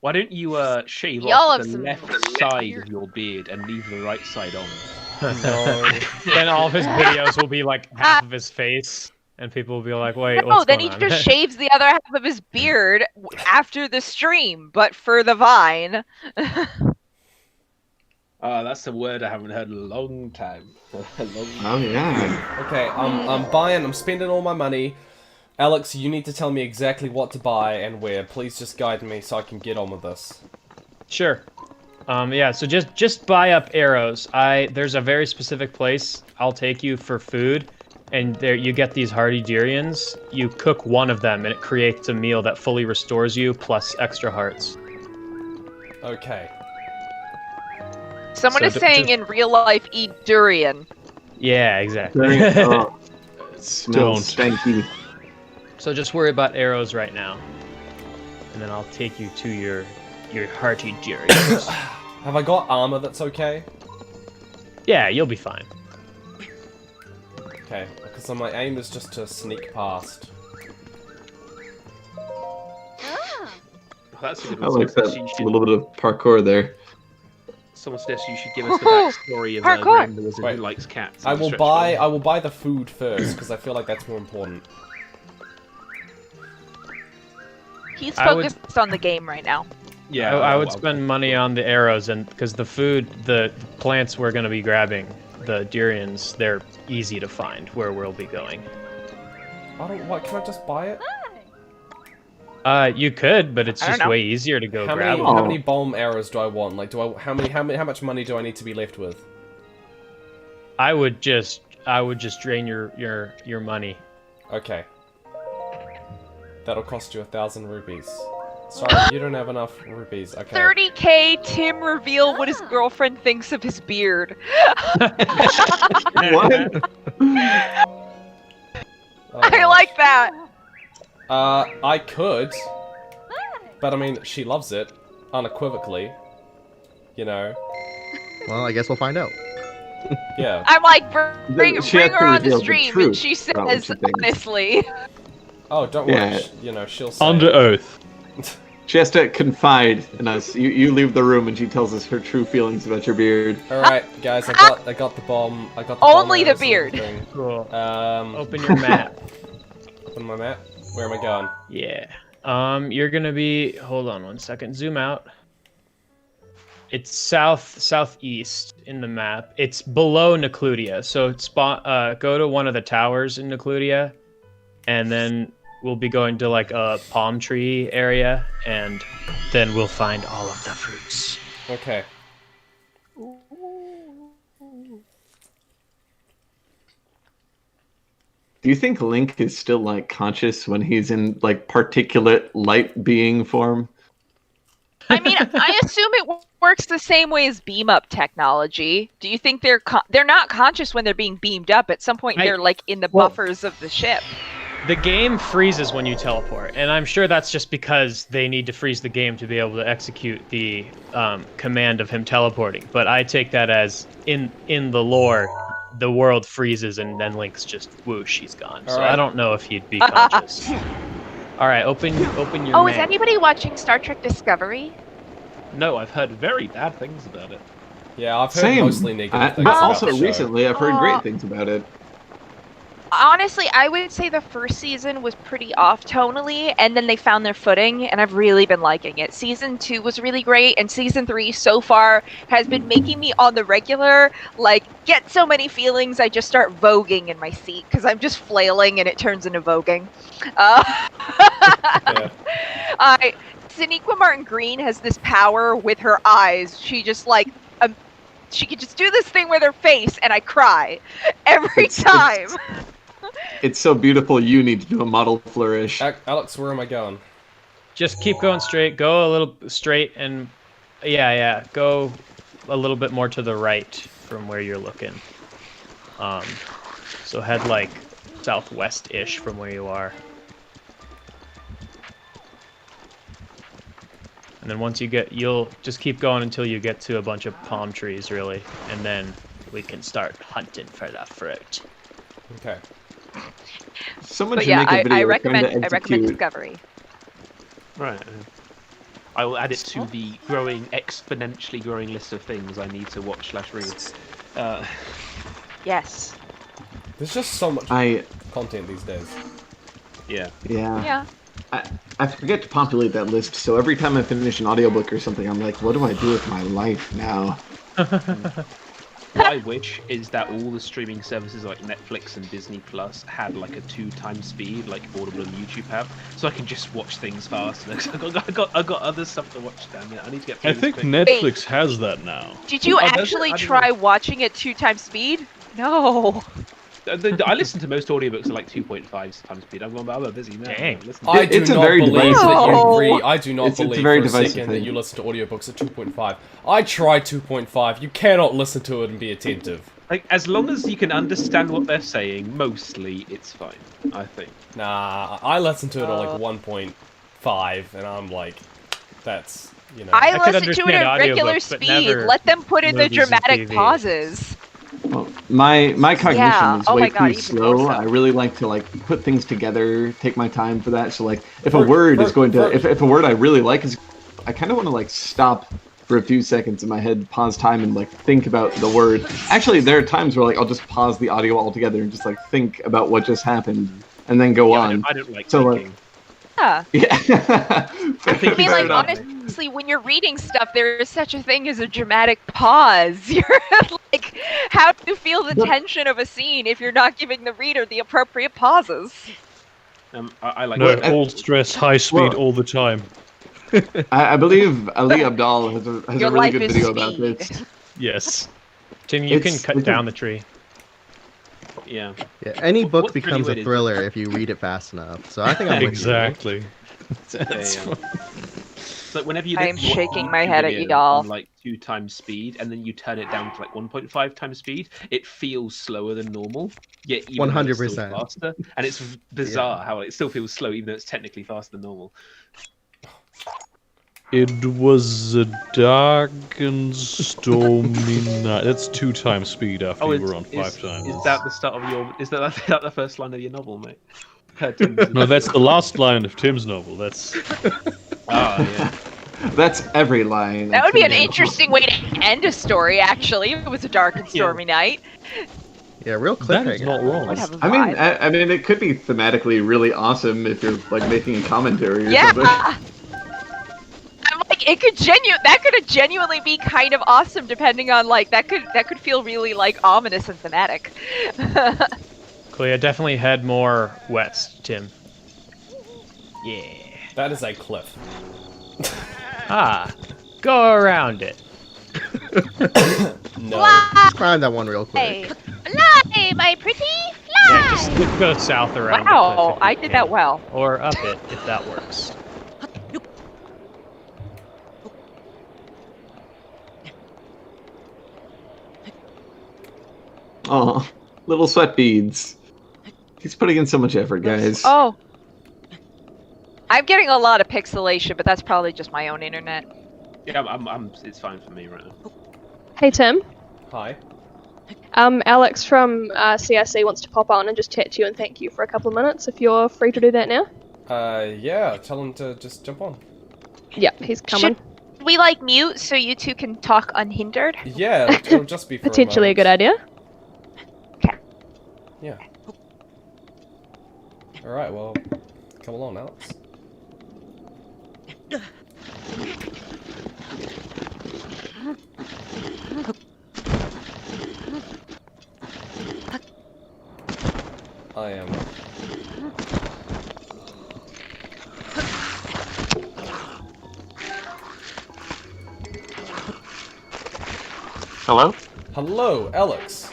Why don't you shave Y'all off have the some left side of your beard and leave the right side on? Then all of his videos will be like half of his face, and people will be like, "Wait, No, what's then going he on?" just shaves the other half of his beard after the stream, but for the Vine. That's a word I haven't heard in a long time. Oh yeah. Okay, I'm spending all my money. Alex, you need to tell me exactly what to buy and where. Please just guide me so I can get on with this. Sure. Yeah, so just buy up arrows. There's a very specific place I'll take you for food, and there you get these hardy durians. You cook one of them, and it creates a meal that fully restores you, plus extra hearts. Okay. Someone So is saying in real life, eat durian. Yeah, exactly. Oh, it smells stanky. So just worry about arrows right now, and then I'll take you to your hearty durians. Have I got armor that's okay? Yeah, you'll be fine. Okay, because my aim is just to sneak past. That's a good I one. like So that little bit of parkour there. Someone suggests you should give us the backstory of Graham the Wizard Wait, who likes cats. I will buy the food first because I feel like that's more important. He's focused on the game right now. Yeah, I would spend money on the arrows, and because the food, the plants we're going to be grabbing, the durians, they're easy to find where we'll be going. What? Can I just buy it? You could, but it's just way easier to go grab them. How many bomb arrows do I want? Like, how much money do I need to be left with? I would just drain your money. Okay. That'll cost you 1,000 rupees. Sorry, you don't have enough rupees. Okay. 30k Tim reveal what his girlfriend thinks of his beard. What? I like that. I could, but I mean, she loves it unequivocally. You know. Well, I guess we'll find out. Yeah. I'm like, bring She has her to on the reveal the stream, truth and she about what says, she thinks. honestly. Oh, don't worry. Yeah. You know, she'll say. Under oath. She has to confide in us. You leave the room and she tells us her true feelings about your beard. All right, guys, I got the bomb. I got the Only bomb the beard. Cool. Open your map. Open my map. Where am I going? Yeah. You're gonna be. Hold on one second. Zoom out. It's southeast in the map. It's below Necludia. So go to one of the towers in Necludia, and then we'll be going to like a palm tree area, and then we'll find all of the fruits. Okay. Do you think Link is still like conscious when he's in like particulate light being form? I mean, I assume it works the same way as beam up technology. Do you think they're not conscious when they're being beamed up? At some point, they're like in the buffers of the ship. The game freezes when you teleport, and I'm sure that's just because they need to freeze the game to be able to execute the command of him teleporting. But I take that as in the lore, the world freezes and then Link's just whoosh, he's gone. So I don't know if he'd be conscious. All right, open your. Oh, is anybody watching Star Trek Discovery? No, I've heard very bad things about it. Yeah, I've heard mostly negative things. But about also the show. recently, I've heard great things about it. Honestly, I would say the first season was pretty off tonally, and then they found their footing, and I've really been liking it. Season 2 was really great, and Season 3 so far has been making me on the regular, like, get so many feelings I just start voguing in my seat, because I'm just flailing and it turns into voguing. Sonequa Martin Green has this power with her eyes. She just, like, she can just do this thing with her face, and I cry every time. It's so beautiful. You need to do a model flourish. Alex, where am I going? Just keep going straight. Go a little straight and go a little bit more to the right from where you're looking. So head like southwest-ish from where you are. And then once you'll just keep going until you get to a bunch of palm trees, really, and then we can start hunting for the fruit. Okay. Someone but should make a video I trying to recommend Discovery. Right. I will add it to the exponentially growing list of things I need to watch / read. Yes. There's just so much content these days. Yeah. Yeah. I forget to populate that list, so every time I finish an audiobook or something, I'm like, what do I do with my life now? What I wish is that all the streaming services like Netflix and Disney Plus had like a 2x speed, like Audible and YouTube have, so I can just watch things faster. I got other stuff to watch. Damn it! I need to get. I think Netflix has that now. Did you actually try watching it 2x speed? No. I listen to most audiobooks at like 2.5 times speed. I'm busy now. Dang. I do not believe for a second that you listen to audiobooks at 2.5. I tried 2.5. You cannot listen to it and be attentive. Like, as long as you can understand what they're saying, mostly it's fine, I think. Nah, I listen to it at like 1.5, and I'm like, that's, you know. I listen to it at regular speed. Let them put in the dramatic pauses. Well, my cognition is way too slow. So. I really like to like put things together, take my time for that. So like, if a word is going to, if a word I really like is, I kind of want to like stop for a few seconds in my head, pause time, and like think about the word. Actually, there are times where like I'll just pause the audio altogether and just like think about what just happened, and then go on. I don't like so thinking. Yeah. I mean, like, honestly, when you're reading stuff, there is such a thing as a dramatic pause. You're like, how do you feel the tension of a scene if you're not giving the reader the appropriate pauses? I like no, all stress, high speed, all the time. I believe Ali Abdal has a really good video about this. Yes. Tim, you can cut down the tree. Yeah. Any book becomes a thriller if you read it fast enough. So I think I'm exactly. So whenever you I'm shaking my head at y'all. Like 2x speed, and then you turn it down to like 1.5 times speed, it feels slower than normal. Yet even 100% faster, and it's bizarre how it still feels slow, even though it's technically faster than normal. It was a dark and stormy night. That's 2x speed after you were on 5 times. Is that the start of your? Is that the first line of your novel, mate? No, that's the last line of Tim's novel. That's. Yeah. That's every line. That would be an interesting way to end a story, actually, if it was a dark and stormy night. Yeah, real cliffhanger. That is not wrong. I mean, it could be thematically really awesome if you're like making a commentary or something. I'm like, that could genuinely be kind of awesome, depending on like that could feel really like ominous and thematic. Clea, definitely head more west, Tim. Yeah. That is a cliff. Go around it. No. Let's climb that one real quick. Fly, my pretty, fly! Just go south around. Wow, I did that well. Or up it, if that works. Oh, little sweat beads. He's putting in so much effort, guys. Oh. I'm getting a lot of pixelation, but that's probably just my own internet. Yeah, it's fine for me right now. Hey Tim. Hi. Alex from CIC wants to pop on and just chat to you and thank you for a couple of minutes, if you're free to do that now. Yeah, tell him to just jump on. Yep, he's coming. Should we like mute so you two can talk unhindered? Yeah, it'll just be for potentially a good idea. Okay. Yeah. Alright, well, come along, Alex. I am. Hello? Hello, Alex.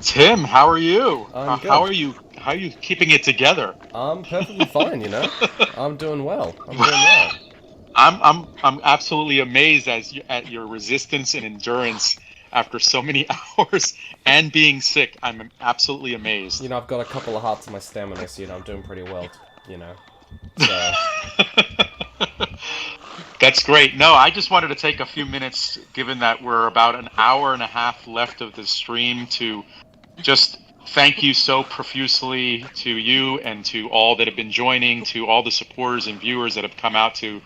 Tim, how are you? I'm good. How are you? How are you keeping it together? I'm perfectly fine, you know. I'm doing well. I'm doing well. I'm absolutely amazed at your resistance and endurance after so many hours and being sick. I'm absolutely amazed. You know, I've got a couple of hearts in my stamina, so you know I'm doing pretty well. You know. So. That's great. No, I just wanted to take a few minutes, given that we're about an hour and a half left of the stream, to just thank you so profusely to you and to all that have been joining, to all the supporters and viewers that have come out to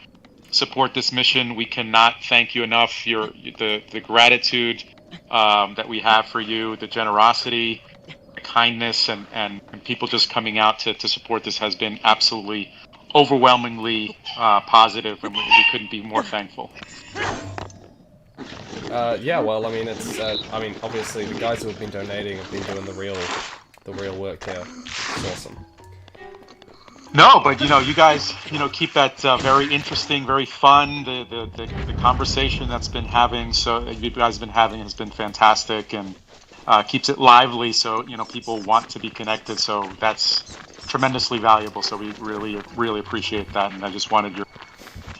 support this mission. We cannot thank you enough. The gratitude that we have for you, the generosity, the kindness, and people just coming out to support this has been absolutely overwhelmingly positive, and we couldn't be more thankful. Yeah, well, I mean, it's, I mean, obviously the guys who have been donating have been doing the real work here. It's awesome. No, but you know, you guys, you know, keep that very interesting, very fun. The conversation that's been having, so you guys have been having, has been fantastic, and keeps it lively. So you know, people want to be connected. So that's tremendously valuable. So we really appreciate that, and I just wanted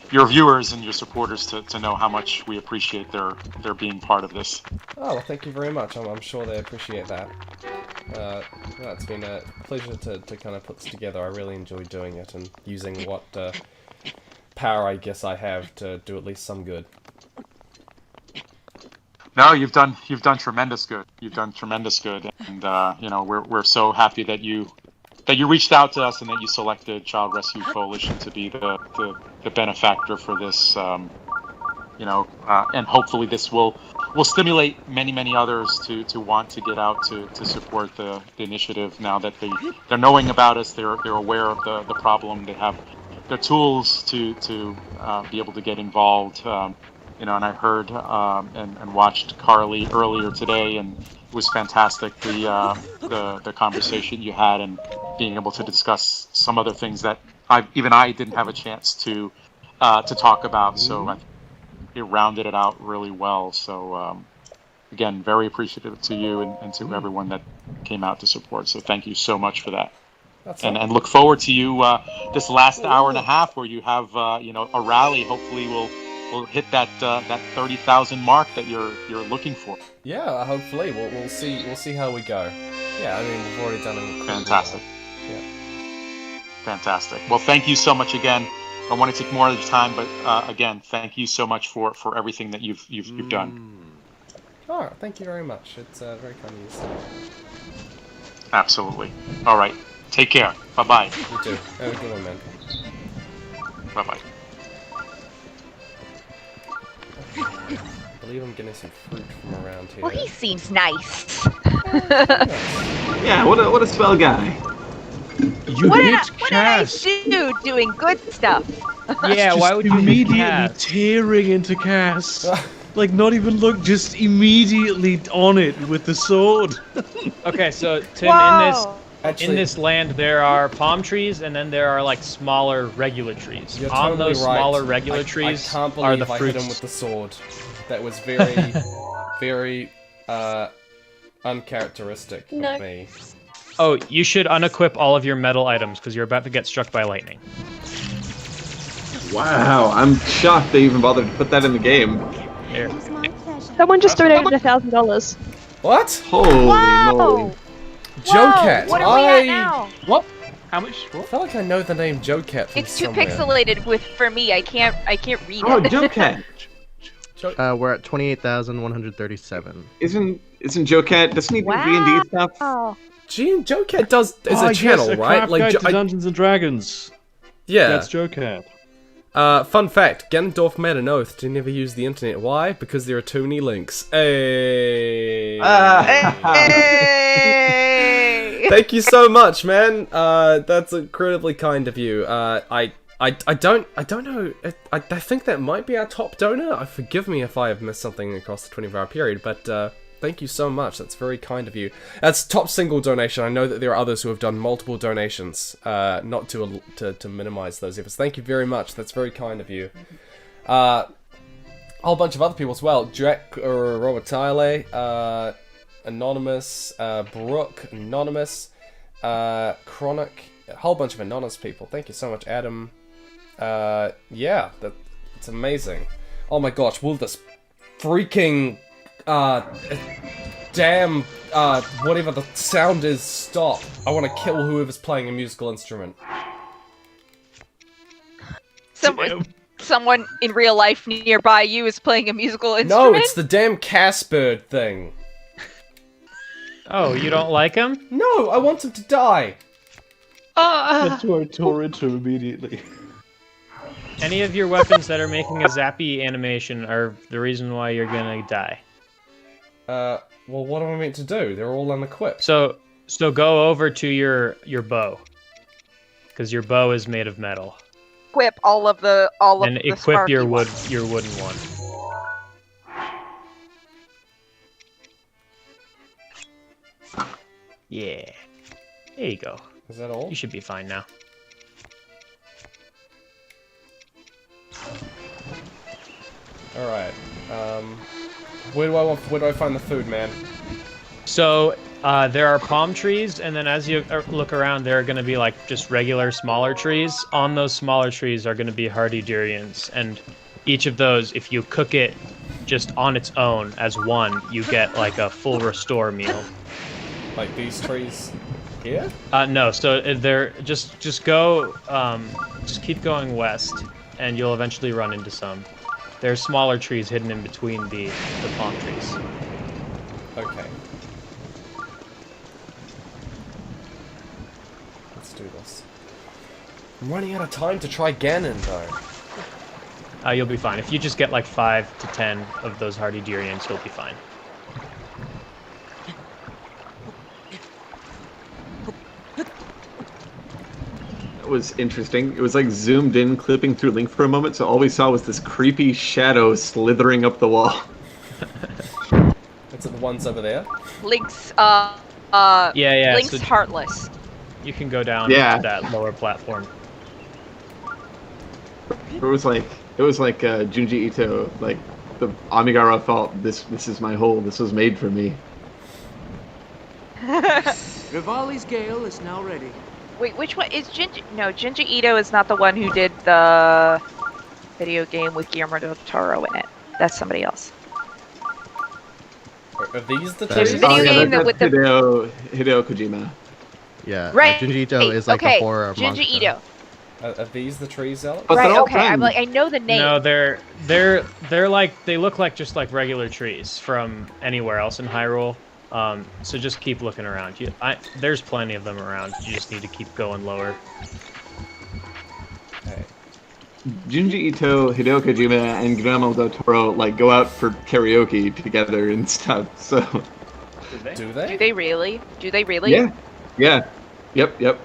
your viewers and your supporters to know how much we appreciate their being part of this. Oh, well, thank you very much. I'm sure they appreciate that. Yeah, it's been a pleasure to kind of put this together. I really enjoy doing it and using what power I guess I have to do at least some good. No, you've done tremendous good. You've done tremendous good, and you know, we're so happy that you reached out to us and that you selected Child Rescue Coalition to be the benefactor for this. You know, and hopefully this will stimulate many others to want to get out to support the initiative. Now that they're knowing about us, they're aware of the problem. They have their tools to be able to get involved. You know, and I heard and watched Carly earlier today, and it was fantastic the conversation you had, and being able to discuss some other things that I didn't have a chance to talk about. So I think it rounded it out really well. So again, very appreciative to you and to everyone that came out to support. So thank you so much for that. And look forward to you this last hour and a half where you have you know, a rally. Hopefully we'll hit that 30,000 mark that you're looking for. Yeah, hopefully we'll see how we go. Yeah, I mean, we've already done it. Fantastic. Yeah. Fantastic. Well, thank you so much again. I don't want to take more of your time, but again, thank you so much for everything that you've done. Oh, thank you very much. It's very kind of you. Absolutely. All right. Take care. Bye-bye. You too. Have a good one, man. Bye-bye. I believe I'm getting some fruit from around here. Well, he seems nice. Yeah, what a swell guy. What did I do doing good stuff? Yeah, why would you immediately tearing into Cass? Like, not even look, just immediately on it with the sword. Okay, so Tim, in this land there are palm trees, and then there are like smaller regular trees. You're on totally those right. smaller regular trees I can't are believe the I fruits. hit him with the sword. That was very, very uncharacteristic of me. Oh, you should unequip all of your metal items because you're about to get struck by lightning. Wow, I'm shocked they even bothered to put that in the game. There. Someone just donated $1,000. What? Holy moly. Joe Cat. What are we at now? What? How much? I feel like I know the name Joe Cat from It's too somewhere. pixelated for me. I can't read Oh, it. Joe Cat. We're at 28,137. Isn't Joe Cat? Doesn't he do D&D stuff? Gee, Joe Cat does is a yes, channel, a right? crap guide to Dungeons and Dragons. Yeah. That's Joe Cat. Fun fact, Ganondorf made an oath to never use the internet. Why? Because there are too many links. Hey! Hey! Thank you so much, man. That's incredibly kind of you. I don't know. I think that might be our top donor. Forgive me if I have missed something across the 24-hour period, but thank you so much. That's very kind of you. That's top single donation. I know that there are others who have done multiple donations. Not to minimize those efforts. Thank you very much. That's very kind of you. A whole bunch of other people as well. Jack Robotile, Anonymous, Brooke, Anonymous, Chronic, a whole bunch of anonymous people. Thank you so much, Adam. Yeah, that's amazing. Oh my gosh, will this freaking damn whatever the sound is stop. I want to kill whoever's playing a musical instrument. Someone in real life nearby you is playing a musical instrument? No, it's the damn Casbird thing. Oh, you don't like him? No, I want him to die. That's why I tore into immediately. Any of your weapons that are making a zappy animation are the reason why you're gonna die. Well, what am I meant to do? They're all unequipped. So go over to your bow, because your bow is made of metal. Equip all of the and equip your wooden one. Yeah. There you go. Is that all? You should be fine now. Alright. Where do I find the food, man? So, there are palm trees, and then as you look around, there are going to be like just regular smaller trees. On those smaller trees are going to be hardy durians, and each of those, if you cook it just on its own as one, you get like a full restore meal. Like these trees here? No. So they're just go, just keep going west, and you'll eventually run into some. There are smaller trees hidden in between the palm trees. Okay. Let's do this. I'm running out of time to try Ganon, though. You'll be fine. If you just get like 5 to 10 of those hardy durians, you'll be fine. That was interesting. It was like zoomed in, clipping through Link for a moment, so all we saw was this creepy shadow slithering up the wall. It's the ones over there? Link's, yeah. Link's so heartless. You can go down Yeah. to that lower platform. It was like Junji Ito, like the Amigara felt this is my hole. This was made for me. Rivali's Gale is now ready. Wait, which one is Junji? No, Junji Ito is not the one who did the video game with Guillermo del Toro in it. That's somebody else. Are these the There's trees? a video game that's with the Hideo Kojima. Yeah, right. Junji Ito is like okay. a horror Junji manga. Ito. Are these the trees, Alex? But Right. they're all Okay. I'm friends. like, I know the name. No, they're like they look like just like regular trees from anywhere else in Hyrule. So just keep looking around. There's plenty of them around. You just need to keep going lower. Okay. Junji Ito, Hideo Kojima, and Guillermo del Toro like go out for karaoke together and stuff. So. Do they? Do they really? Do they really? Yeah. Yeah. Yep. Yep.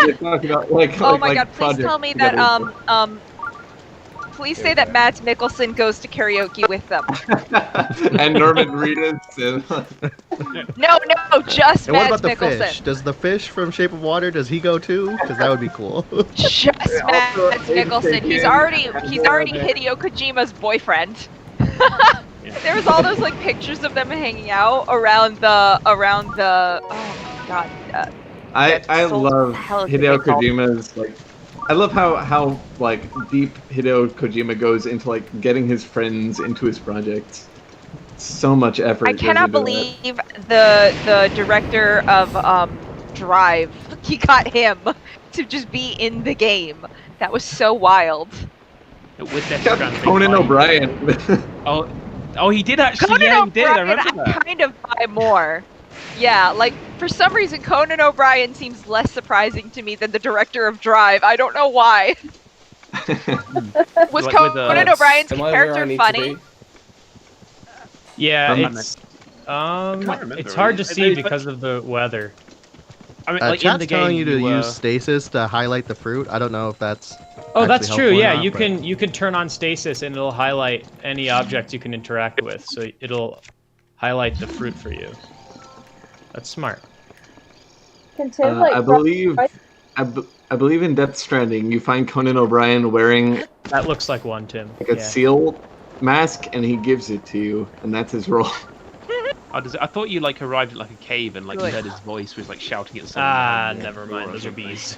They talk about, like, Oh like, my like god, please projects tell me together. that, please say that Mads Mikkelsen goes to karaoke with them. And Norman Reedus. No, just And what Mads about the Mikkelsen. fish? Does the fish from Shape of Water, does he go too? Because that would be cool. Just Mads Mikkelsen. He's already Hideo Kojima's boyfriend. There was all those like pictures of them hanging out around the god. I love hell is it Hideo called? Kojima's like. I love how like deep Hideo Kojima goes into like getting his friends into his projects. So much effort. I goes cannot into believe the director of Drive. He got him to just be in that game. That was so wild. With Death that. Stranding, Conan like- O'Brien. Oh, he did actually. Conan Yeah, he O'Brien, did. I remember that. I kind of buy more. Yeah, like for some reason Conan O'Brien seems less surprising to me than the director of Drive. I don't know why. Was Like with, Conan O'Brien's am I where I character need to funny? be? Yeah, I'm it's remember, it's hard to really. see because of the weather. I mean, like in Chat's the game, telling you to you, use stasis to highlight the fruit. I don't know if that's. Oh, that's actually true. helpful or Yeah, not, you but- can turn on stasis and it'll highlight any object you can interact with. So it'll highlight the fruit for you. That's smart. Can Tim like? I believe in Death Stranding, you find Conan O'Brien wearing That looks like one, Tim. like a Yeah. seal mask, and he gives it to you, and that's his role. I thought you like arrived at like a cave and like you Good. heard his voice was like shouting at someone. Ah, behind you. never mind. Those are bees.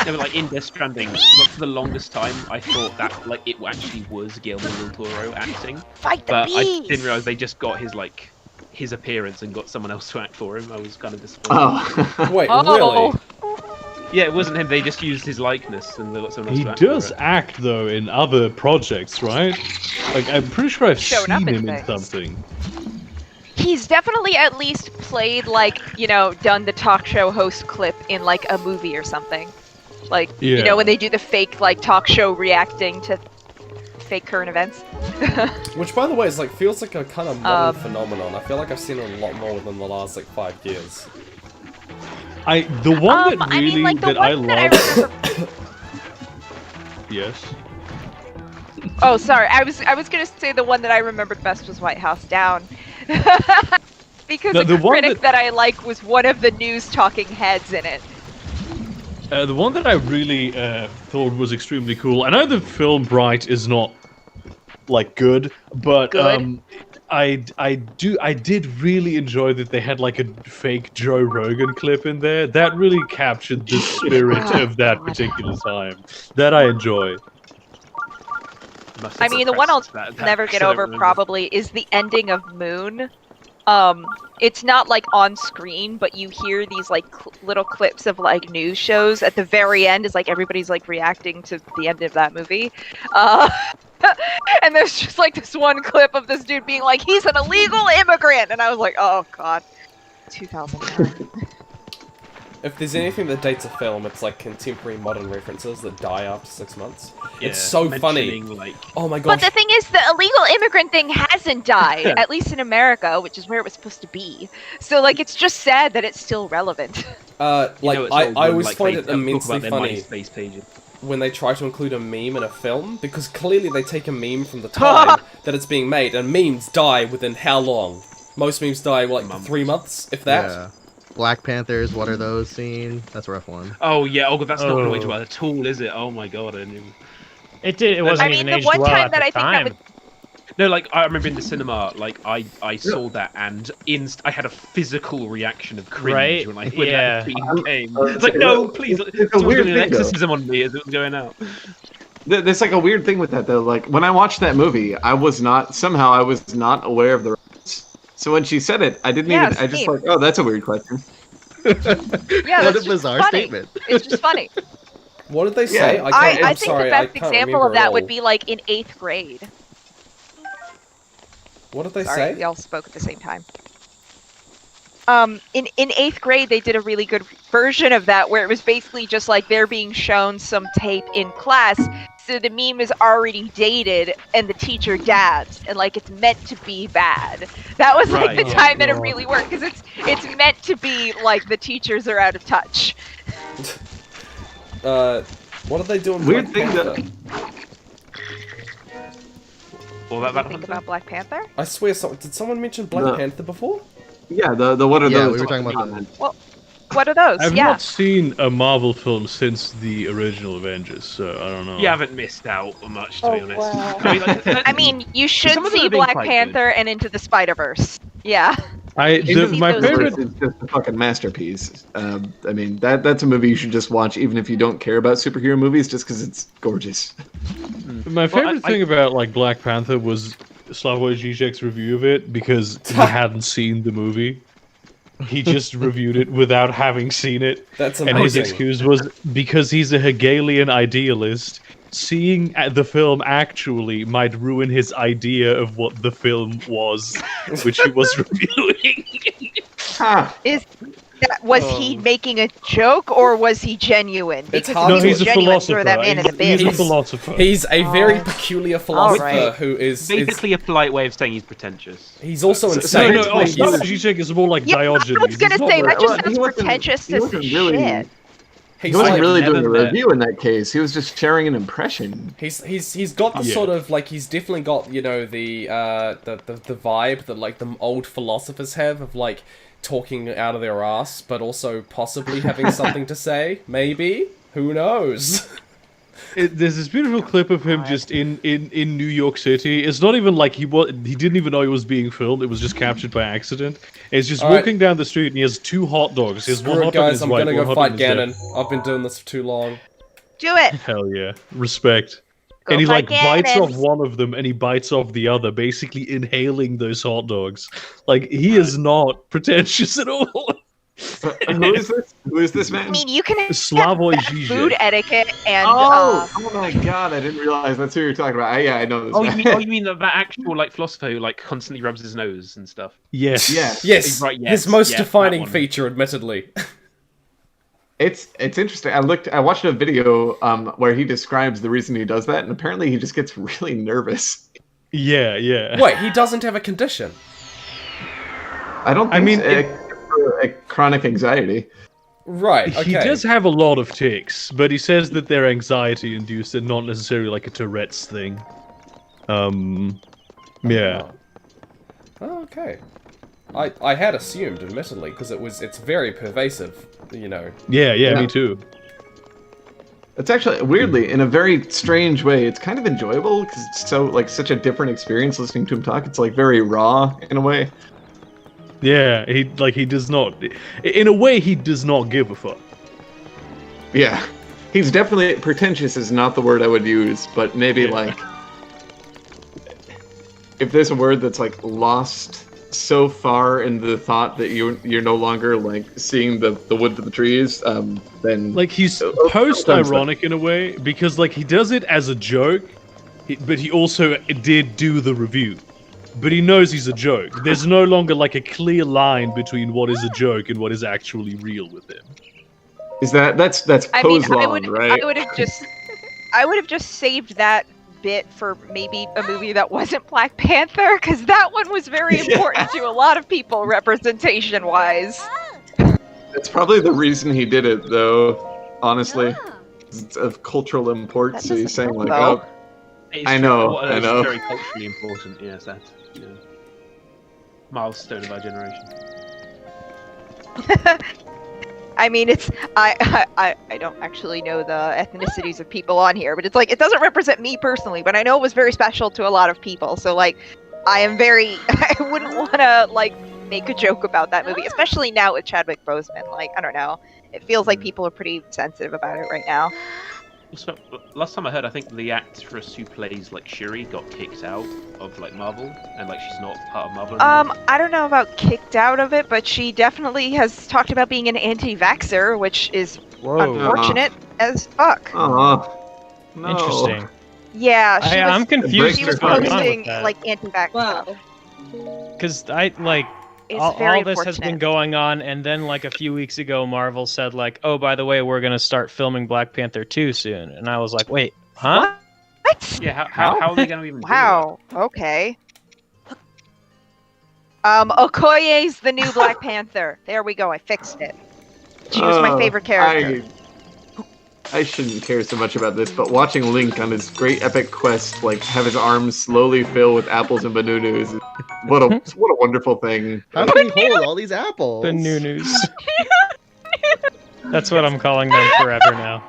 No, but like in Death Stranding, but for the longest time, I thought that like it actually was Guillermo del Toro acting, Fight the but I bees! didn't realize they just got his appearance and got someone else to act for him. I was kind of disappointed. Oh. Wait, Oh. really? Yeah, it wasn't him. They just used his likeness and they got someone else He to act does for it. act though in other projects, right? Like I'm pretty sure I've Shown up seen in him in things. something. He's definitely at least played like, done the talk show host clip in like a movie or something. Like, Yeah. when they do the fake like talk show reacting to fake current events. Which, by the way, is like feels like a kind of modern phenomenon. I feel like I've seen it a lot more within the last like 5 years. The one that I mean, really like, the that I one that I love. remember- Yes. Oh, sorry. I was gonna say the one that I remembered best was White House Down. Because No, the the one critic that I like was one of the news talking heads in it. The one that I really thought was extremely cool. I know the film Bright is not like good, but Good. I did really enjoy that they had like a fake Joe Rogan clip in there. That really captured the spirit of that particular time. That I enjoyed. I mean, the one I'll never get over probably is the ending of Moon. It's not like on screen, but you hear these like little clips of like news shows at the very end. Is like everybody's like reacting to the end of that movie, and there's just like this one clip of this dude being like, "He's an illegal immigrant," and I was like, "Oh God, 2009." If there's anything that dates a film, it's like contemporary modern references that die after 6 months. It's so funny. Like, oh my gosh. But the thing is, the illegal immigrant thing hasn't died, at least in America, which is where it was supposed to be. So, like, it's just sad that it's still relevant. Like, I always find it immensely funny MySpace pages. when they try to include a meme in a film, because clearly they take a meme from the time that it's being made, and memes die within how long? Most memes die, like, 3 months, if that? Yeah. Black Panthers, what are those scene? That's a rough one. Oh yeah, oh god, that's not going to age well at all, is it? Oh my god, I didn't even... It wasn't even aged well at the time. No, like I remember in the cinema, like I saw that and I had a physical reaction of cringe when that scene came. It's like, no, please, It's a weird doing thing, an exorcism on me as it was going out. There's like a weird thing with that though. Like when I watched that movie, I was not aware of the reference. So when she said it, I didn't even. I just like, oh, that's a weird question. Yeah, what that's a bizarre funny. statement. It's just funny. What did they say? I think the best example of that would be like in 8th grade. What did they Sorry, say? we all spoke at the same time. In 8th grade, they did a really good version of that where it was basically just like they're being shown some tape in class, so the meme is already dated and the teacher dabs, and like it's meant to be bad. That was like the time that it really worked, because it's meant to be like the teachers are out of touch. What did they do in Weird Black thing Panther? Well, What do you think about Black Panther? I swear, did someone mention Black Panther before? Yeah, the what are Yeah, those? we were talking about that. Well, what are those? I've yeah. not seen a Marvel film since the original Avengers, so I don't know. You haven't missed out on much, to be honest. Wow. I mean, like, I mean, you should some of them see have been Black quite Panther and Into the Spider-Verse. Yeah. My favorite is just a fucking masterpiece. I mean, that's a movie you should just watch, even if you don't care about superhero movies, just because it's gorgeous. My favorite thing about like Black Panther was Slavoj Žižek's review of it, because he hadn't seen the movie. He just reviewed it without having seen it. That's amazing. And his excuse was because he's a Hegelian idealist. Seeing the film actually might ruin his idea of what the film was, which he was reviewing. Was he making a joke or was he genuine? Because no, he's a philosopher. That man in the bin. He's a philosopher. He's a very peculiar philosopher who is basically a polite way of saying he's pretentious. He's also insane. No, Zizek is more like Diogenes. I was gonna say that just sounds pretentious as shit. He wasn't really doing a review in that case. He was just sharing an impression. He's got the sort of like he's definitely got, you know, the vibe that like the old philosophers have of like talking out of their ass, but also possibly having something to say. Maybe, who knows? There's this beautiful clip of him just in New York City. It's not even like he didn't even know he was being filmed. It was just captured by accident. He's just walking down the street and he has 2 hot dogs. He has one hot dog guys, I'm gonna go fight Ganon. I've been doing this for too long. Do it. Hell yeah, respect. Go and he like Ganon. bites off one of them and he bites off the other, basically inhaling those hot dogs. Like he is not pretentious at all. Who is this? Who is this man? I mean, you can have Slavoj Žižek. food etiquette and. Oh my god! I didn't realize that's who you're talking about. I know this. You mean that actual like philosopher who like constantly rubs his nose and stuff? Yes. Yes. Right, yes. His most Yes, defining that one. feature, admittedly. It's interesting. I watched a video where he describes the reason he does that, and apparently he just gets really nervous. Yeah. Wait, he doesn't have a condition. I don't. Think I mean, a chronic anxiety. Right. Okay. He does have a lot of tics, but he says that they're anxiety induced and not necessarily like a Tourette's thing. Yeah. Oh, okay. I had assumed, admittedly, because it's very pervasive, you know. Yeah, me too. It's actually weirdly, in a very strange way, it's kind of enjoyable because it's so like such a different experience listening to him talk. It's like very raw in a way. Yeah, he does not. In a way, he does not give a fuck. Yeah, he's definitely pretentious. Is not the word I would use, but maybe like if there's a word that's like lost so far in the thought that you're no longer like seeing the wood for the trees, then like he's post-ironic in a way because like he does it as a joke, but he also did do the review. But he knows he's a joke. There's no longer like a clear line between what is a joke and what is actually real with him. Is that's Poslan, right? I would have just saved that bit for maybe a movie that wasn't Black Panther, because that one was very important to a lot of people representation-wise. That's probably the reason he did it, though. Honestly, it's of cultural importance. So he's saying like, "Oh, I know." It's very culturally important. Yes, that's milestone of our generation. I mean, I don't actually know the ethnicities of people on here, but it's like, it doesn't represent me personally, but I know it was very special to a lot of people. So like, I wouldn't want to like make a joke about that movie, especially now with Chadwick Boseman. Like, I don't know. It feels like people are pretty sensitive about it right now. So, last time I heard, I think the actress who plays like Shuri got kicked out of like Marvel, and like she's not part of Marvel anymore. I don't know about kicked out of it, but she definitely has talked about being an anti-vaxxer, which is unfortunate as fuck. No. Interesting. Yeah, I'm confused. She was posting like anti-vax stuff. Because all this has been going on, and then like a few weeks ago, Marvel said like, "Oh, by the way, we're gonna start filming Black Panther 2 soon," and I was like, "Wait, huh?" What? Yeah, how are they gonna even? Wow. Okay. Okoye's the new Black Panther. There we go. I fixed it. She was my favorite character. I shouldn't care so much about this, but watching Link on his great epic quest, like have his arms slowly fill with apples and banunus, what a wonderful thing. How can he hold all these apples? Banunus. That's what I'm calling them forever now.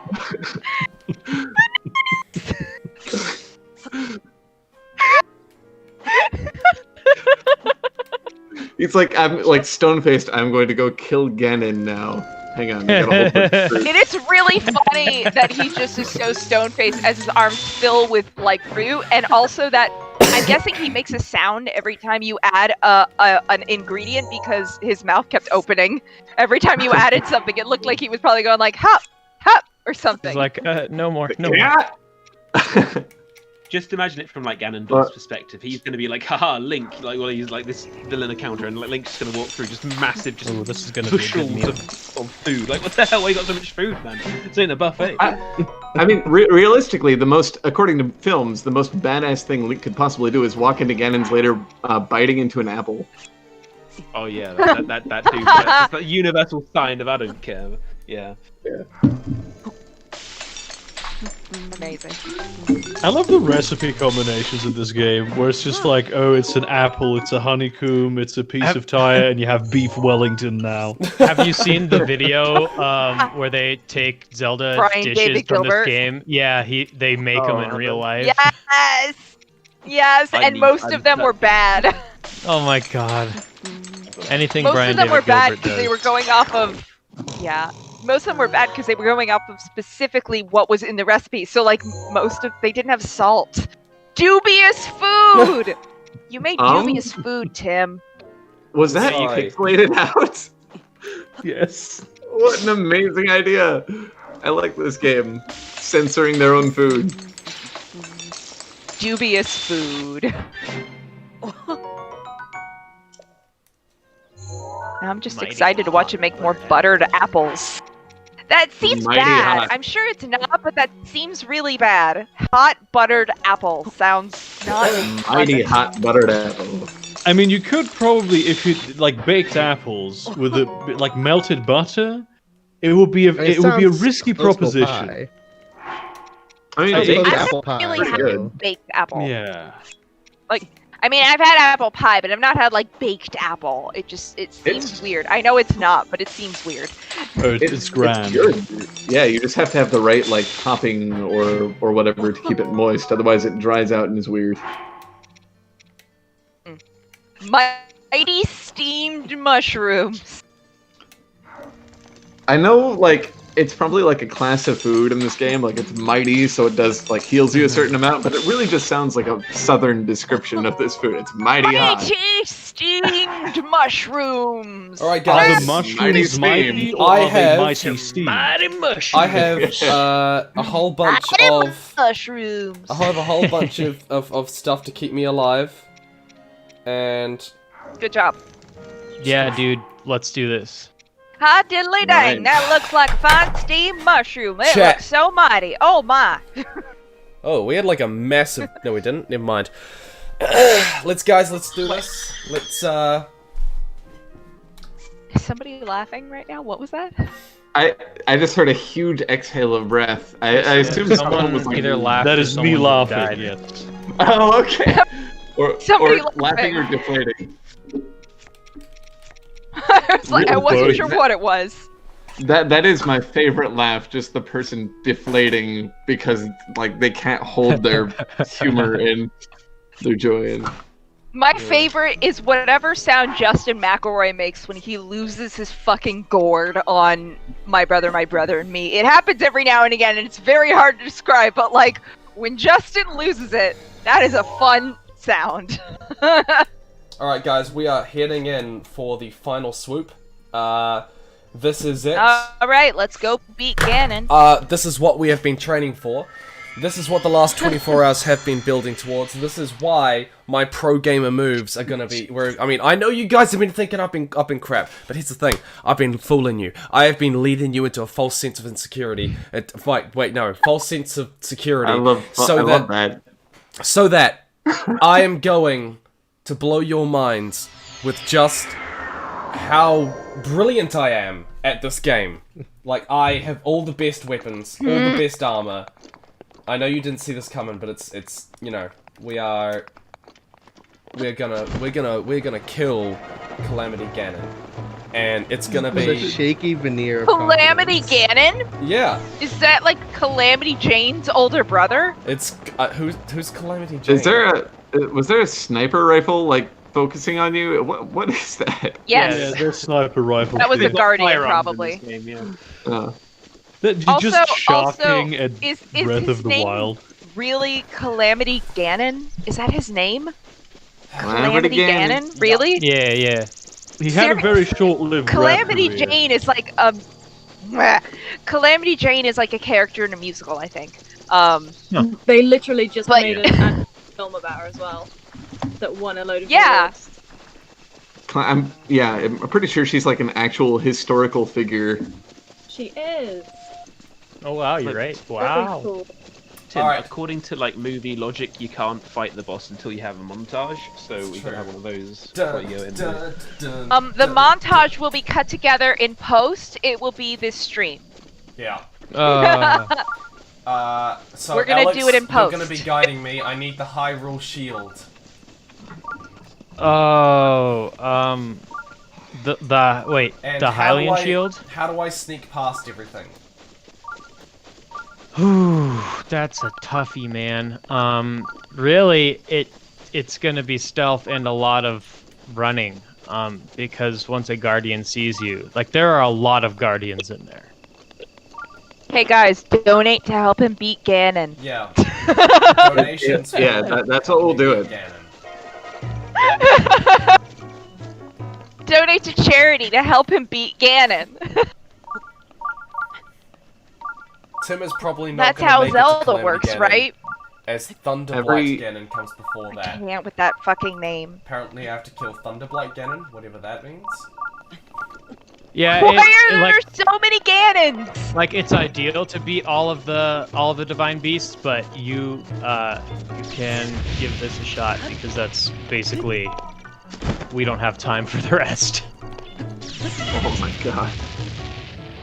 it's like I'm like stone-faced. I'm going to go kill Ganon now. Hang on. I got a whole bunch of fruit. It is really funny that he just is so stone-faced as his arms fill with like fruit, and also that I'm guessing he makes a sound every time you add an ingredient because his mouth kept opening every time you added something. It looked like he was probably going like hop, hop, or something. He's like, no more, no Yeah. more. Just imagine it from like Ganondorf's perspective. He's going to be like, haha, Link. Like, well, he's like this villain encounter, and like, Link's going to walk through just massive, just this is gonna be a good meal. of food. Like, what the hell? Why you got so much food, man? It's in a buffet. I mean, realistically, according to films, the most badass thing Link could possibly do is walk into Ganon's lair, biting into an apple. Oh yeah, that dude. That's a universal sign of I don't care. Yeah. Amazing. I love the recipe combinations in this game, where it's just like, oh, it's an apple, it's a honeycomb, it's a piece of tire, and you have beef Wellington now. Have you seen the video where they take Zelda Brian dishes David from Gilbert? this game? Yeah, they make them in real life. Yes, and most of them were bad. Oh my god. Anything Most Brian of them David were bad Gilbert because does. they were going off of. Yeah. Most of them were bad because they were going off of specifically what was in the recipe. So, like, they didn't have salt. Dubious food! You made dubious food, Tim. Was that pixelated out? Yes. What an amazing idea! I like this game. Censoring their own food. Dubious food. I'm just excited to watch it make more buttered apples. That seems Mighty bad. hot. I'm sure it's not, but that seems really bad. Hot buttered apple sounds not Mighty pleasant. hot buttered apple. I mean, you could probably, if you like baked apples with like melted butter, it would be a risky proposition. I mean, baked I've apple never pie. really Pretty had good. baked apple. Yeah. Like, I mean, I've had apple pie, but I've not had like baked apple. It seems weird. I know it's not, but it seems weird. Oh, it's grand. It's good. Yeah, you just have to have the right like topping or whatever to keep it moist. Otherwise, it dries out and is weird. Mighty steamed mushrooms. I know, like, it's probably like a class of food in this game. Like, it's mighty, so it does like heals you a certain amount. But it really just sounds like a southern description of this food. It's mighty hot. Mighty steamed mushrooms. All right, Are guys. the mushrooms mighty, or I are they have- mighty steamed? Mighty mushrooms. I have a whole bunch of mushrooms. I have a whole bunch of stuff to keep me alive, and Good job. Yeah, dude, let's do this. Hot diddly dang, Right. that looks like a fine steamed mushroom. It Chat. looks so mighty. Oh my. oh, we had like a massive. No, we didn't. Never mind. Let's do this. Let's Is somebody laughing right now? What was that? I just heard a huge exhale of breath. I assume someone was like, either laughed That or is me someone laughing. died. Yes. Oh, okay. Or Somebody laughing or deflating. I was like, I wasn't sure what it was. That is my favorite laugh, just the person deflating because like they can't hold their humor and their joy in. My favorite is whatever sound Justin McElroy makes when he loses his fucking gourd on My Brother, and Me. It happens every now and again, and it's very hard to describe, but like, when Justin loses it, that is a fun sound. Alright guys, we are heading in for the final swoop. This is it. Alright, let's go beat Ganon. This is what we have been training for. This is what the last 24 hours have been building towards. This is why my pro gamer moves are gonna be. I mean, I know you guys have been thinking I've been crap, but here's the thing: I've been fooling you. I have been leading you into a false sense of insecurity. False sense of security. I love that. So that I am going to blow your minds with just how brilliant I am at this game. Like, I have all the best weapons, all the best armor. I know you didn't see this coming, but it's you know, we're gonna kill Calamity Ganon, and it's gonna be a shaky veneer of Calamity confidence. Ganon? Yeah. Is that like Calamity Jane's older brother? It's who's Calamity Jane? Was there a sniper rifle like focusing on you. What is that? Yes. Yeah, their sniper rifle. That was a shit. guardian, probably. Just shocking at is Breath his of the name Wild. really Calamity Ganon? Is that his name? Calamity Ganon? Really? Yeah. He had a very short-lived Calamity rap career. Jane is like a. Calamity Jane is like a character in a musical, I think. They literally just But- made an film about her as well. That won a load of Yeah. awards. I'm pretty sure she's like an actual historical figure. She is. Oh wow, you're right. Very Wow. cool. Tim, Alright. according to like movie logic, you can't fight the boss until you have a montage. So we can have one of those before you go in there. The montage will be cut together in post. It will be this stream. Yeah. So We're gonna Alex, do it in you're gonna post. be guiding me. I need the Hyrule shield. Oh, the And the how do Hylian I- shield. How do I sneak past everything? Whew, that's a toughie, man. Really, it's gonna be stealth and a lot of running. Because once a guardian sees you, like there are a lot of guardians in there. Hey guys, donate to help him beat Ganon. Yeah. Donations. Yeah, that's what we'll do it. Donate to charity to help him beat Ganon. Tim is probably not That's gonna how make it to Zelda Calamity works, Ganon, right? As Thunderblight Every- Ganon comes before that. Can't with that fucking name. Apparently I have to kill Thunderblight Ganon, whatever that means. Yeah, Why are there so many Ganons? like it's ideal to beat all of the divine beasts, but you can give this a shot because that's basically we don't have time for the rest. Oh my god.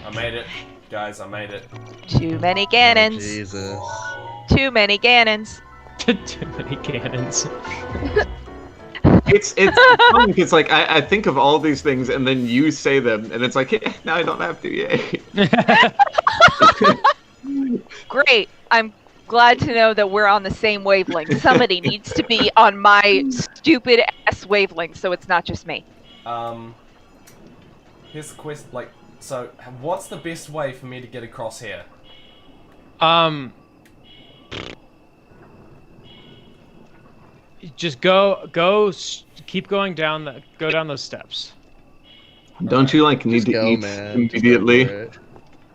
I made it. Guys, I made it. Too many Ganons. Jesus. Too many Ganons. Too many cannons. It's fun because like I think of all these things and then you say them and it's like now I don't have to, yay. Great. I'm glad to know that we're on the same wavelength. Somebody needs to be on my stupid ass wavelength so it's not just me. Here's the quest, like, so what's the best way for me to get across here? Just keep going down go down those steps. Don't you like need Just to go, eat man. Just go immediately? for it.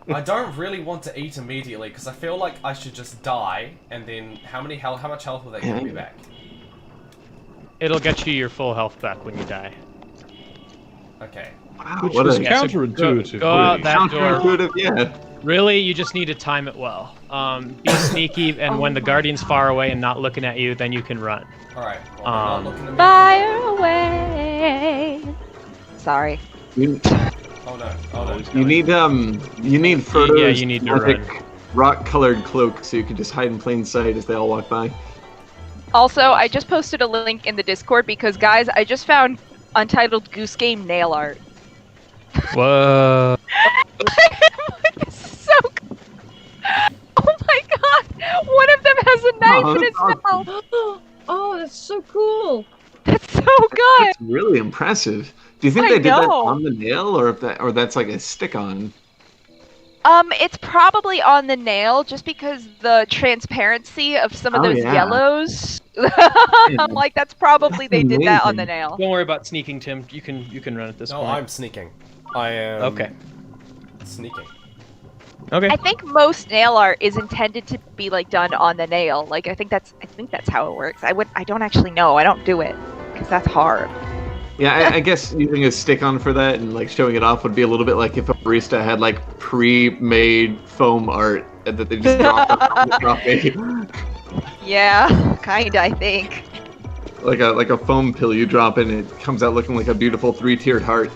I don't really want to eat immediately because I feel like I should just die and then how much health will that give me back? It'll get you your full health back when you die. Okay. Wow, Which what was a counterintuitive. Go out that door. counterintuitive, yeah. Really, you just need to time it well. Be sneaky, and when the guardian's far away and not looking at you, then you can run. Alright, well, they're not looking at me. Fire away. Sorry. Oh no. You need Frodo's Yeah, you need to magic rock-colored cloak so you can just hide in plain sight as they all walk by. Also, I just posted a link in the Discord because, guys, I just found Untitled Goose Game nail art. Whoa. This is so good. Oh my god! One of them has a knife in its mouth. Oh, that's so cool. That's so good. That's really impressive. Do you think I they did that know. on the nail, or that's like a stick-on? It's probably on the nail just because the transparency of some of Oh, those yeah. yellows. I'm like, that's probably they did that on the nail. Don't worry about sneaking, Tim. You can run at this point. No, I'm sneaking. I am Okay. sneaking. Okay. I think most nail art is intended to be like done on the nail. Like I think that's how it works. I don't actually know. I don't do it because that's hard. Yeah, I guess using a stick-on for that and like showing it off would be a little bit like if a barista had like pre-made foam art that they just drop it. Yeah, kinda. I think. Like a foam pill you drop in, it comes out looking like a beautiful 3-tiered heart.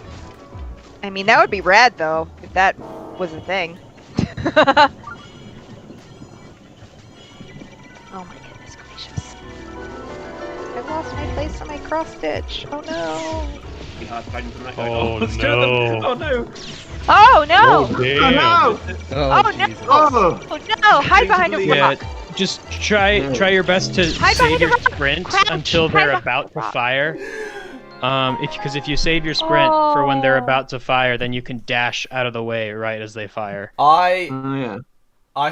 I mean, that would be rad though if that was a thing. Oh my goodness gracious! I lost my place on my cross stitch. Oh no! Be hard finding from that guy. Oh, let's no. kill them. Oh no! Oh no! Oh, damn. Oh no! Jesus. Oh no! Hide behind a Yeah, rock. just try your best to Hide save behind a your rock. sprint Crouch. until Hide they're behind about a to rock. fire. If you save your sprint for when they're about to fire, then you can dash out of the way right as they fire. I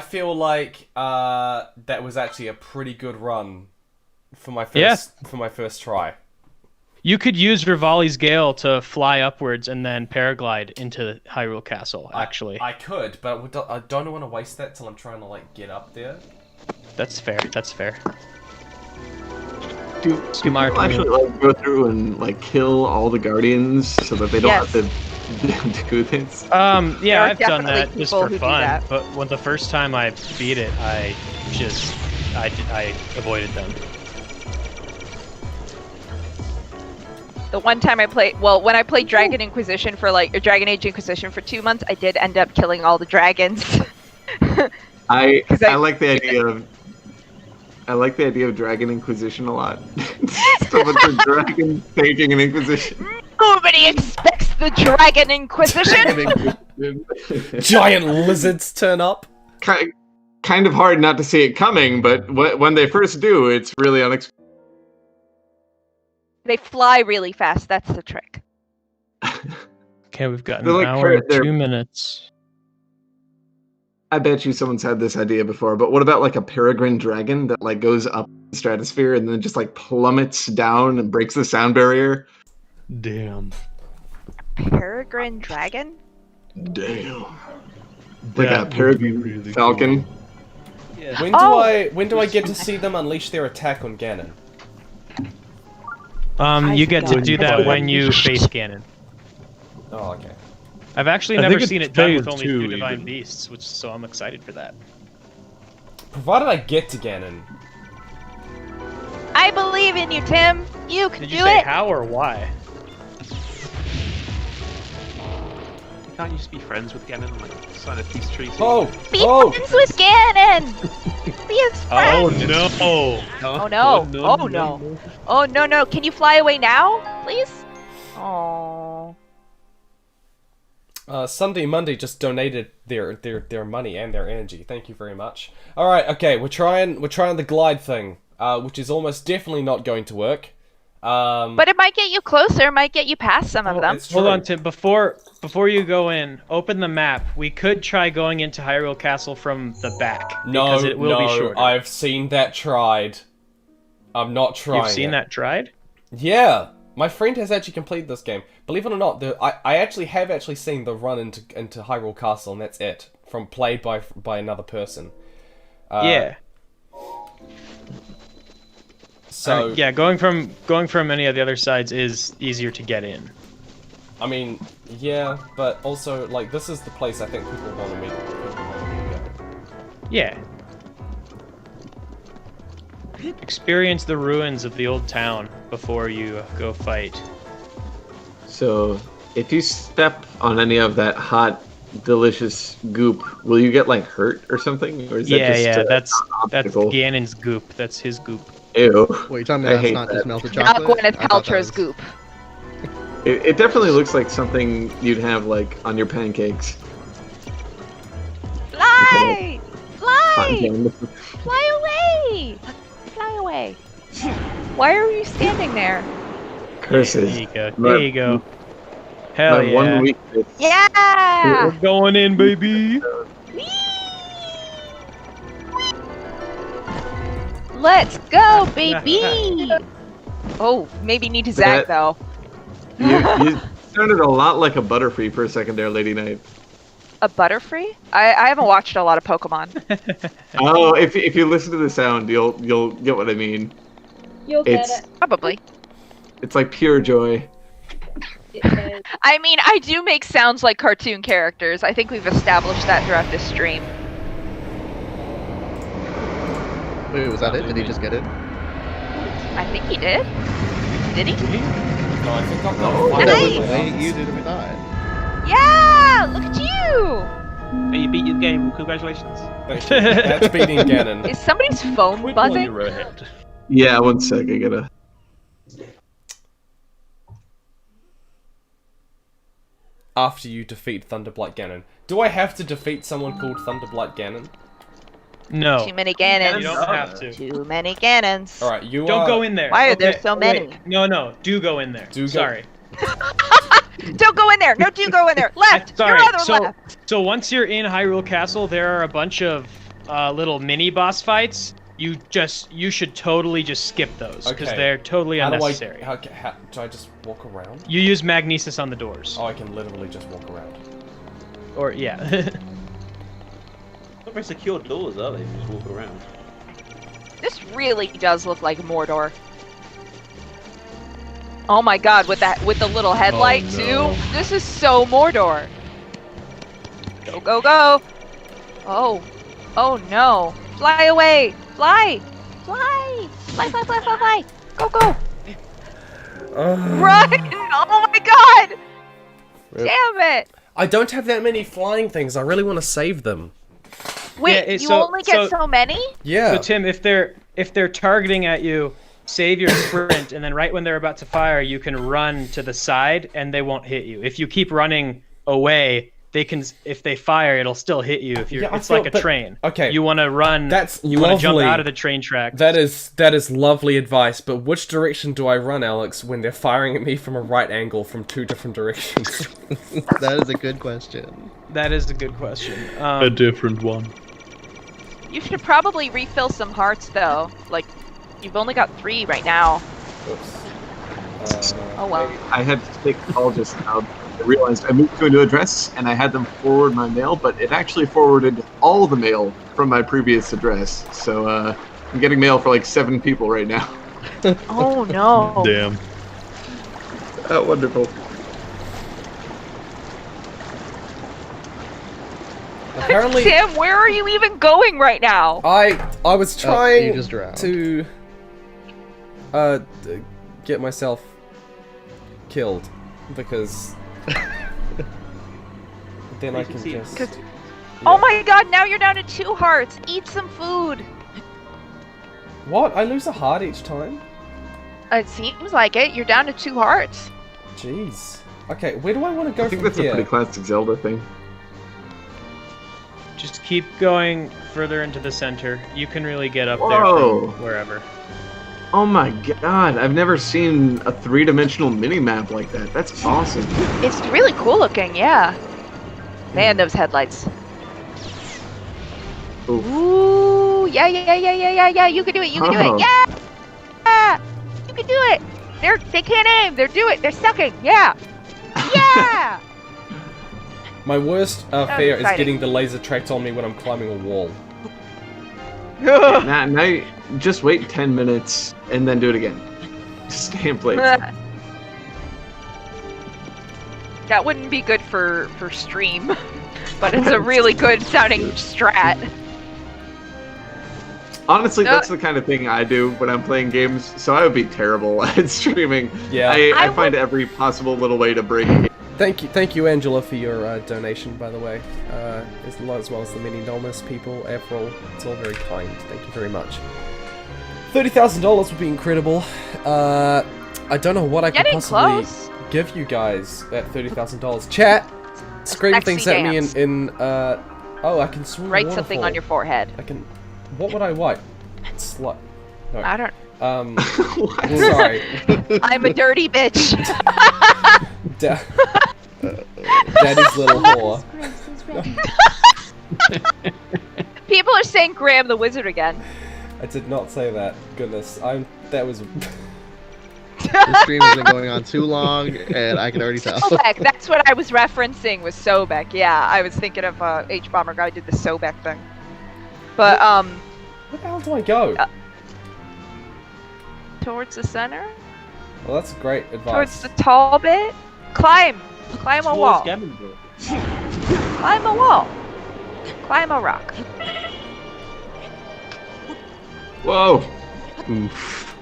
feel like that was actually a pretty good run for my first try. You could use Rivali's Gale to fly upwards and then paraglide into Hyrule Castle, actually. I could, but I don't want to waste that till I'm trying to, like, get up there. That's fair, that's fair. Do people actually, like, go through and, like, kill all the Guardians so that they don't have to do this? Yeah, I've done that just for fun, but when the first time I beat it, I avoided them. The one time I played, when I played Dragon Inquisition for or Dragon Age Inquisition for 2 months, I did end up killing all the dragons. I like the idea of Dragon Inquisition a lot. So much of Dragon taking an Inquisition. Nobody expects the Dragon Inquisition. Giant lizards turn up. Kind of hard not to see it coming, but when they first do, it's really unexpected. They fly really fast. That's the trick. Okay, we've got an hour and 2 minutes. I bet you someone's had this idea before, but what about like a peregrine dragon that like goes up the stratosphere and then just like plummets down and breaks the sound barrier? Damn. Peregrine dragon? Damn. Like a peregrine falcon. Cool. Yeah. When do I get to see them unleash their attack on Ganon? You get to do that when you face Ganon. Oh, okay. I've actually never seen it done with only 2 divine beasts, so I'm excited for that. Provided I get to Ganon. I believe in you, Tim. You can do it. Did you say how or why? Can't you just be friends with Ganon and like sign a peace treaty? Be friends with Ganon. Be his friend. Oh no! Oh no! Oh no! Oh no! Can you fly away now, please? Oh. Sunday Monday just donated their money and their energy. Thank you very much. All right, okay, we're trying the glide thing, which is almost definitely not going to work. But it might get you closer. Might get you past some of them. Hold on, Tim. Before you go in, open the map. We could try going into Hyrule Castle from the back because it will be shorter. I've seen that tried. I'm not trying. You've seen that tried? Yeah. My friend has actually completed this game. Believe it or not, I actually have seen the run into Hyrule Castle, and that's it. From played by another person. Yeah. So yeah, going from any of the other sides is easier to get in. I mean, yeah, but also like this is the place I think people want me to go. Yeah. Experience the ruins of the old town before you go fight. So, if you step on any of that hot, delicious goop, will you get like hurt or something? Or is that's Ganon's goop. That's his goop. Ew. Wait, you're telling me that's not just melted chocolate? Not Gwyneth Paltrow's goop. It definitely looks like something you'd have like on your pancakes. Fly! Fly! Fly away! Fly away. Why are you standing there? Curses. There you go. There you go. Hell yeah. One weakness. Yeah! We're going in, baby. Let's go, baby! Oh, maybe need to zag though. You sounded a lot like a Butterfree for a second there, Lady Knight. A Butterfree? I haven't watched a lot of Pokemon. Oh, if you listen to the sound, you'll get what I mean. You'll get it. Probably. It's like pure joy. I mean, I do make sounds like cartoon characters. I think we've established that throughout this stream. Wait, was that it? Did he just get it? I think he did. Did he? No, I think I'm Nice! Way easier than we thought. Yeah! Look at you! Hey, you beat your game. Congratulations. That's beating Ganon. Is somebody's phone buzzing? Yeah, one sec. I gotta. After you defeat Thunderblight Ganon. Do I have to defeat someone called Thunderblight Ganon? No. Too many Ganons. You don't have to. Too many Ganons. All right, you Don't go in there. Why are Okay, there so many? wait. No, do go in there. Sorry. Don't go in there. No, do go in there. Left. Sorry. Your other left. So once you're in Hyrule Castle, there are a bunch of little mini boss fights. You should totally just skip those because they're totally unnecessary. How do I just walk around? You use magnesis on the doors. Oh, I can literally just walk around. Or yeah. Not very secure doors, are they? You just walk around. This really does look like Mordor. Oh my god, with the little headlight too. This is so Mordor. Go, go, go. Oh. Oh no. Fly away. Fly. Fly. Fly, fly, fly, fly, fly. Go, go. Run. Oh my god. Damn it. I don't have that many flying things. I really want to save them. Wait, Yeah, you only get so many? Yeah. So Tim, if they're targeting at you, save your sprint, and then right when they're about to fire, you can run to the side, and they won't hit you. If you keep running away, they can. If they fire, it'll still hit you. If you're, it's like a train. Okay. You want to run. You want to jump out of the train track. That is lovely advice. But which direction do I run, Alex, when they're firing at me from a right angle from 2 different directions? That is a good question. That is a good question. A different one. You should probably refill some hearts, though. Like, you've only got 3 right now. Oops. Oh well. I had to take a call just now. I realized I moved to a new address and I had them forward my mail, but it actually forwarded all the mail from my previous address. So I'm getting mail for like 7 people right now. Oh no. Damn. Oh, wonderful. Apparently, Tim, where are you even going right now? I was trying you just drowned. to get myself killed because then I can just. Yeah. Oh my god! Now you're down to 2 hearts. Eat some food. What? I lose a heart each time? It seems like it. You're down to 2 hearts. Jeez. Okay, where do I want to go I think from that's here? a pretty classic Zelda thing. Just keep going further into the center. You can really get up there Whoa. from wherever. Oh my god, I've never seen a 3-dimensional mini-map like that. That's awesome. It's really cool looking, yeah. Man, those headlights. Oof. Ooh, yeah. You can do it. You can do it. Yeah. You can do it. They can't aim. They're sucking. Yeah. Yeah. My worst was fear is exciting. getting the laser tracked on me when I'm climbing a wall. Now, just wait 10 minutes and then do it again. Just stay in place. That wouldn't be good for stream, but it's a really good sounding strat. Honestly, that's the kind of thing I do when I'm playing games, so I would be terrible at streaming. Yeah. I find every possible little way to break it. Thank you, Angela, for your donation, by the way, as well as the mini Nomus people, April. It's all very kind. Thank you very much. $30,000 would be incredible. I don't know what I could possibly give you guys at $30,000. Chat, scream things at me in oh, I can swim. Write something on your forehead. I can. What would I write? Slut. No. I don't. Sorry. I'm a dirty bitch. Daddy's little whore. People are saying Graham the Wizard again. I did not say that. Goodness, that was. The stream has been going on too long, and I can already tell. Sobek, that's what I was referencing with Sobek. Yeah, I was thinking of H Bomber guy did the Sobek thing. But where the hell do I go? Towards the center. Well, that's great advice. Towards the tall bit. Climb a wall. Climb a wall. Climb a rock. Whoa. Oof.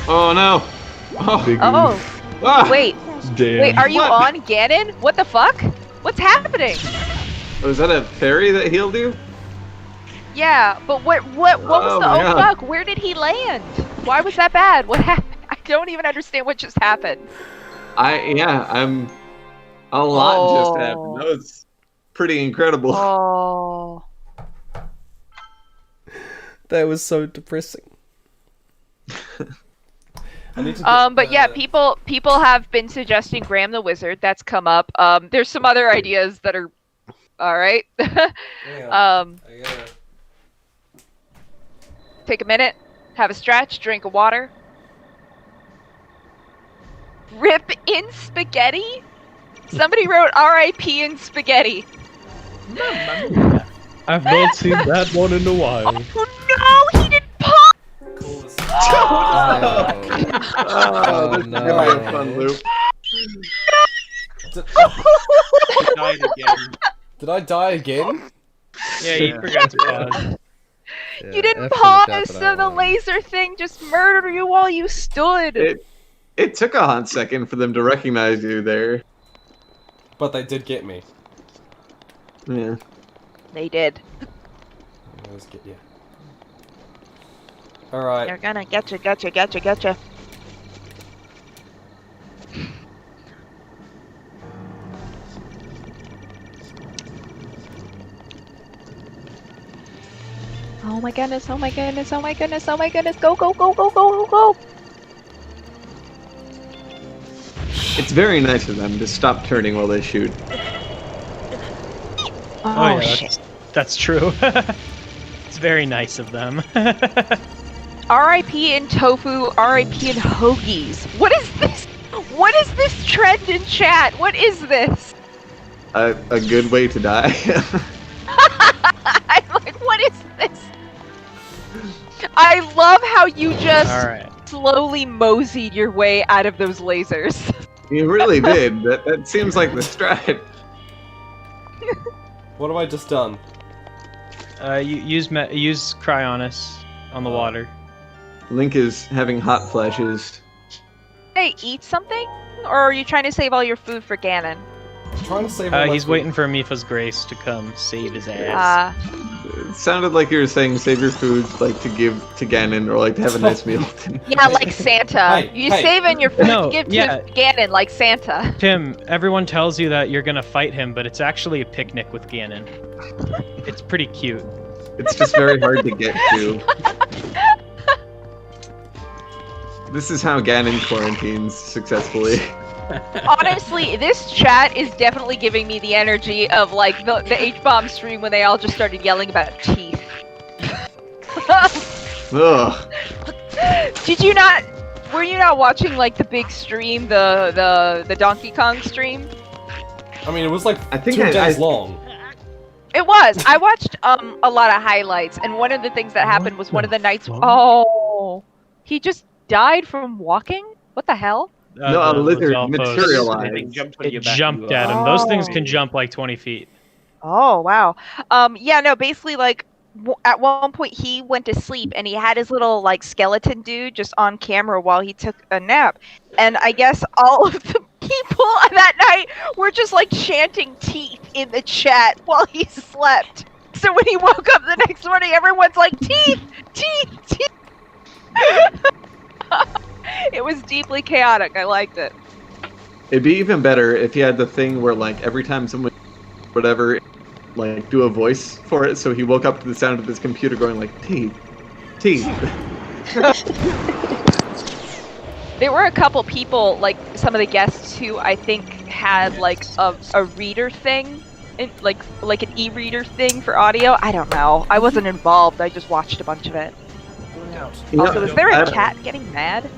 Oh no. Oh. Wait. Damn. Wait, are you on Ganon? What the fuck? What's happening? Was that a fairy that healed you? Yeah, but what was the fuck? Where did he land? Why was that bad? What happened? I don't even understand what just happened. A lot just happened. That was pretty incredible. Oh. That was so depressing. I need to but yeah, people have been suggesting Graham the Wizard. That's come up. There's some other ideas that are all right. Take a minute, have a stretch, drink of water. Rip in spaghetti? Somebody wrote R.I.P. in spaghetti. I've not seen that one in a while. Oh no, he didn't pop! Oh, this is gonna be a fun loop. He died again. Did I die again? Yeah, you forgot to pause. You didn't pause, so the laser thing just murdered you while you stood. It took a hot second for them to recognize you there. But they did get me. Yeah. They did. Let's get you. Alright. They're gonna getcha. Oh my goodness, oh my goodness, oh my goodness, oh my goodness, go, go, go, go, go, go, go! It's very nice of them to stop turning while they shoot. Oh yeah, shit. That's true. It's very nice of them. R.I.P. in tofu, R.I.P. in hoagies. What is this? What is this trend in chat? What is this? A good way to die. I'm like, what is this? I love how you just slowly moseyed your way out of those lasers. You really did. That seems like the strat. What have I just done? Use Cryonis on the water. Link is having hot flashes. Hey, eat something? Or are you trying to save all your food for Ganon? I'm trying to save all my He's food. waiting for Mifa's grace to come save his ass. It sounded like you were saying save your food like to give to Ganon or like to have a nice meal. Yeah, like Santa. You're saving your food to give to Ganon like Santa. Tim, everyone tells you that you're gonna fight him, but it's actually a picnic with Ganon. It's pretty cute. It's just very hard to get to. This is how Ganon quarantines successfully. Honestly, this chat is definitely giving me the energy of like the H-bomb stream when they all just started yelling about teeth. Ugh. Did you not? Were you not watching like the big stream, the Donkey Kong stream? I mean, it was like I think 2 days long. It was. I watched a lot of highlights, and one of the things that happened was one of the nights. Oh, he just died from walking. What the hell? No, a lizard materialized. It jumped at him. Those things can jump like 20 feet. Oh, wow. Yeah, no, basically, like, at one point he went to sleep and he had his little, like, skeleton dude just on camera while he took a nap. And I guess all of the people that night were just, like, chanting teeth in the chat while he slept. So when he woke up the next morning, everyone's like, teeth! Teeth! Teeth! It was deeply chaotic. I liked it. It'd be even better if he had the thing where, like, every time someone, whatever, like, do a voice for it, so he woke up to the sound of his computer going, like, teeth, teeth. There were a couple people, like, some of the guests who I think had, like, a reader thing, like an e-reader thing for audio. I don't know. I wasn't involved. I just watched a bunch of it. Also, is there a cat getting mad?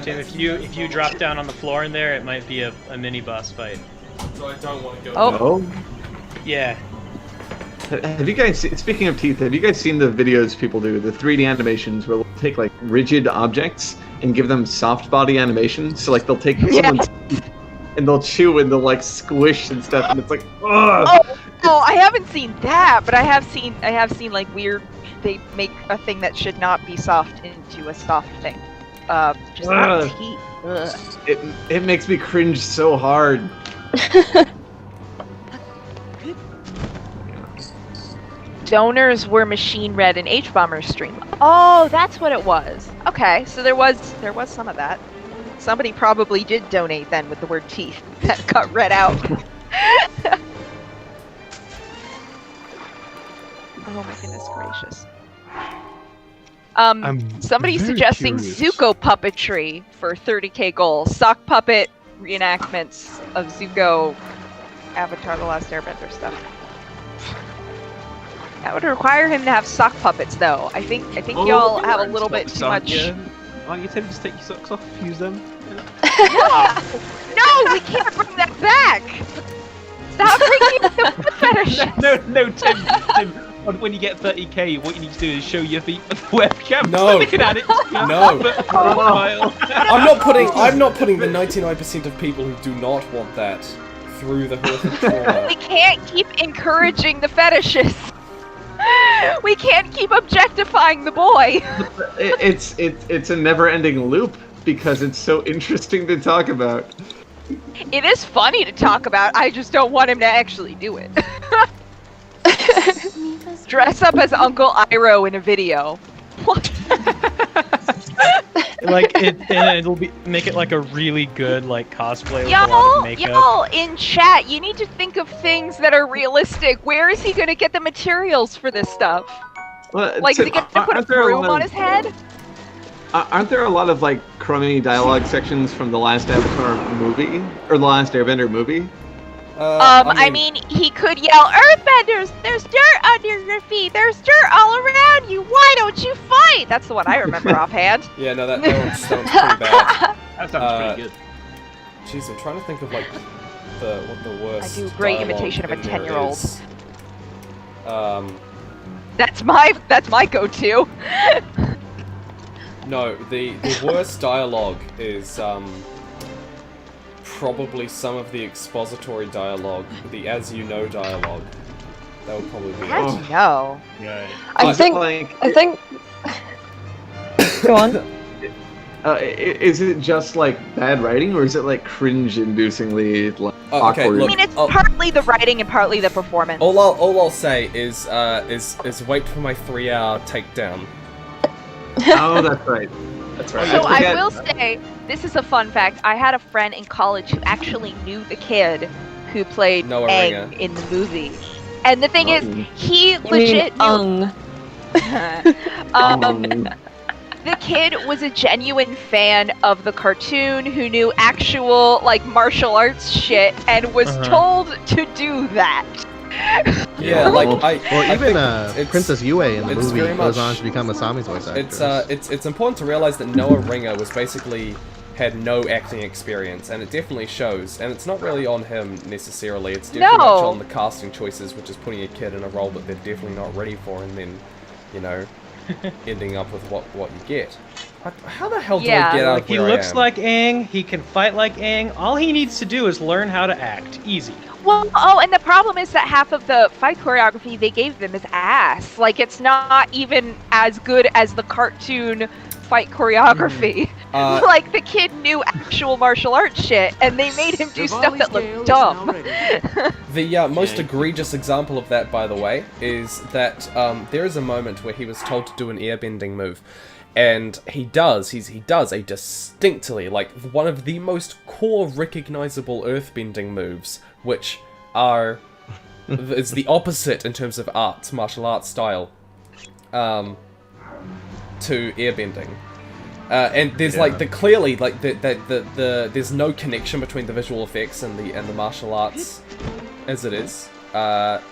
Tim, if you drop down on the floor in there, it might be a mini boss fight. So I don't want to go. Oh. Yeah. Have you guys, speaking of teeth, have you guys seen the videos people do, the 3D animations where they'll take like rigid objects and give them soft body animations? So like they'll take someone's teeth and they'll chew and they'll like squish and stuff, and it's like, ugh. Oh, I haven't seen that, but I have seen like weird. They make a thing that should not be soft into a soft thing. Just not teeth. Ugh. It makes me cringe so hard. Donors were machine read in H-Bomber's stream. Oh, that's what it was. Okay, so there was some of that. Somebody probably did donate then with the word teeth that got read out. Oh my goodness gracious. Somebody's very suggesting curious. Zuko puppetry for 30k goal. Sock puppet reenactments of Zuko, Avatar: The Last Airbender stuff. That would require him to have sock puppets, though. I think y'all have a little bit too much. Aren't you tempted to take your socks off, use them? No, we can't bring that back. Stop bringing the foot fetish. No, Tim. When you get 30k, what you need to do is show your feet on the webcam. No. Looking at it. No. I'm not putting the 99% of people who do not want that through the hoof of trauma. We can't keep encouraging the fetishes. We can't keep objectifying the boy. It's a never-ending loop because it's so interesting to talk about. It is funny to talk about. I just don't want him to actually do it. Dress up as Uncle Iroh in a video. What? It'll make it like a really good like cosplay with a lot of makeup. Y'all in chat, you need to think of things that are realistic. Where is he gonna get the materials for this stuff? Well, Like, is he gonna put a broom on his head? Aren't there a lot of like crummy dialogue sections from the last Avatar movie or the last Airbender movie? I mean, he could yell, "Earthbenders! There's dirt under your feet! There's dirt all around you! Why don't you fight?" That's the one I remember offhand. Yeah, no, that one's pretty bad. That sounds pretty good. Jeez, I'm trying to think of like what the worst. I do a great dialogue imitation of a in there 10-year-old. is. That's my go-to. No, the worst dialogue is probably some of the expository dialogue, the as you know dialogue. That would probably be As you know. Yeah. I think. Go on. Is it just like bad writing, or is it like cringe-inducingly like, awkward? I mean, it's partly the writing and partly the performance. All I'll say is wait for my 3-hour takedown. Oh, that's right. That's right. So I will say, this is a fun fact. I had a friend in college who actually knew the kid who played Noah Aang Ringer. in the movie. And the thing is, he legit knew... The kid was a genuine fan of the cartoon who knew actual, like, martial arts shit and was told to do that. Yeah, like Princess Yue in the it's movie very goes much- on to become Asami's voice actor. It's important to realize that Noah Ringer was basically had no acting experience, and it definitely shows. And it's not really on him necessarily. It's definitely much on the casting choices, which is putting a kid in a role that they're definitely not ready for, and then, you know, ending up with what you get. How the hell do I get out of He where looks I am? like Aang. He can fight like Aang. All he needs to do is learn how to act. Easy. Well, and the problem is that half of the fight choreography they gave them is ass. Like, it's not even as good as the cartoon fight choreography. Like, the kid knew actual martial arts shit, and they made him do stuff that looked dumb. The most egregious example of that, by the way, is that there is a moment where he was told to do an airbending move. And he does a distinctly, like, one of the most core recognizable earthbending moves, which are, it's the opposite in terms of martial arts style, to airbending. And there's like there's no connection between the visual effects and the martial arts as it is.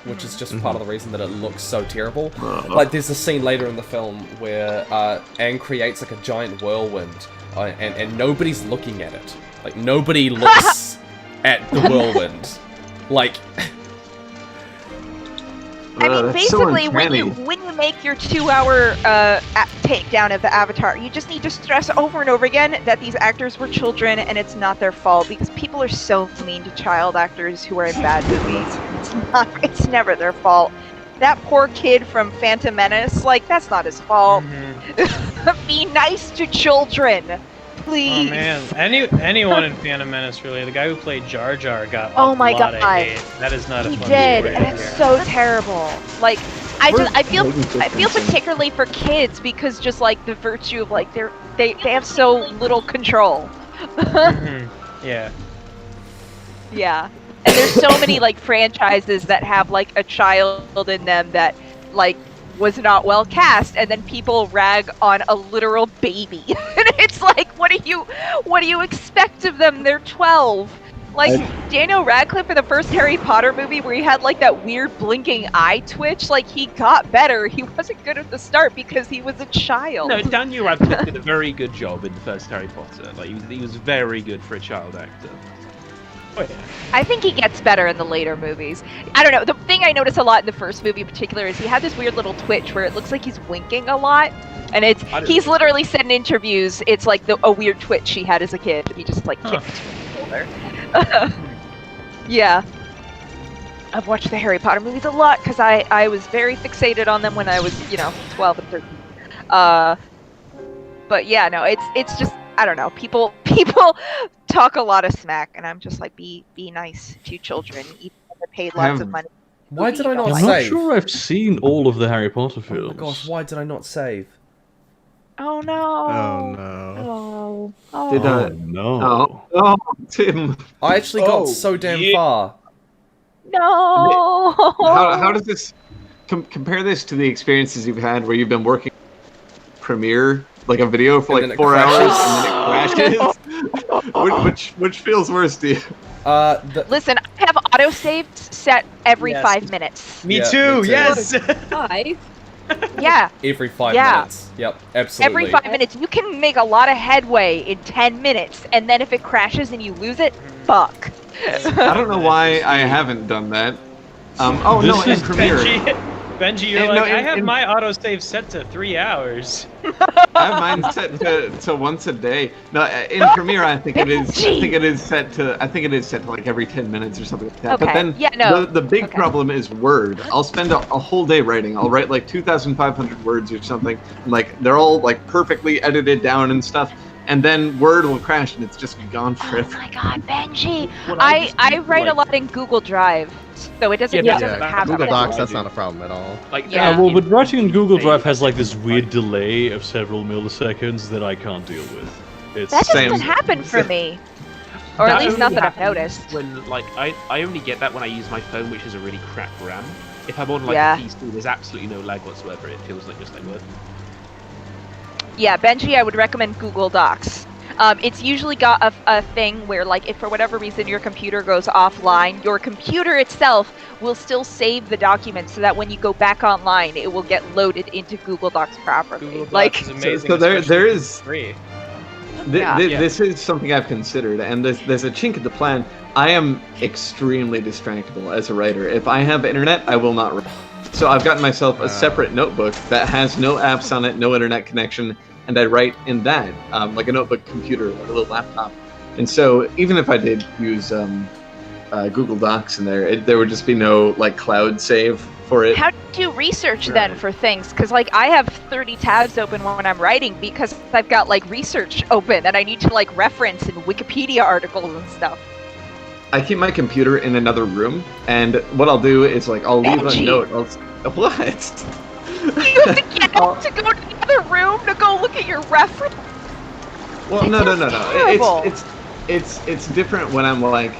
Which is just part of the reason that it looks so terrible. Like, there's a scene later in the film where Aang creates like a giant whirlwind, and nobody's looking at it. Like, nobody looks at the whirlwind. Like, I mean, basically, so when you make your 2-hour takedown of the Avatar, you just need to stress over and over again that these actors were children, and it's not their fault, because people are so mean to child actors who are in bad movies. It's never their fault. That poor kid from Phantom Menace, like, that's not his fault. Be nice to children, please. Oh man, anyone in Phantom Menace really? The guy who played Jar Jar got a Oh my lot God. of hate. That is not a He fun did, story and to it's hear. so terrible. Like, I feel particularly for kids because just like the virtue of like they have so little control. Yeah. Yeah. And there's so many like franchises that have like a child in them that like was not well cast, and then people rag on a literal baby. And it's like, what do you expect of them? They're 12. Like, Daniel Radcliffe in the first Harry Potter movie where he had like that weird blinking eye twitch, like he got better. He wasn't good at the start because he was a child. No, Daniel Radcliffe did a very good job in the first Harry Potter. Like, he was very good for a child actor. Oh, yeah. I think he gets better in the later movies. I don't know. The thing I noticed a lot in the first movie in particular is he had this weird little twitch where it looks like he's winking a lot. And he's literally said in interviews, it's like a weird twitch he had as a kid. He just like kicked his shoulder. Yeah. I've watched the Harry Potter movies a lot because I was very fixated on them when I was, 12 and 13. But yeah, no, it's just, I don't know. People talk a lot of smack, and I'm just like, be nice to children, even when they're paid lots of money. Why did I not I'm save? not sure I've seen all of the Harry Potter films. Oh my gosh, why did I not save? Oh no! Oh no! Oh no! Oh, Tim! I actually got so damn far. No! How does this compare this to the experiences you've had where you've been working Premiere, like a video for like 4 hours and then it crashes? which feels worse to you? Listen, I have autosaved set every 5 minutes. Me too. Yes. 5. Yeah. Every 5 minutes. Yep, absolutely. Every 5 minutes. You can make a lot of headway in 10 minutes, and then if it crashes and you lose it, fuck. I don't know why I haven't done that. In Premiere. Benji, you're I have my autosave set to 3 hours. I have mine set to once a day. No, in Premiere, I think it is set to like every 10 minutes or something like that. Okay. But then the big problem is Word. I'll spend a whole day writing. I'll write like 2,500 words or something. Like they're all like perfectly edited down and stuff. And then Word will crash and it's just gone forever. Oh my god, Benji! I write a lot in Google Drive, so it doesn't have Google Docs. That's not a problem at all. But writing in Google Drive has like this weird delay of several milliseconds that I can't deal with. That doesn't happen for me, or at least not that I've noticed. When I only get that when I use my phone, which is a really crap RAM. If I'm on a PC, there's absolutely no lag whatsoever. It feels like just like Word. Yeah, Benji, I would recommend Google Docs. It's usually got a thing where, like, if for whatever reason your computer goes offline, your computer itself will still save the document so that when you go back online, it will get loaded into Google Docs properly. Google Docs is amazing. So there is free. This is something I've considered, and there's a chink in the plan. I am extremely distractible as a writer. If I have internet, I will not write. So I've gotten myself a separate notebook that has no apps on it, no internet connection, and I write in that, like a notebook computer, like a little laptop. And so even if I did use Google Docs in there would just be no like cloud save for it. How do you research then for things? Because like I have 30 tabs open when I'm writing because I've got like research open and I need to like reference in Wikipedia articles and stuff. I keep my computer in another room, and what I'll do is like I'll leave a note. What? You have to get up to go to the other room to go look at your reference. Well, no. It's different when I'm like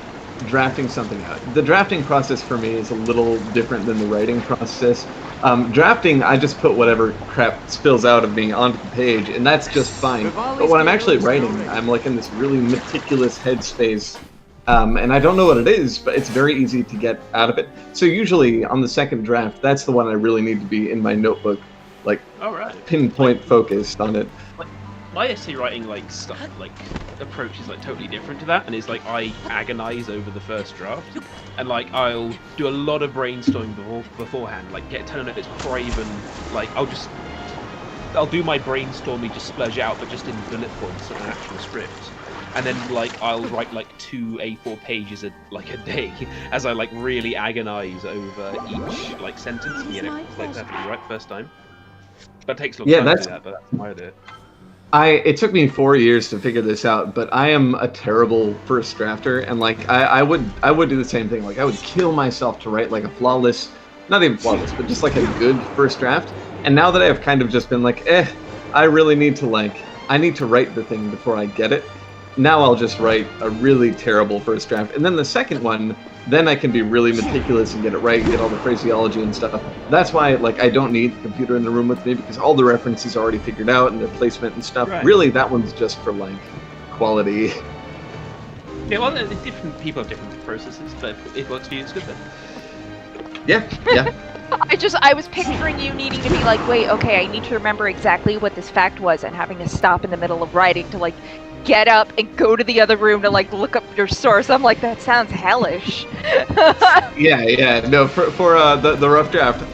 drafting something out. The drafting process for me is a little different than the writing process. Drafting, I just put whatever crap spills out of me onto the page, and that's just fine. But when I'm actually writing, I'm like in this really meticulous headspace. And I don't know what it is, but it's very easy to get out of it. So usually on the second draft, that's the one I really need to be in my notebook, like pinpoint focused on it. Like, my essay writing stuff approach is totally different to that, and it's I agonize over the first draft, and I'll do a lot of brainstorming beforehand, get 10 minutes before I even I'll do my brainstorming, just splurge out, but just in bullet points of an actual script. And then I'll write 2 A4 pages a day as I really agonize over each sentence and get it perfectly right first time. That takes a long time to do that, but that's my idea. It took me 4 years to figure this out, but I am a terrible first drafter, and I would do the same thing. I would kill myself to write a flawless, not even flawless, but just a good first draft. And now that I've kind of just been I really need to I need to write the thing before I get it. now I'll just write a really terrible first draft, and then the second one, then I can be really meticulous and get it right and get all the phraseology and stuff. That's why, like, I don't need the computer in the room with me, because all the references are already figured out and their placement and stuff. Right. Really, that one's just for, like, quality. Yeah, well, different people have different processes, but if it works for you, it's good then. Yeah. I was picturing you needing to be like, wait, okay, I need to remember exactly what this fact was, and having to stop in the middle of writing to, like, get up and go to the other room to, like, look up your source. I'm like, that sounds hellish. Yeah. No, for the rough draft,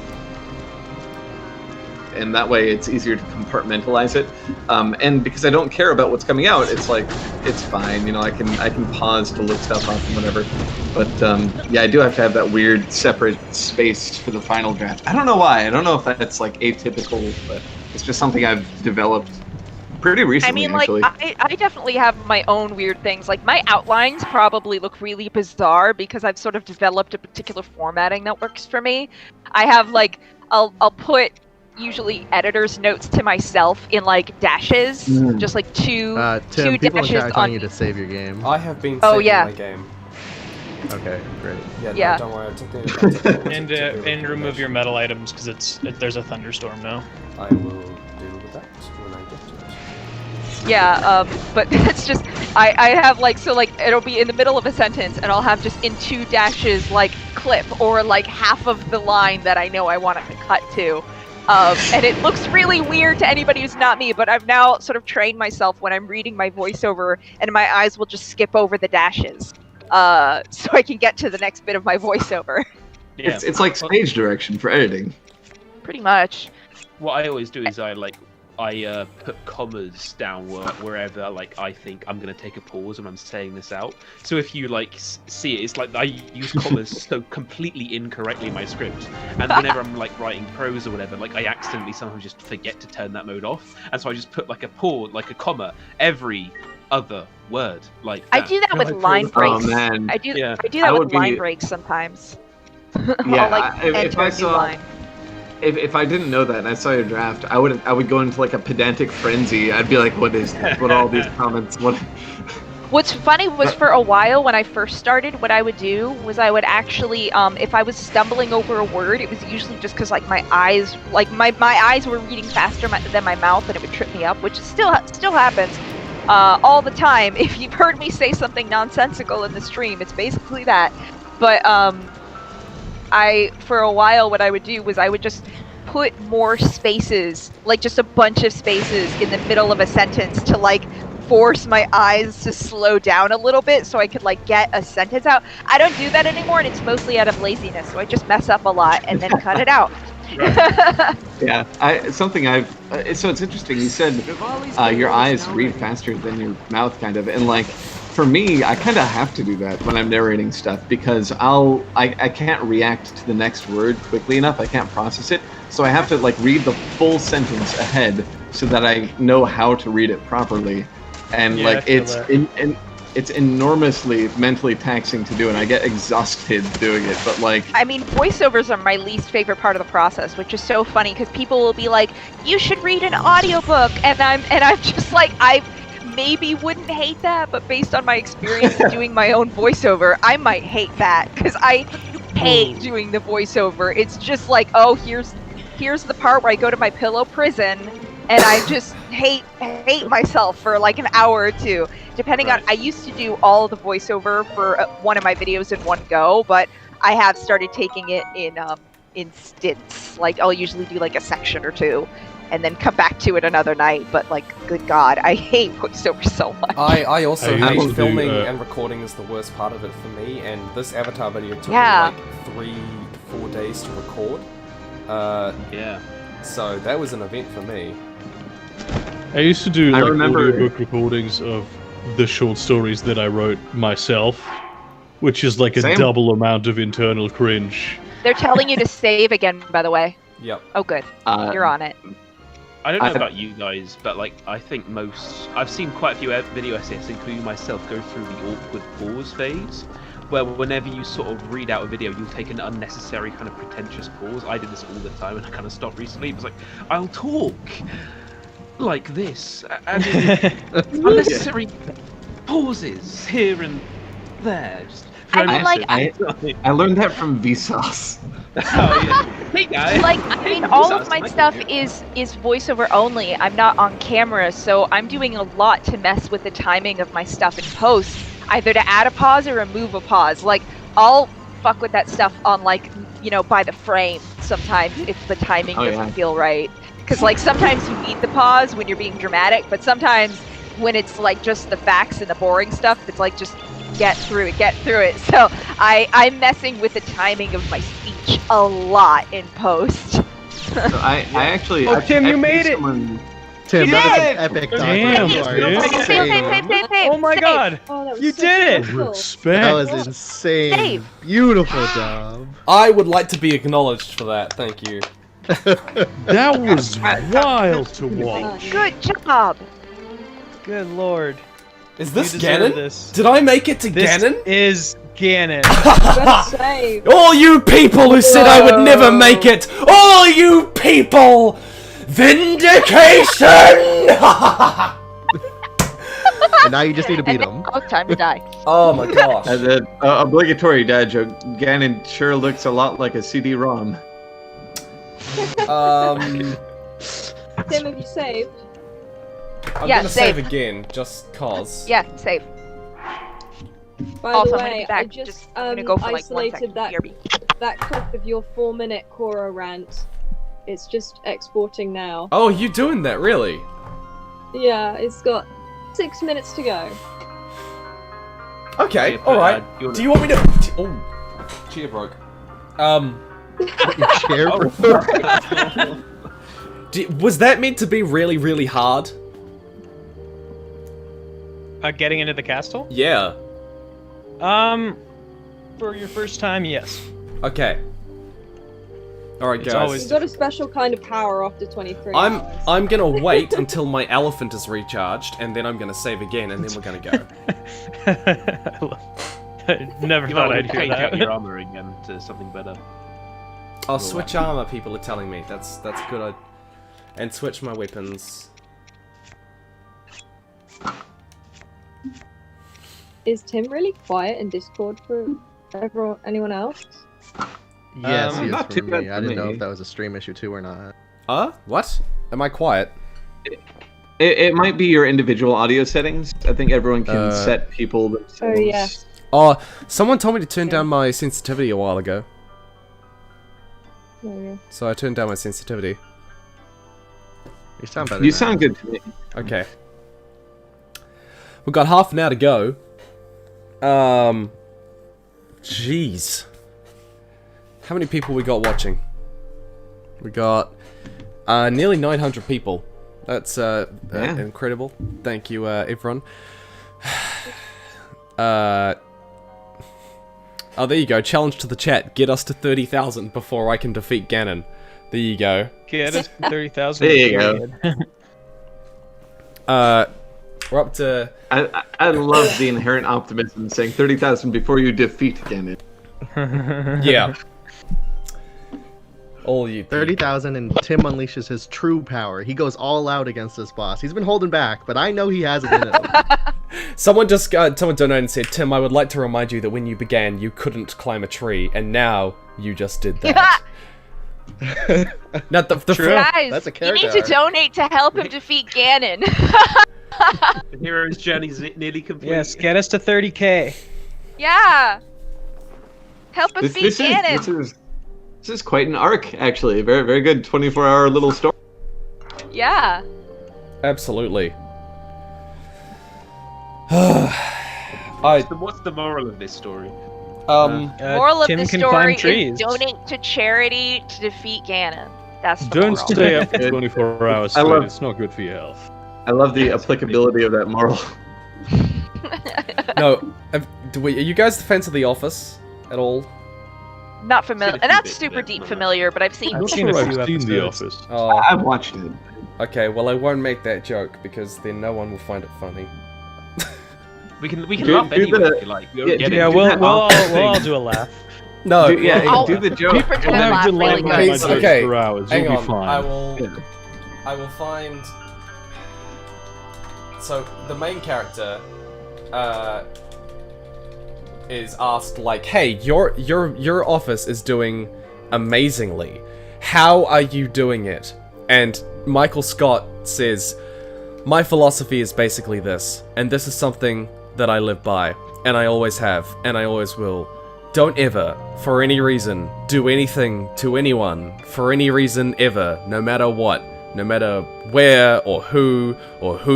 and that way it's easier to compartmentalize it. And because I don't care about what's coming out, it's like, it's fine. You know, I can pause to look stuff up and whatever. But yeah, I do have to have that weird separate space for the final draft. I don't know why. I don't know if that's like atypical, but it's just something I've developed pretty recently. I mean, like, actually. I definitely have my own weird things. Like, my outlines probably look really bizarre because I've sort of developed a particular formatting that works for me. I have, like, I'll put usually editor's notes to myself in, like, dashes, just like two Tim, people in dashes chat are telling on. you to save your game. I have been Oh, saving yeah. my game. Okay, great. Yeah. No, don't worry. I took the And remove your metal items because there's a thunderstorm now. I will deal with that when I get to it. Yeah, but it's just, I have, like, so, like, it'll be in the middle of a sentence, and I'll have just in 2 dashes, like, clip, or, like, half of the line that I know I want it to cut to. And it looks really weird to anybody who's not me, but I've now sort of trained myself when I'm reading my voiceover, and my eyes will just skip over the dashes, so I can get to the next bit of my voiceover. Yeah. It's like stage direction for editing. Pretty much. What I always do is I put commas down wherever, like, I think I'm gonna take a pause when I'm saying this out. So if you, like, see it, it's like I use commas so completely incorrectly in my script, and whenever I'm, like, writing prose or whatever, like, I accidentally sometimes just forget to turn that mode off, and so I just put, like, a pause, like a comma every other word, like that. I do that with line breaks. Oh man. I do that I with would line be- breaks sometimes. Yeah, I'll, like, if enter I a new saw, line. if I didn't know that and I saw your draft, I would go into like a pedantic frenzy. I'd be like, what is this? What are all these comments? What? What's funny was for a while when I first started, what I would do was I would actually, if I was stumbling over a word, it was usually just because, like, my eyes, like, my eyes were reading faster than my mouth, and it would trip me up, which still happens all the time. If you've heard me say something nonsensical in the stream, it's basically that. But for a while, what I would do was I would just put more spaces, like just a bunch of spaces in the middle of a sentence to, like, force my eyes to slow down a little bit so I could, like, get a sentence out. I don't do that anymore, and it's mostly out of laziness, so I just mess up a lot and then cut it out. Yeah, so it's interesting. You said your eyes read faster than your mouth, kind of, and, like, for me, I kind of have to do that when I'm narrating stuff because I can't react to the next word quickly enough. I can't process it, so I have to, like, read the full sentence ahead so that I know how to read it properly. And Yeah, like, I it's enormously mentally taxing to do, and I get exhausted doing it. But, like, I mean, voiceovers are my least favorite part of the process, which is so funny because people will be like, "You should read an audiobook," and I'm just like, I maybe wouldn't hate that, but based on my experience doing my own voiceover, I might hate that because I hate doing the voiceover. It's just like, oh, here's the part where I go to my pillow prison, and I just hate myself for like an hour or two, depending on. I used to do all of the voiceover for one of my videos in one go, but I have started taking it in stints. Like, I'll usually do like a section or two, and then come back to it another night. But, like, good God, I hate voiceover so much. I also I hate used to filming do, and recording is the worst part of it for me, and this Avatar video took me Yeah. like 3 to 4 days to record. Yeah. So that was an event for me. I used to do, like, remember- audiobook recordings of the short stories that I wrote myself, which is like a Same. double amount of internal cringe. They're telling you to save again, by the way. Yep. Oh, good. You're on it. I don't know about you guys, but, like, I think I've seen quite a few video essays, including myself, go through the awkward pause phase, where whenever you sort of read out a video, you'll take an unnecessary kind of pretentious pause. I did this all the time, and I kind of stopped recently. It was like, I'll talk like this. I mean, unnecessary pauses here and there. Just I mean, like, I learned that from Vsauce. Oh, yeah. Hey guys. Like, I mean, all of my stuff is voiceover only. I'm not on camera, so I'm doing a lot to mess with the timing of my stuff in post, either to add a pause or remove a pause. Like, I'll fuck with that stuff on, like, you know, by the frame sometimes if the timing doesn't feel right. Because, like, sometimes you need the pause when you're being dramatic, but sometimes when it's, like, just the facts and the boring stuff, it's like, just get through it. So I'm messing with the timing of my speech a lot in post. So I actually... Tim, you made it! Tim, You that was did! an epic Damn, time. Save. Oh my god! Oh, that was You so did it! cool. Respect. That was insane. Save. Beautiful job. I would like to be acknowledged for that. Thank you. That was wild to watch. Good job. Good lord. Is this You deserve Ganon? this. Did I make it to Ganon? Is Ganon. Good save. All you people who said I would never make it! All you people! Vindication! And now you just need to beat him. Oh, time to die. Oh my gosh. As an obligatory dad joke, Ganon sure looks a lot like a CD-ROM. Tim, have you saved? I'm Yeah, gonna save save. again, just cause. Yeah, save. By Also, the I'm gonna way, be back. I just I'm gonna go for like 1 isolated second. that clip of your 4-minute Korra rant. It's just exporting now. Oh, you doing that, really? Yeah, it's got 6 minutes to go. Okay, Yeah, alright. but, Do you want me to... Oh, chair broke. Chair was that meant to be really, really hard? Getting into the castle? Yeah. For your first time, yes. Okay. Alright, It's guys. always- You've got a special kind of power after 23 hours. I'm gonna wait until my elephant is recharged, and then I'm gonna save again, and then we're gonna go. I never You thought might I'd want to hear change out that. your armor again to something better. I'll switch armor, people are telling me. That's good. And switch my weapons. Is Tim really quiet in Discord for anyone else? Yes, he is not for too bad me. I for didn't know me. if that was a stream issue too or not. What? Am I quiet? It might be your individual audio settings. I think everyone can set people themselves. Oh, yeah. Oh, someone told me to turn down my sensitivity a while ago. Oh, yeah. So I turned down my sensitivity. You sound better. You now. sound good to me. Okay. We've got half an hour to go. Jeez. How many people we got watching? We got nearly 900 people. That's incredible. Thank you, everyone. Oh, there you go. Challenge to the chat. Get us to 30,000 before I can defeat Ganon. There you go. Get us 30,000. There you go. We're up to... I love the inherent optimism saying 30,000 before you defeat Ganon. Yeah. All you 30,000 and Tim unleashes his true power. He goes all out against this boss. He's been holding back, but I know he has it in him. Someone donated and said, Tim, I would like to remind you that when you began, you couldn't climb a tree, and now you just did that. Now, the Guys, That's a you character need to arc. donate to help him defeat Ganon. The hero's journey's nearly complete. Yes, get us to 30k. Yeah. Help us beat Ganon. This is quite an arc, actually. Very, very good 24-hour little story. Yeah. Absolutely. What's the moral of this story? Moral of Tim the can story climb is trees. donate to charity to defeat Ganon. That's the Don't moral. stay up for 24 hours I straight. love- It's not good for your health. I love the applicability of that moral. No, are you guys fans of The Office at all? Not familiar, Seen a few not bits of super it, deep but- familiar, but I've seen. I'm not seen a sure few I've seen The episodes. Office. Oh, I've watched it. okay. Well, I won't make that joke because then no one will find it funny. We can Do- laugh do anyway the- if you like. yeah, Get do- it. Yeah, do we'll that all thing. do a laugh. No, Do the joke. Pretend I'll laugh have to really laugh good. my jokes Okay, for hours. hang You'll on. be fine. I will find. So the main character is asked like, "Hey, your office is doing amazingly. How are you doing it?" And Michael Scott says, "My philosophy is basically this, and this is something that I live by, and I always have, and I always will. Don't ever, for any reason, do anything to anyone, for any reason ever, no matter what, no matter where, or who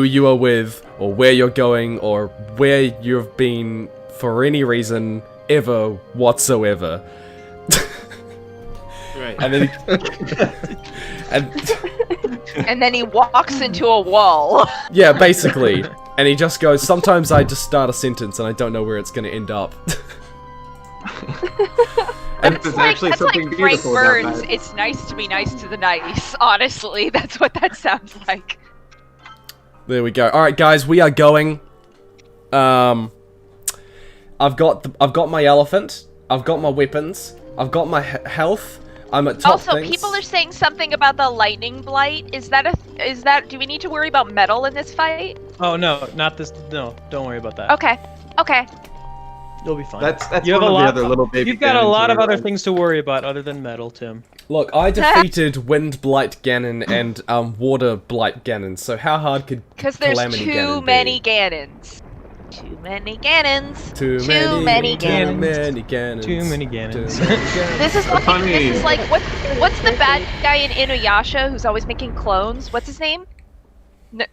you are with, or where you're going, or where you've been, for any reason, ever, whatsoever." Right. And then And then he walks into a wall. yeah, basically. And he just goes, "Sometimes I just start a sentence and I don't know where it's going to end up." And there's actually that's something like Frank beautiful about Burns. that. It's nice to be nice to the nice. Honestly, that's what that sounds like. There we go. All right, guys, we are going. I've got my elephant. I've got my weapons. I've got my health. I'm at top Also, things. people are saying something about the lightning blight. Is that do we need to worry about metal in this fight? Oh no, not this. No, don't worry about that. Okay. Okay. You'll be fine. That's you have one a of the lot. other little baby You've got a cannons lot of here, other right? things to worry about other than metal, Tim. Look, I defeated Wind Blight Ganon and Water Blight Ganon. So how hard could Because there's Calamity too Ganon many be? Ganons. Too many Ganons. Too many Ganons. Ganons. Too many Ganons. This is like what's the bad guy in Inuyasha who's always making clones? What's his name? No,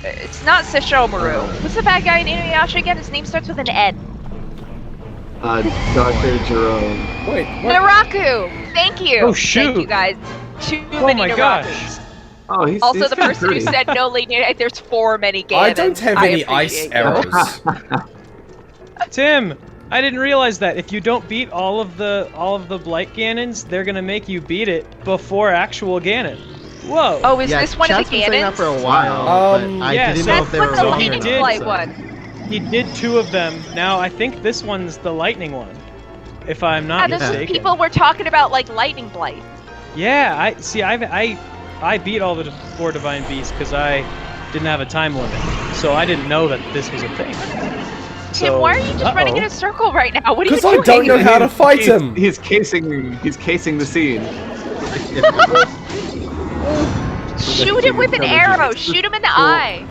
it's not Sesshomaru. What's the bad guy in Inuyasha again? His name starts with an N. Dr. Jerome. Wait, what? Naraku! Thank you! Oh, shoot. Thank you guys. Too Oh many my Narakus. gosh. Oh, he's Also, he's the kinda person who pretty. said no linear, there's for many Ganons. I don't have any ice appreciate that. arrows. Tim, I didn't realize that if you don't beat all of the Blight Ganons, they're gonna make you beat it before actual Ganon. Whoa. Oh, is Yeah, this one of chat's the been saying that Ganons? for a while, but I yes. didn't know if That's they what were the wrong or lightning not. blight so- one. He did 2 of them. Now I think this one's the lightning one, if I'm not This is mistaken. people were talking about like lightning blight. Yeah, I beat all the 4 divine beasts because I didn't have a time limit, so I didn't know that this was a thing. Tim, why are you just running in a circle right now? What are you Because doing? I don't know how to fight him. He's casing the scene. Shoot him with an arrow. Shoot him in the eye.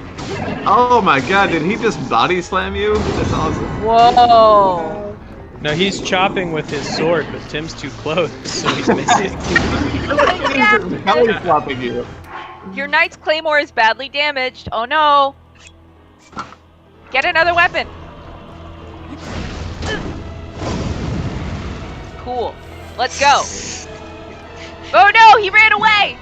Oh my god, did he just body slam you? That's awesome. Whoa. No, he's chopping with his sword, but Tim's too close, so he's missing. Belly flopping you. Your knight's claymore is badly damaged. Oh no. Get another weapon. Cool. Let's go. Oh no, he ran away.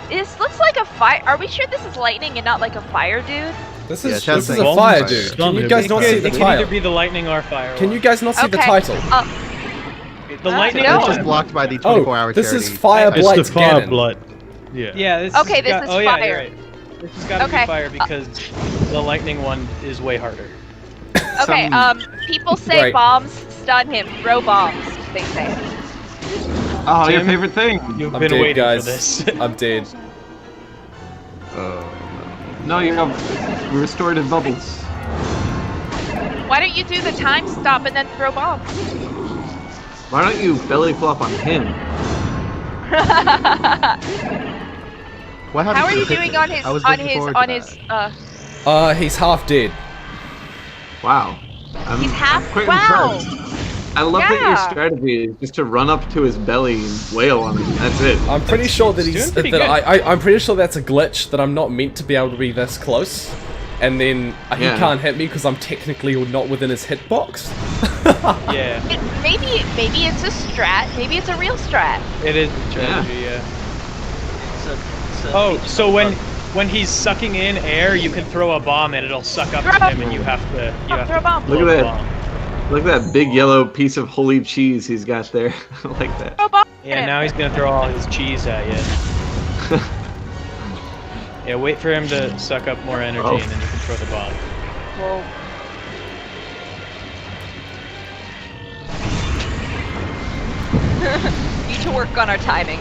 This looks like a fire. Are we sure this is lightning and not like a fire dude? This Yeah, is Chad's this is saying a fire, fire. dude. Can you guys not see the It can title? either be the lightning or fire. Can you guys not see the title? The lightning no. It's one. just blocked by the Oh, 24-hour this charity. is Fire It's Blight the fire Ganon. blood. Yeah. Yeah, this Okay, has this got, is oh, yeah, fire. you're right. This has got to Okay. be fire because the lightning one is way harder. Okay, people say Right. bombs stun him. Throw bombs, they say. Oh, your Tim? favorite thing. You've I'm been dead, waiting guys. for this. I'm dead. No, you have restorative bubbles. Why don't you do the time stop and then throw bombs? Why don't you belly flop on him? What happened How are to you the doing picture? on his I was on looking his forward on to his that. He's half dead. Wow. He's half quite wow. impressed. I love that your Yeah. strategy is just to run up to his belly and wail on him. That's it. I'm pretty sure that doing he's pretty that good. I'm pretty sure that's a glitch that I'm not meant to be able to be this close, and then he Yeah. can't hit me because I'm technically not within his hitbox. Yeah, Maybe it's a strat. Maybe it's a real strat. it is a strategy, yeah. Oh, so when he's sucking in air, you can throw a bomb and it'll suck up to him, and you have to Throw a bomb. blow Look at the that. bomb. Look at that big yellow piece of holy cheese he's got there. I like that. Throw a bomb. Yeah, now he's gonna throw all his cheese at you. Yeah, wait for him to suck up more energy, Oh. and then you can throw the bomb. Whoa. Need to work on our timing.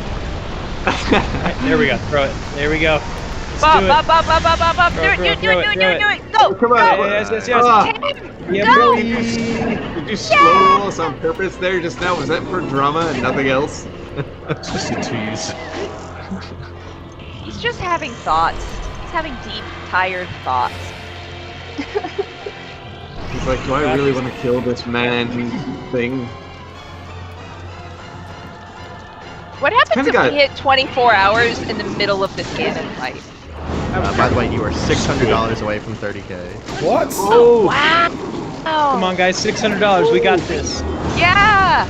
Right, there we go. Throw it. There we go. Bob, do it. Bob, Bob, Bob, Bob, Bob, Bob. Do it, do it, do it, do it, do it, do it. Go. Come on. Yes. Tim, Go. go. Did you slow roll us on purpose there just now? Was that for drama and nothing else? It's just a tease. He's just having thoughts. He's having deep, tired thoughts. He's like, do I really want to kill this man thing? What happens if kinda we hit 24 hours in the middle of this Ganon fight? By the way, you are $600 away from 30K. What? Oh, wow! Come on, guys, $600. We got this. Yeah!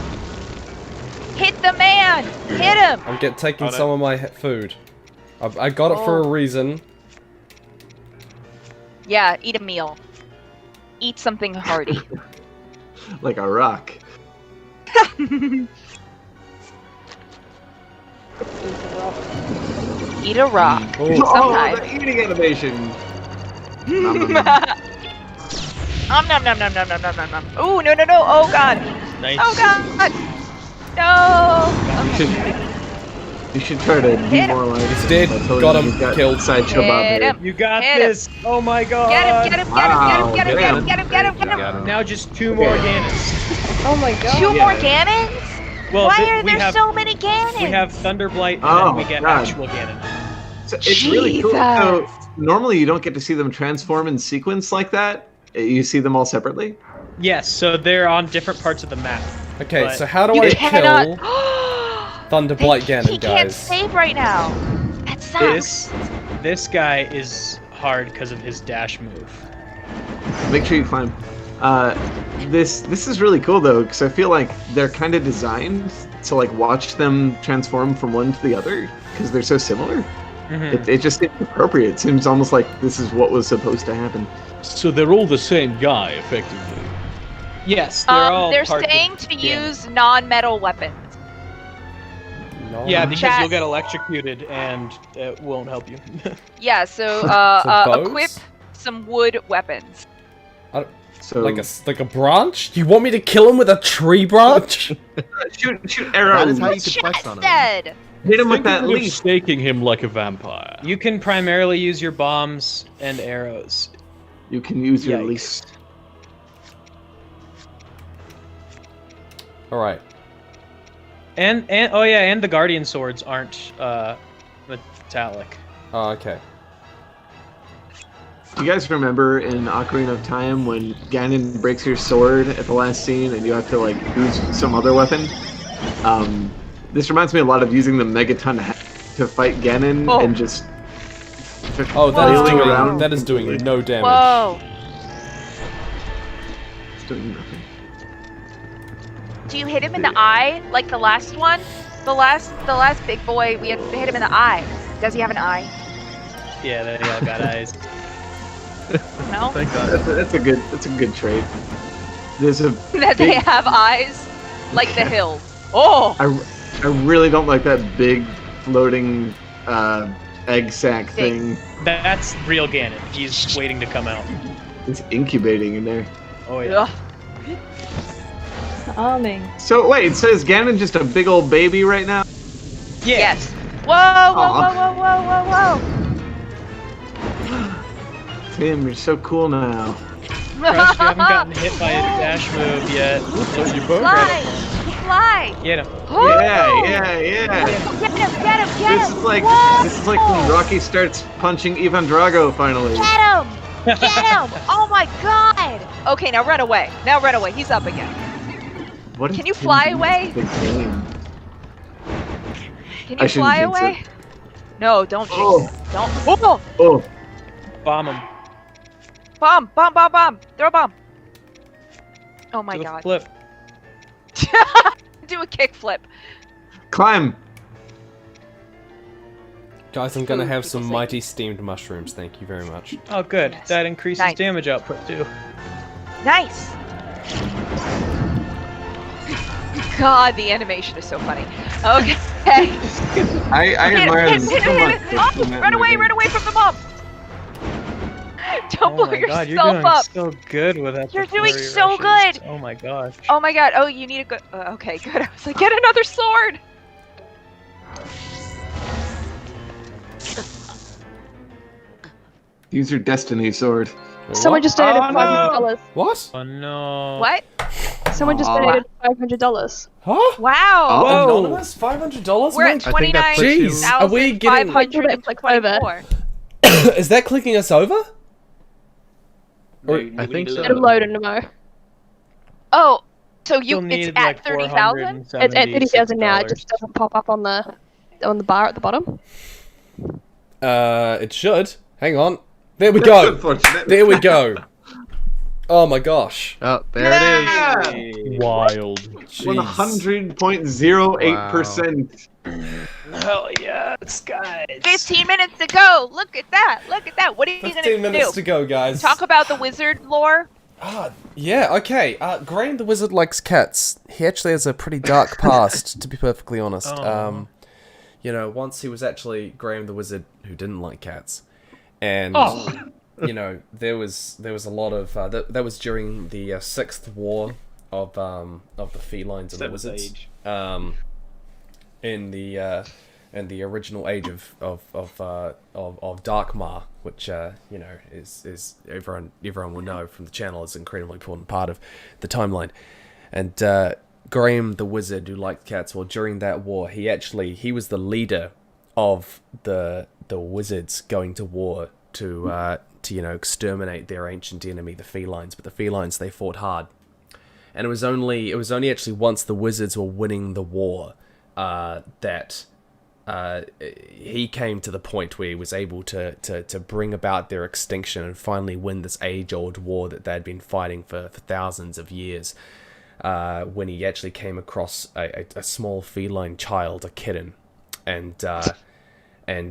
Hit the man! Hit him! I'm taking some of my food. I got it for a reason. Yeah, eat a meal. Eat something hearty. like a rock. Eat a rock. Oh, Sometime. the eating animation. Nom nom nom nom nom nom nom nom nom. Ooh, no no no! Oh god! Nice. Oh god! No! Okay. You should try to demoralize. He's dead. Got him. Killed. Sideshow Bob Hit here. him. You got Hit this. Oh my god. Get him! Wow, Get him! Get him! Get him! Get him! Get him! Get him! Now just 2 more Ganons. Oh my god. Two more Ganons? Well, Why are we there have, so many Ganons? We have Thunderblight and Oh, then we get God. actual Ganon. So it's really cool. So Jesus. normally you don't get to see them transform in sequence like that. You see them all separately. Yes, so they're on different parts of the map. Okay, But so how do You I cannot. kill Thunderblight Ganon, He can't guys? save right now. That sucks. This guy is hard because of his dash move. Make sure you climb. This is really cool though, because I feel like they're kind of designed to like watch them transform from one to the other because they're so similar. It just seems appropriate. It seems almost like this is what was supposed to happen. So they're all the same guy, effectively. Yes, they're all They're part of saying to Ganon. use non-metal weapons. Yeah, because Chat. you'll get electrocuted and it won't help you. Yeah, so bows? equip some wood weapons. So like a branch? You want me to kill him with a tree branch? shoot arrows. That is how you could flex on him. Dead. Hit him with Think that of it leaf. staking him like a vampire. You can primarily use your bombs and arrows. You can use your Yikes. leaf. All right. And oh yeah, and the guardian swords aren't metallic. Oh, okay. Do you guys remember in Ocarina of Time when Ganon breaks your sword at the last scene and you have to like use some other weapon? This reminds me a lot of using the Megaton to fight Ganon and just Oh, flailing around. that is doing no damage. Whoa. It's doing nothing. Do you hit him in the eye like the last one? The last big boy, we had to hit him in the eye. Does he have an eye? Yeah, they all got eyes. No. Thank God. That's a good trait. There's a That they big- have eyes like the hills. Oh. I really don't like that big floating egg sac thing. That's real Ganon. He's waiting to come out. It's incubating in there. Oh yeah. Ugh. Charming. So wait, so is Ganon just a big old baby right now? Yeah. Yes. Whoa, whoa, whoa, whoa, whoa, whoa, Tim, you're so cool now. whoa. Crush, you haven't gotten hit by a dash move yet. So you both Fly. Fly. Get him. Yeah. Get him, get him, get This him. is like Whoa. this is like when Rocky starts punching Ivan Drago finally. Get him! Get him! Oh my god! Okay, now run away. Now run away. He's up again. What Can is you Tim fly doing away? to the game? Can I you shouldn't fly jinx away? No, don't jinx Oh. it. Don't. Oh! Oh, Bomb him. Bomb! Bomb! Bomb! Bomb! Throw a bomb! Oh my Do a god. flip. Do a kickflip. climb! Guys, I'm gonna Food, have people some say. mighty steamed mushrooms. Thank you very much. Oh good. Yes. That increases Nice. damage output too. Nice! God, the animation is so funny. Okay. I admire hit them him, so hit much. him, hit him. Oh, run away from the bomb! Don't Oh blow my god, you're yourself doing up! so good with that. You're doing so good! Oh my gosh. Oh my god, oh, you need a good. Okay, good. I was like, get another sword! Use your destiny sword. Someone just donated $500. What? Oh no. What? Someone just donated $500. Huh? Wow. Whoa. Anonymous? $500? We're at 29,524. Jeez, are we getting... Is that clicking us over? I think so. It'll load in a mo. Oh, so You'll it's need, at like, 30,000? It's at 30,000 now. It just doesn't pop up on the bar at the bottom. It should. Hang on. There we go. There we go. Oh my gosh. Oh, there it is. Wild. 100.08%. Hell yes, guys. 15 minutes to go. Look at that. Look at that. What are you going to do? 15 minutes to go, guys. Talk about the wizard lore. Yeah, okay. Graham the Wizard likes cats. He actually has a pretty dark past, to be perfectly honest. You know, once he was actually Graham the Wizard who didn't like cats. And, you know, there was a lot of... that was during the 6th War of the felines and the wizards. In the original age of Darkmar, which you know is everyone will know from the channel is an incredibly important part of the timeline. And Graham the Wizard, who liked cats, well, during that war, he was the leader of the wizards going to war to you know, exterminate their ancient enemy, the felines. But the felines, they fought hard, and it was only actually once the wizards were winning the war that he came to the point where he was able to bring about their extinction and finally win this age-old war that they'd been fighting for thousands of years. When he actually came across a small feline child, a kitten, and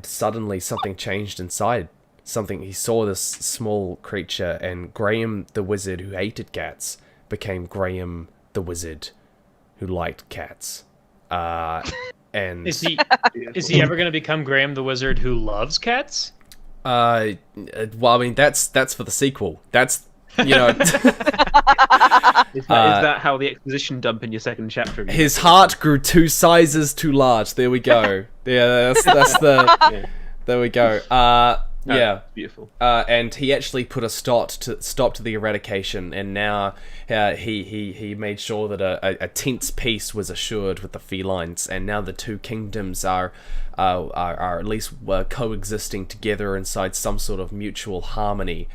suddenly something changed inside. He saw this small creature, and Graham the Wizard, who hated cats, became Graham the Wizard, who liked cats. And is he ever going to become Graham the Wizard who loves cats? Well, I mean, that's for the sequel. That's, you know... Is that how the exposition dump in your second chapter? His heart grew 2 sizes too large. There we go. Yeah, that's the... Yeah. There we go. Yeah, beautiful. And he actually put a stop to the eradication, and now he made sure that a tense peace was assured with the felines, and now the two kingdoms are at least coexisting together inside some sort of mutual harmony.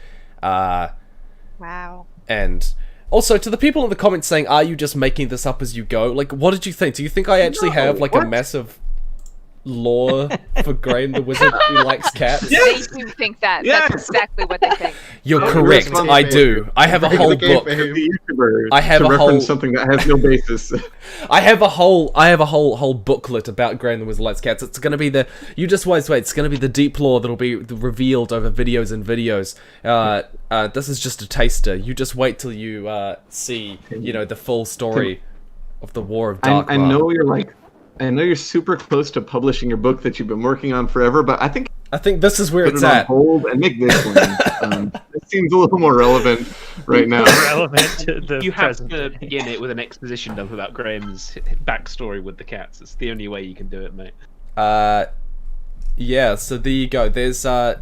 Wow. And also, to the people in the comments saying, "Are you just making this up as you go?" Like, what did you think? Do you think I actually have like a massive lore for Graham the Wizard who likes cats? Yes! They do think that. Yes! That's exactly what they think. You're correct. I do. I have a whole book. I have a whole something that has no basis. I have a whole booklet about Graham the Wizard likes cats. It's gonna be you just wait. It's gonna be the deep lore that'll be revealed over videos and videos. This is just a taster. You just wait till you see, you know, the full story of the War of Darkmar. I know you're super close to publishing your book that you've been working on forever, but I think this is where it's at. On hold and make this one. It seems a little more relevant right now. Relevant to the You have to begin it with an exposition dump about Graham's backstory with the cats. It's the only way you can do it, mate. Yeah. So there you go. There's I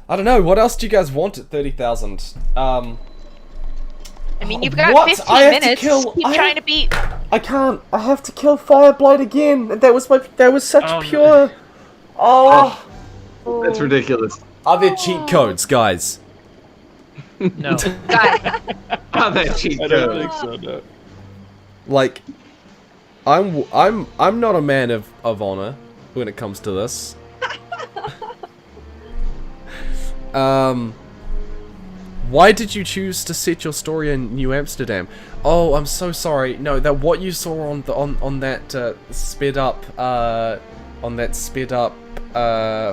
don't know. What else do you guys want at 30,000? I mean, you've got 15 minutes. Keep trying to beat. I can't. I have to kill Fireblight again. That was such pure. No. Oh, that's ridiculous. Are there cheat codes, guys? No. Are there cheat codes? I don't think so. No. Like, I'm not a man of honor when it comes to this. Why did you choose to set your story in New Amsterdam? Oh, I'm so sorry. No, that what you saw on that sped up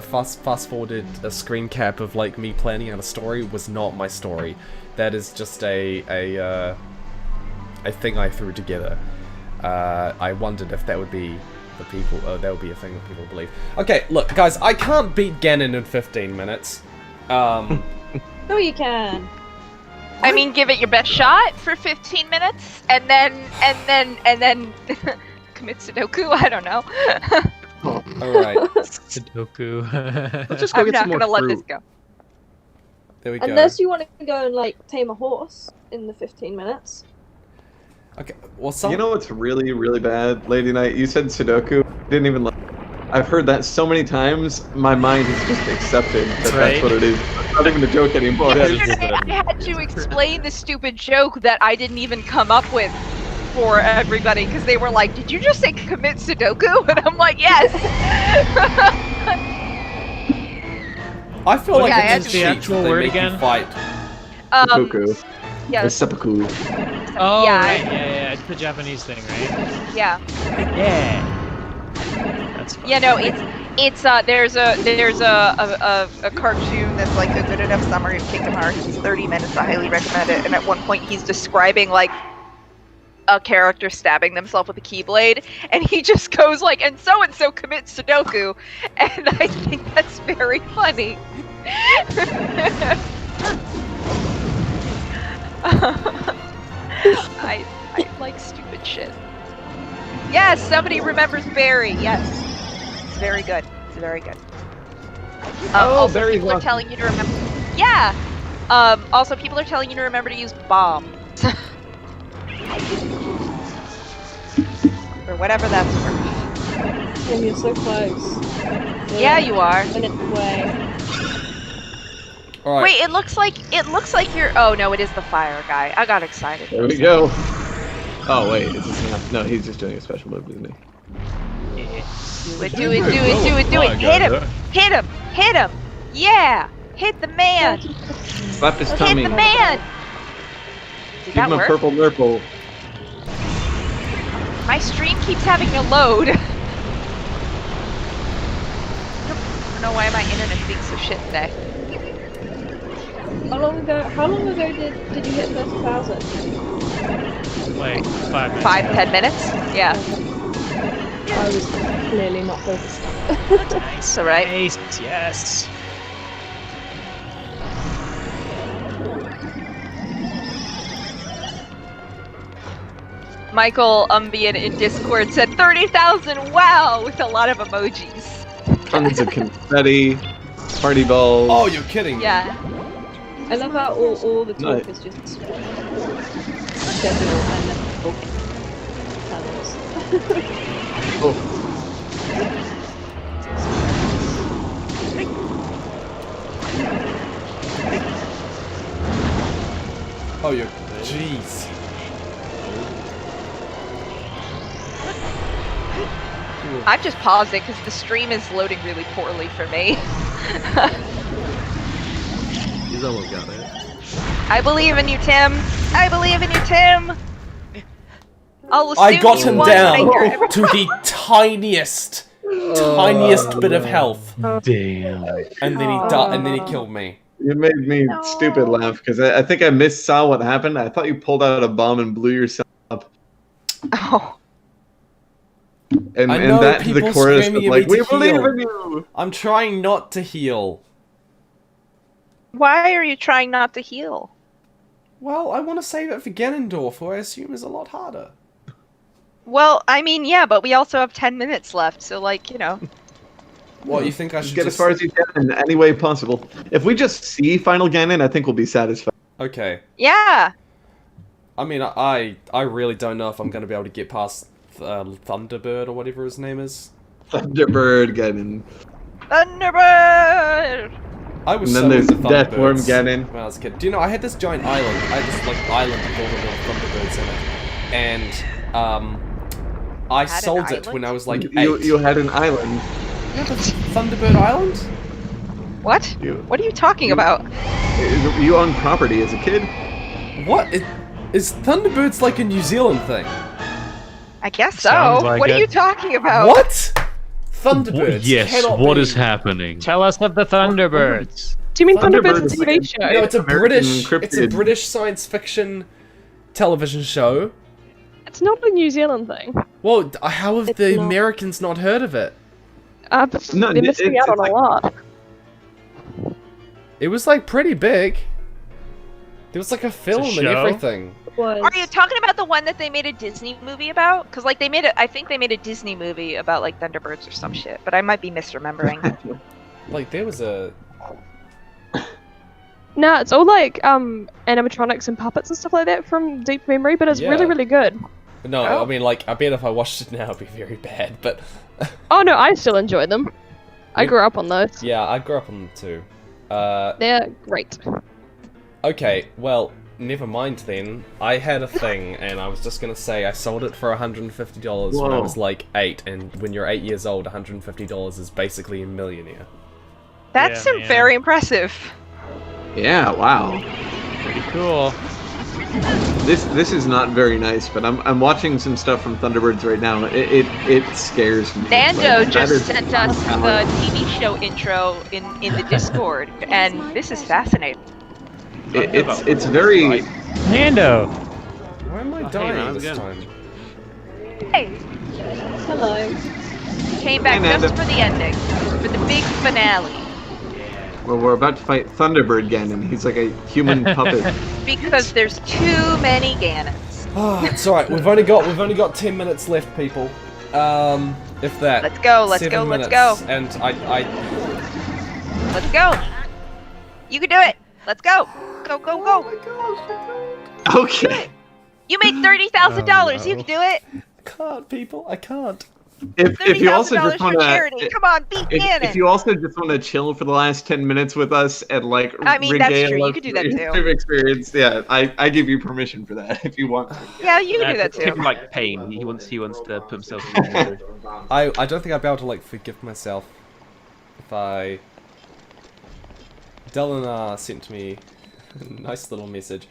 fast forwarded screen cap of like me planning out a story was not my story. That is just a thing I threw together. I wondered if that would be the people. That would be a thing that people believe. Okay, look, guys, I can't beat Ganon in 15 minutes. No, you can. I mean, give it your best shot for 15 minutes, and then commit Sudoku. I don't know. Alright. Sudoku. Let's just go I'm get not some more gonna let fruit. this go. There we go. Unless you want to go and like tame a horse in the 15 minutes. Okay, well, You know what's really, really bad, Lady Knight? You said Sudoku. Didn't even. I've heard that so many times. My mind has just accepted that that's what it is. It's not even a joke anymore. Yesterday, I had to explain the stupid joke that I didn't even come up with for everybody because they were like, "Did you just say commit Sudoku?" And I'm like, "Yes." I feel like yeah, it's the actual word again. Fight. Seppuku. Yeah. Seppuku. Oh, Yeah. right, yeah, it's the Japanese thing, right? Yeah. Yeah. That's fun. Yeah, no, it's there's a cartoon that's like a good enough summary of Kingdom Hearts. It's 30 minutes. I highly recommend it. And at one point, he's describing like a character stabbing themselves with a keyblade, and he just goes like, "And so commits Sudoku," and I think that's very funny. I like stupid shit. Yes, somebody remembers Barry. Yes, it's very good. It's very good. Also, Barry's people are awesome. telling you to remember. Yeah. Also, people are telling you to remember to use bomb. Or whatever that's for. And you're so close. Yeah, you are. Minutes away. Alright. Wait, it looks like you're. Oh no, it is the fire guy. I got excited. There we go. Oh wait, is this not? No, he's just doing a special move, isn't he? Do it! Hit him! Hit him! Hit him! Yeah! Hit the man! Slap his tummy. Hit the man! Did Give that him a work? purple nurple. My stream keeps having to load. I don't know why my internet's being so shit today. How long ago did you hit 30,000? Like 5 minutes. 5-10 minutes? Yeah. I was clearly not focused. It's alright. Nice, yes. Michael Umbian in Discord said 30,000, wow, with a lot of emojis. Tons of confetti, party balls. Oh, you're kidding me. Yeah. I love how all the talk No. is just schedule and then book panels. Oh. Oh, you're. Jeez. I've just paused it because the stream is loading really poorly for me. He's almost got it. I believe in you, Tim. I believe in you, Tim. I'll I assume got you him won when I hear down every- to the tiniest bit of health. Damn. And then he died, and then he killed me. You made me stupid laugh because I think I saw what happened. I thought you pulled out a bomb and blew yourself up. Oh. And I know that to the people chorus screaming of at me like, we to believe heal. in you. I'm trying not to heal. Why are you trying not to heal? Well, I want to save it for Ganondorf, who I assume is a lot harder. Well, I mean, yeah, but we also have 10 minutes left, so like, you know. What, you think I should Get as far as you can in any way possible. If we just see Final Ganon, I think we'll be satisfied. Okay. Yeah. I mean, I really don't know if I'm going to be able to get past Thunderbird or whatever his name is. Thunderbird Ganon. Thunderbird! I was And then so there's into Deathworm Thunderbirds Ganon. when I was a kid. Do you know, I had this giant island. I had this, like, island with all the little Thunderbirds in it. And, I Had an sold it island? when I was, like, 8. You had an island. Yeah, but Thunderbird Island? What? What are you talking about? You owned property as a kid? What? Is Thunderbirds like a New Zealand thing? I guess so. Sounds like What are it. you talking about? What? Thunderbirds. Yes, cannot what be. is happening? Tell us of the Thunderbirds. Do you mean Thunderbird Thunderbirds is TV like- show? No, it's a American British. It's a cryptid. British science fiction television show. It's not a New Zealand thing. Well, how have It's the not. Americans not heard of it? No, They're missing it's out on like- a lot. It was like pretty big. There was like a film and show? everything. was. Are you talking about the one that they made a Disney movie about? Because like I think they made a Disney movie about like Thunderbirds or some shit, but I might be misremembering. Like there was a. No, it's all like animatronics and puppets and stuff like that from deep memory, but it's really, really good. No, I mean like I bet if I watched it now it'd be very bad, but. Oh no, I still enjoy them. I grew up on those. Yeah, I grew up on them too. They're great. Okay, well, never mind then. I had a thing, and I was just gonna say I sold it for $150 when I was like 8, and when you're 8 years old, $150 is basically a millionaire. That's very impressive. Yeah, wow. Pretty cool. This is not very nice, but I'm watching some stuff from Thunderbirds right now. It scares me. Nando just sent us the TV show intro in the Discord, and this is fascinating. It's very. Nando. Why am I dying this time? Hey. Hello. Came back Hey, just for the ending, for the big finale. Well, we're about to fight Thunderbird Ganon. He's like a human puppet. Because there's too many Ganons. Oh, it's alright. We've only got 10 minutes left, people. If that. Let's go. Let's 7 go. Let's minutes, go. And Let's go. You can do it. Let's go. Go. Go. Go. Okay. You make $30,000. You can do it. I can't, people. I can't. If you also just for want charity. Come on, beat Ganon. if you also just want to chill for the last 10 minutes with us and like I mean, that's regale true. You us could do that with too. your experience, yeah, I give you permission for that if you want to. Yeah, you can do that Him too. like pain. He wants to put himself in the mood. I don't think I'd be able to like forgive myself if I. Delana sent me a nice little message.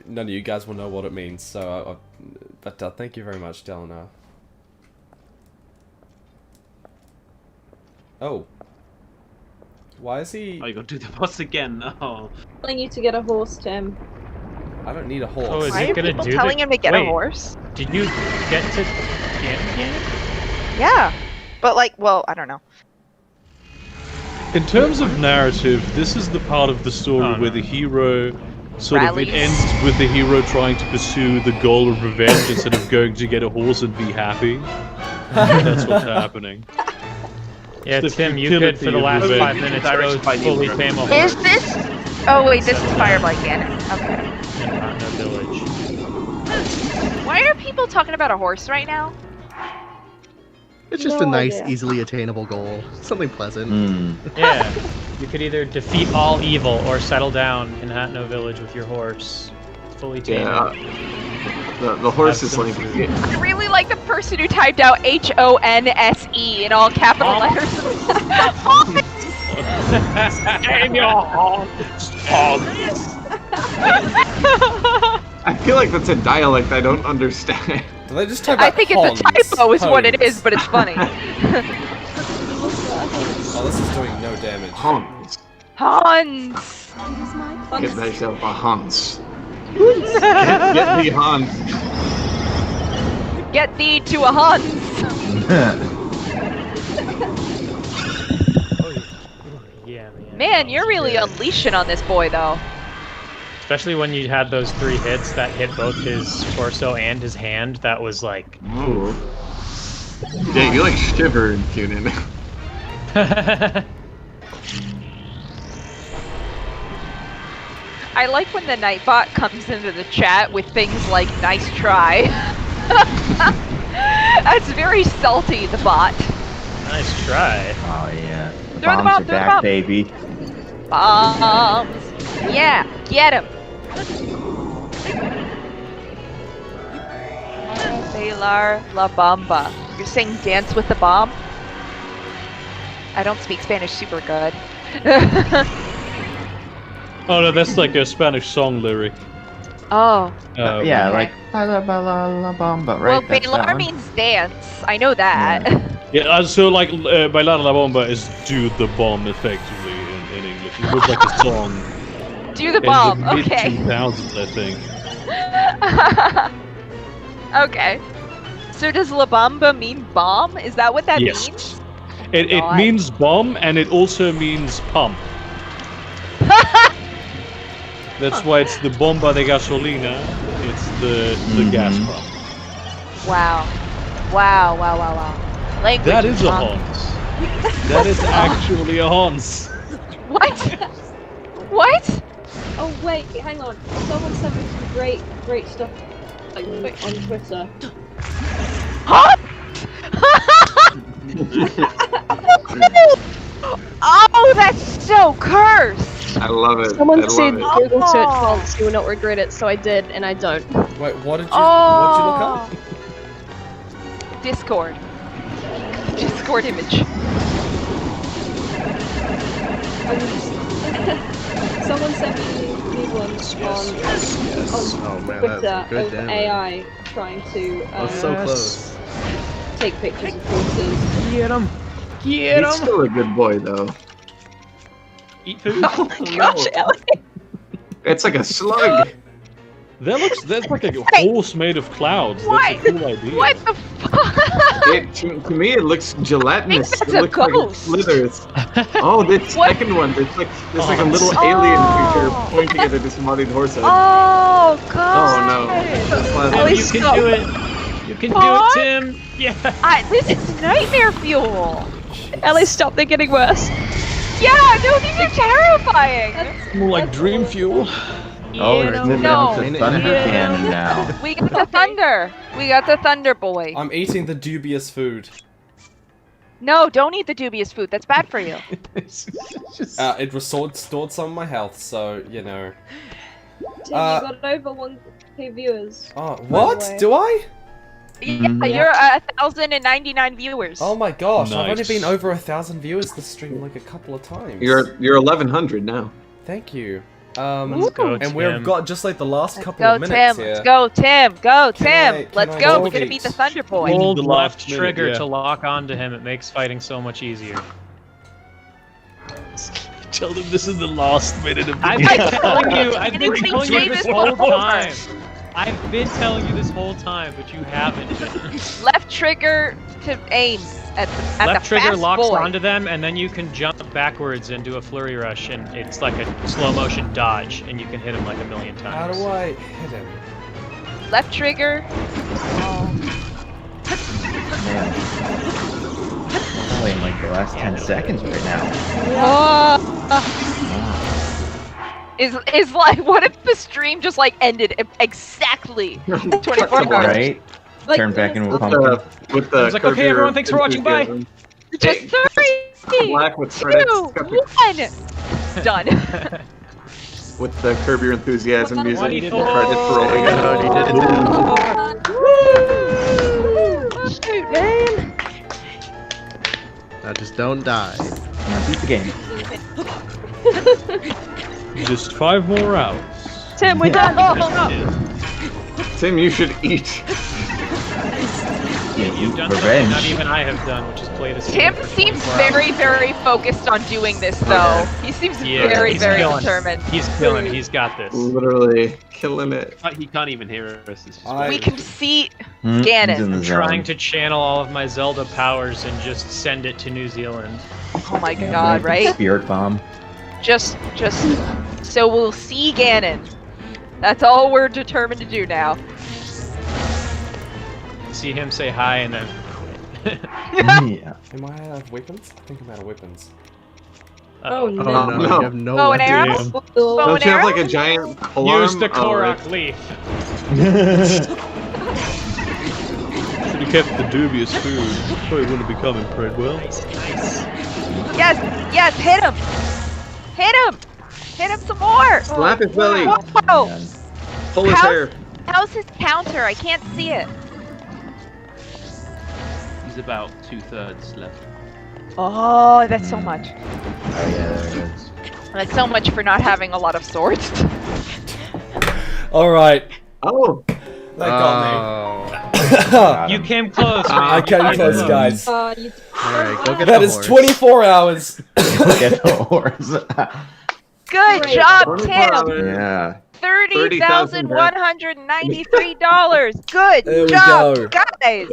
None of you guys will know what it means, so but thank you very much, Delana. Oh. Why is he... Oh, you gotta do the boss again. Oh. Telling you to get a horse, Tim. I don't need a horse. Oh, is Why it are gonna people do telling him to get a horse? Did you get to Ganon? Yeah, but like, well, I don't know. In terms of narrative, this is the part of the story where the hero sort of it ends with the hero trying to pursue the goal of revenge instead of going to get a horse and be happy. That's what's happening. Yeah, Tim, you could for the last 5 minutes go fully tame a horse. Is this? Oh wait, this is Fire by Ganon. Okay. In Ratna Village. Why are people talking about a horse right now? It's just a nice, easily attainable goal. Something pleasant. Yeah. You could either defeat all evil or settle down in Hatno Village with your horse. Fully tamed. Yeah. The horse is like. I really like the person who typed out HONSE in all capital letters. Name your horse. I feel like that's a dialect I don't understand. Do they just type I think it's a typo is what it is, but it's funny. Oh, this is doing no damage. Hans. Hans! Get thyself a Hans. Get thee Hans. Get thee to a Hans! Yeah, Man, you're really unleashing on this boy, though. Especially when you had those 3 hits that hit both his torso and his hand. That was like... Ooh. Yeah, you like shiver, Cunin. I like when the Nightbot comes into the chat with things like, nice try. That's very salty, the bot. Nice try. Oh yeah. Throw the Bombs bomb, are throw the back, bomb. baby. Bombs. Yeah, get him. Bailar la Bamba. You're saying dance with the bomb? I don't speak Spanish super good. Oh no, that's like a Spanish song lyric. Oh. Yeah, like la bomba, right? Well, That's that bailar one? means dance. I know that. Yeah, so like Bailar la Bomba is do the bomb effectively in English. It was like a song. Do the bomb, in the okay. mid-2000s, I think. Okay. So does La Bamba mean bomb? Is that what that Yes. means? It means bomb and it also means pump. That's why it's the bomba de gasolina It's the gas pump. Wow. Wow. Language That is a wrong. Hans. That is actually a Hans. What? What? Oh wait, hang on. Someone sent me some great stuff like on Twitter. Huh? Oh, that's so cursed. I love it. Someone said Google search fonts, you will not regret it, so I did, and I don't. Wait, what did you look up? Discord. Discord image. Someone sent me ones on Oh man, Twitter that's a good of damage. AI trying to So close. take pictures of horses. Get him! He's still a good boy, though. Eat food. Gosh, Ellie. It's like a slug. That's like a horse made of clouds. What? That's a cool idea. What the fuck? To me, it looks gelatinous. I think It that's looks a like it ghost. slithers. Oh, this second one. There's like a little alien creature pointing at a disembodied horse head. Oh god. Oh no. That's Tim, last- you can do it. You can do it, Tim. Yeah. This is nightmare fuel. Ellie, stop, they're getting worse. Yeah, no, these are terrifying. More like dream fuel. Oh, Yeah, we're moving no. on to Thunder Cannon now. We got the thunder. We got the thunder boy. I'm eating the dubious food. No, don't eat the dubious food. That's bad for you. It restored some of my health, so you know. Tim, you got over 1K viewers. Oh, by the what? way. Do I? Yeah, you're 1,099 viewers. Oh my gosh, I've only Nice. been over 1,000 viewers this stream like a couple of times. You're 1,100 now. Thank you. Let's go, and we've Tim. got just like the last couple Go of minutes Tim. here. Let's go Tim. Go Tim. can Let's I go. We're hold gonna it? beat the thunder boy. Hold The left last minute, trigger yeah. to lock onto him. It makes fighting so much easier. Tell them this is the last minute of the I've game. been telling you. I've been Anybody telling say you this this whole before? time. I've been telling you this whole time, but you haven't. Left trigger to aim at the Left trigger fast locks boy. onto them, and then you can jump backwards and do a flurry rush, and it's like a slow motion dodge, and you can hit him like a million How times. do I hit him? Left trigger. Man. Probably in like the last 10 seconds right now. Is like, what if the stream just like ended exactly 24 hours? Right? Like, Turn back into a With pumpkin. with the It's like, okay, everyone, thanks for watching, bye. Just three, Black with credits. 2, 1. Done. With the Curb Your Enthusiasm music. Wonderful. Credits rolling Oh, shoot, man. Now just don't die. Now beat the game. Just 5 more hours. Tim, we're done. Tim, you should eat. Yeah, You've done revenge. something not even I have done, which is play this Tim game for seems 24 hours. very, very focused on doing this, though. He seems Yeah, very, he's very killing. determined. He's killing. He's got this. Literally killing it. He can't even hear us. It's just We can see He's in Ganon. the I'm trying zone. to channel all of my Zelda powers and just send it to New Zealand. Oh my Yeah, god, like right? Spirit bomb. Just so we'll see Ganon. That's all we're determined to do now. See him say hi and then Yeah. Am I out of weapons? I think I'm out of weapons. Oh no. Oh no, no. you have no Bow and idea. arrow? Damn. Bow Don't and you have arrow? like a giant alarm? use the Oh, Korok leaf. Should have kept the dubious food. Probably wouldn't be coming pretty well. Yes, hit him! Hit him! Hit him some more! Slap his belly. Whoa! Pull his hair. How's his counter? I can't see it. he's about 2/3 left. Oh, that's so much. Oh yeah, there it is. That's so much for not having a lot of swords. Alright, Oh. that got me. Got You him. came close, man. I came close, guys. You Alright, go get That the is horse. 24 hours. Get the horse. Good Great. job, Tim! Yeah. $30,193. Good There we job, go. guys!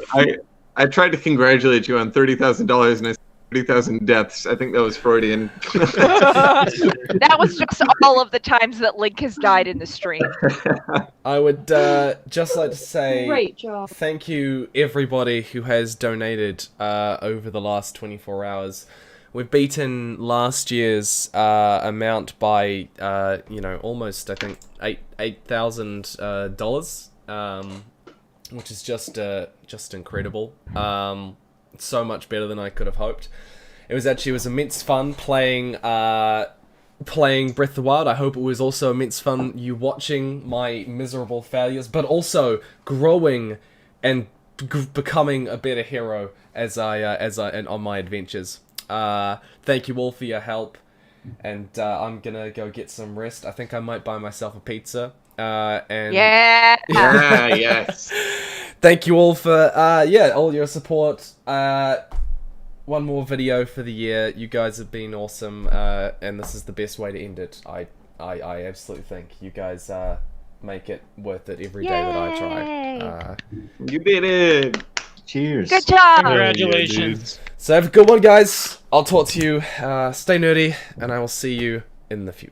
I tried to congratulate you on $30,000 and I said 30,000 deaths. I think that was Freudian. That was just all of the times that Link has died in the stream. I would just like to say Great job. thank you everybody who has donated over the last 24 hours. We've beaten last year's amount by almost I think $8,000, which is just incredible. So much better than I could have hoped. It was immense fun playing Breath of the Wild. I hope it was also immense fun you watching my miserable failures, but also growing and becoming a better hero as I and on my adventures. Thank you all for your help, and I'm gonna go get some rest. I think I might buy myself a pizza. And yes. Thank you all for all your support. One more video for the year. You guys have been awesome, and this is the best way to end it. I absolutely think you guys make it worth it every day that I try. You did it. Cheers. Good job. Congratulations. So have a good one, guys. I'll talk to you. Stay nerdy, and I will see you in the future.